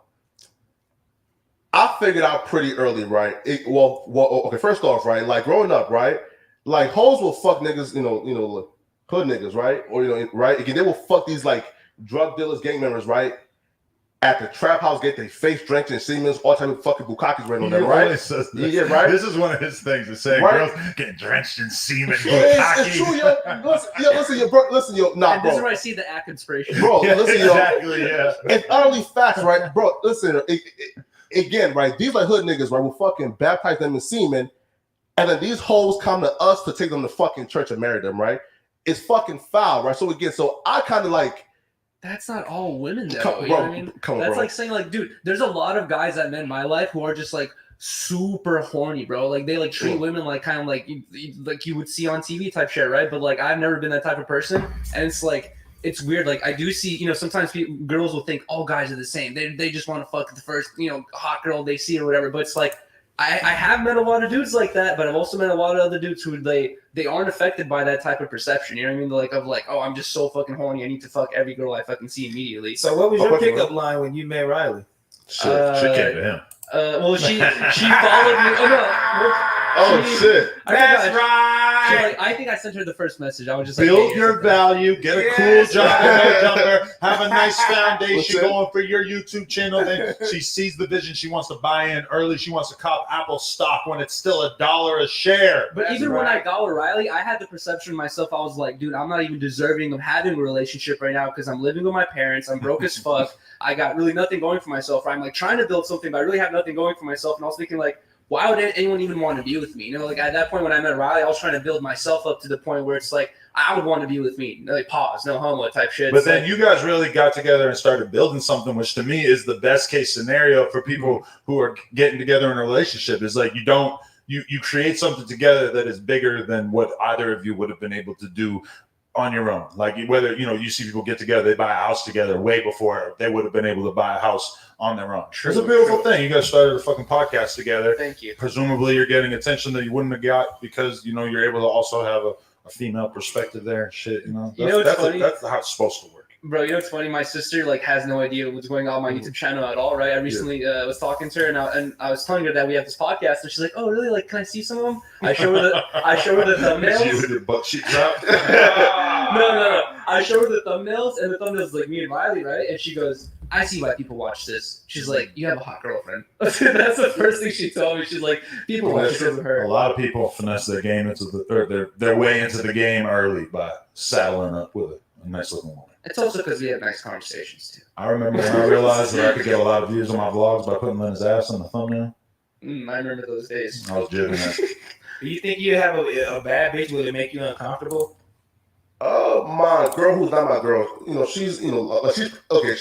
figured out pretty early, right? Okay. First off, right? Like growing up, right? Like hoes will fuck niggas, hood niggas, right? Or right? Again, they will fuck these like drug dealers, gang members, right? At the trap house, get their face drenched in semen, all type of fucking bukakis right on them, right?
Yeah,
right.
This is one of his things to say.
Right?
Girls getting drenched in semen.
It's true, yo. Listen, yo. Nah,
and
bro.
this is where I see the act inspiration.
Bro,
Yeah,
listen, yo.
exactly, yeah.
It's utterly facts, right, bro? Listen, again, right? These like hood niggas, right? Will fucking baptize them in semen, and then these hoes come to us to take them to fucking church and marry them, right? It's fucking foul, right? So again, so I kind of like.
That's not all women, though.
Come,
you
bro,
know what I mean?
come on,
That's
bro.
like saying, like, dude, there's a lot of guys I met in my life who are just like super horny, bro. Like they like treat women like kind of like you would see on TV type shit, right? But like I've never been that type of person, and it's like it's weird. Like I do see, sometimes girls will think all guys are the same. They just want to fuck the first hot girl they see or whatever. But it's like I have met a lot of dudes like that, but I've also met a lot of other dudes who they aren't affected by that type of perception. You know what I mean? Like, oh, I'm just so fucking horny. I need to fuck every girl I fucking see immediately.
So what was your pickup line when you met Riley?
She came to him.
Well, she followed me. Oh no.
Shit.
That's right.
I think I sent her the first message. I was just
Build
like, hey,
your value, get a cool jumper, have a nice foundation going for your YouTube channel. Then she sees the vision. She wants to buy in early. She wants to cop Apple stock when it's still $1 a share.
But even when I got with Riley, I had the perception of myself. I was like, dude, I'm not even deserving of having a relationship right now because I'm living with my parents. I'm broke as fuck. I got really nothing going for myself. Right? I'm like trying to build something, but I really have nothing going for myself. And I was thinking like, why would anyone even want to be with me? Like at that point when I met Riley, I was trying to build myself up to the point where it's like, I would want to be with me. Like pause, no homo type shit.
But then you guys really got together and started building something, which to me is the best case scenario for people who are getting together in a relationship. Is like you create something together that is bigger than what either of you would have been able to do on your own. Like whether you see people get together, they buy a house together way before they would have been able to buy a house on their own. It's a beautiful thing. You guys started a fucking podcast together.
Thank you.
Presumably you're getting attention that you wouldn't have got because you're able to also have a female perspective there and shit. That's how it's supposed to work.
Bro, it's funny. My sister has no idea what's going on my YouTube channel at all, right? I recently was talking to her and I was telling her that we have this podcast, and she's like, "Oh, really? Like, can I see some of them?" I show her the thumbnails.
You with your butt cheek drop.
No. I show her the thumbnails, and the thumbnails like me and Riley, right? And she goes, "I see why people watch this." She's like, "You have a hot girlfriend." That's the first thing she told me. She's like, "People watch this because of her."
A lot of people finesse their game their way into the game early by saddling up with a nice looking woman.
It's also because we have nice conversations too.
I remember when I realized that I could get a lot of views on my vlogs by putting Lena's ass on the thumbnail.
I remember those days.
I was jibbing that.
Do you think you have a bad bitch? Will it make you uncomfortable?
My girl who's not my girl, she's she's okay.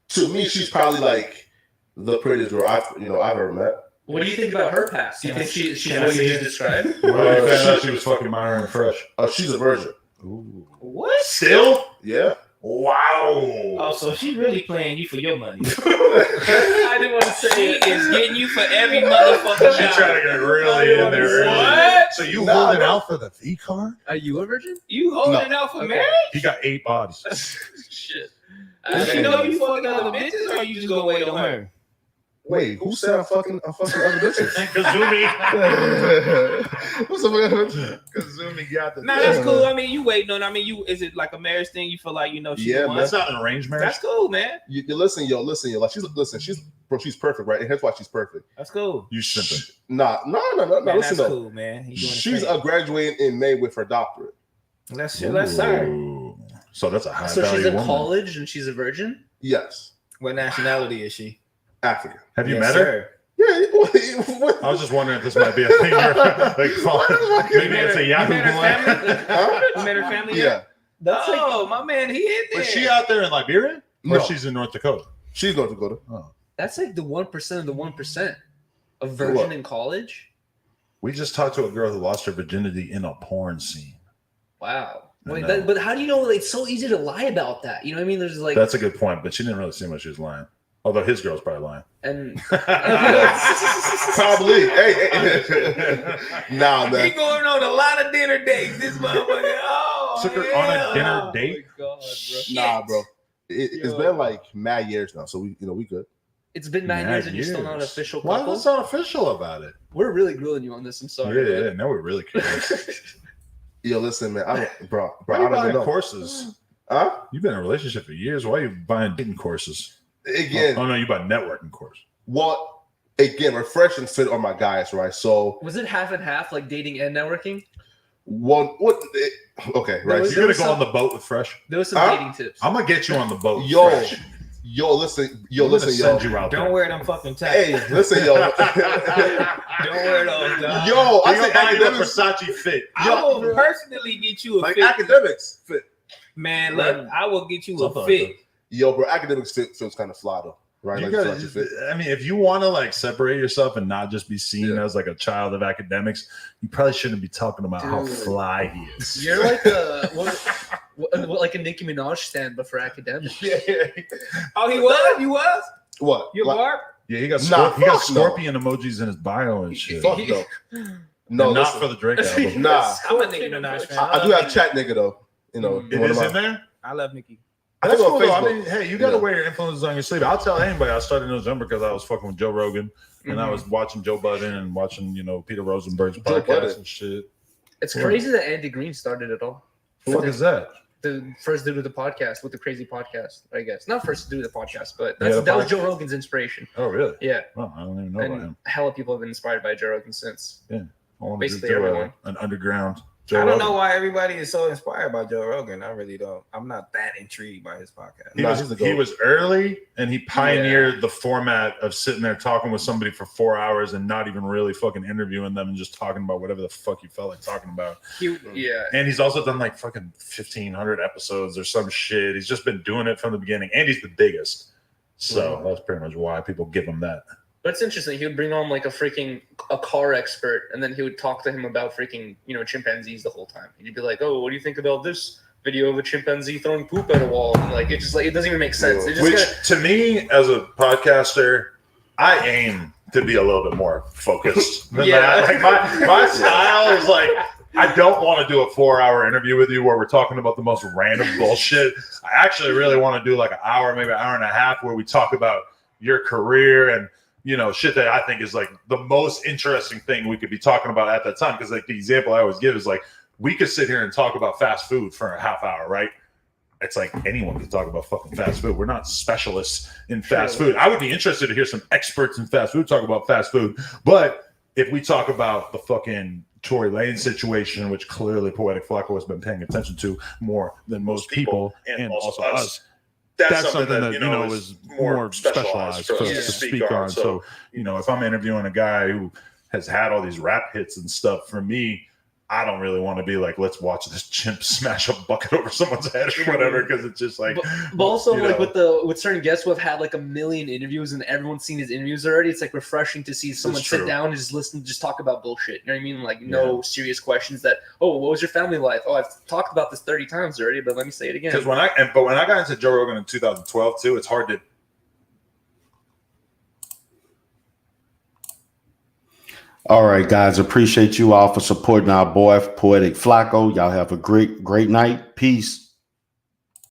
To me, she's probably like the prettiest girl I've ever met.
What do you think about her past? Do you think she's what you just described?
Well, you found out she was fucking Myron Fresh.
She's a virgin.
Ooh.
What?
Still?
Yeah.
Wow.
Oh, so she's really playing you for your money.
I didn't want to say
She
it.
is getting you for every motherfucking
She's
job.
trying to get really in there early.
What?
So you holding out for the V card?
Are you a virgin?
You holding out for marriage?
He got 8 bodies.
Shit.
Does she know you fucking other bitches, or you just gonna wait on her?
Wait, who said I'm fucking other bitches?
Kazumi.
What's up, man?
Kazumi got the.
Nah, that's cool. I mean, you waiting on. Is it like a marriage thing? You feel like she
Yeah,
the one?
That's not an arranged marriage.
That's cool, man.
You listen, yo. Like she's perfect, right? And here's why she's perfect.
That's cool.
You simping.
No.
Man,
Listen
that's
though.
cool, man. He doing his
She's
thing.
graduating in May with her doctorate.
That's her.
Ooh. So that's a high
So
value
she's in
woman.
college and she's a virgin?
Yes,
What nationality is she?
African.
Have you
Yes,
met her?
sir.
Yeah.
I was just wondering if this might be a thing. Where, like, maybe it's a Yahoo Boy.
You met her family?
Yeah.
That's
My man, he in there.
Was she out there in Liberia? Or
No.
she's in North Dakota?
She's North Dakota.
Oh.
That's like the 1% of the 1%. A virgin in college?
We just talked to a girl who lost her virginity in a porn scene.
Wow. Wait, but how do you know it's so easy to lie about that? You know what I mean? There's like
That's a good point, but she didn't really seem like she was lying. Although his girl's probably lying.
and
Probably. Hey. Nah,
He
man.
going on a lot of dinner dates. This motherfucker. Oh,
Took her
yeah.
on a dinner date.
God,
Nah, bro. It's been like mad years now, so we good.
it's been 9 years and you're still not an official
Why
couple.
was not official about it?
We're really grilling you on this. I'm sorry.
Yeah, now we're really curious.
Yo, listen, man.
Why
I
are you
don't even
buying
know.
courses?
Huh?
You've been in a relationship for years. Why are you buying dating courses?
Again,
Oh no, you buy networking course.
what? Again, refresh and fit on my guys, right? So,
Was it half and half, like dating and networking?
Okay, right.
was-
You're gonna
was
go
some-
on the boat with Fresh.
There was some
Huh?
dating tips.
I'm gonna get you on the boat. With
Yo,
Fresh.
listen,
I'm gonna send you out
Don't
there.
wear them fucking tags.
Hey, listen, yo.
Don't wear those, dog.
Yo, I
I'm
think
gonna buy you a
academics,
Versace fit.
I will personally get you a
like
fit.
academics fit.
Man, look, I will get you
Something
a
like
fit.
Yo, bro, academics fit feels kind of fly though, right?
You
Like
gotta,
Versace fit.
I mean, if you want to like separate yourself and not just be seen
Yeah.
as like a child of academics, you probably shouldn't be talking about how
Dude.
fly he is.
You're like like a Nicki Minaj stand, but for academics.
Oh, he was? You was?
What?
Your
Like,
barb?
Yeah, he got
Nah,
he got
fuck no.
scorpion emojis in his bio and shit.
Fuck no.
And
No,
not
listen,
for the Drake album.
Nah.
I'm a Nicki Minaj fan.
I do have chat nigga though. You know,
It
one of
is
my-
in there.
I love Nicki.
I
That's
think on
cool though. I
Facebook.
mean, hey, you got to
Yeah.
wear your influences on your sleeve. I'll tell anybody. I started November because I was fucking with Joe Rogan and I was watching Joe Budden and watching Peter Rosenberg's
Joe
podcast
Budden.
and shit.
It's crazy that Andy Green started it all.
What the fuck is that?
The first dude with the podcast, with the crazy podcast, I guess. Not first dude with the podcast, but
Yeah, the
that was
podcast.
Joe Rogan's inspiration.
Oh, really?
Yeah.
Oh, I don't even know about
And
him.
hella people have been inspired by Joe Rogan since.
I want
basically
to do
everyone.
an underground Joe
I don't
Rogan.
know why everybody is so inspired by Joe Rogan. I really don't. I'm not that intrigued by his podcast.
He,
Nah,
was,
he's the
he
GOAT.
was early and he pioneered the format of sitting there talking with somebody for 4 hours and not even really fucking interviewing them and just talking about whatever the fuck you felt like talking about.
Yeah.
And he's also done like fucking 1,500 episodes or some shit. He's just been doing it from the beginning. And he's the biggest. So that's pretty much why people give him that.
But it's interesting. He would bring on like a car expert, and then he would talk to him about freaking, chimpanzees the whole time. And you'd be like, "Oh, what do you think about this video of a chimpanzee throwing poop at a wall?" And like it doesn't even make sense. It just
Which
kinda,
to me, as a podcaster, I aim to be a little bit more focused than
Yeah.
that. Like my style is like, I don't want to do a 4-hour interview with you where we're talking about the most random bullshit. I actually really want to do like an hour, maybe an hour and a half, where we talk about your career and shit that I think is like the most interesting thing we could be talking about at that time. Because like the example I always give is like, we could sit here and talk about fast food for a half hour, right? It's like anyone can talk about fucking fast food. We're not specialists in fast food. I would be interested to hear some experts in fast food talk about fast food. But if we talk about the fucking Tory Lane situation, which clearly Poetik Flakko has been paying attention to more than most people, and also us, that's something that is more specialized for us to speak on. So if I'm interviewing a guy who has had all these rap hits and stuff, for me, I don't really want to be like, let's watch this chimp smash a bucket over someone's head or whatever, because it's just like.
but also like with certain guests who have had like a million interviews and everyone's seen his interviews already, it's like refreshing to see someone sit down and just listen, just talk about bullshit. You know what I mean? Like no serious questions that, oh, what was your family life? Oh, I've talked about this 30 times already, but let me say it again.
Because when I got into Joe Rogan in 2012 too, it's hard to.
All right, guys. Appreciate you all for supporting our boy Poetik Flakko. Y'all have a great night. Peace.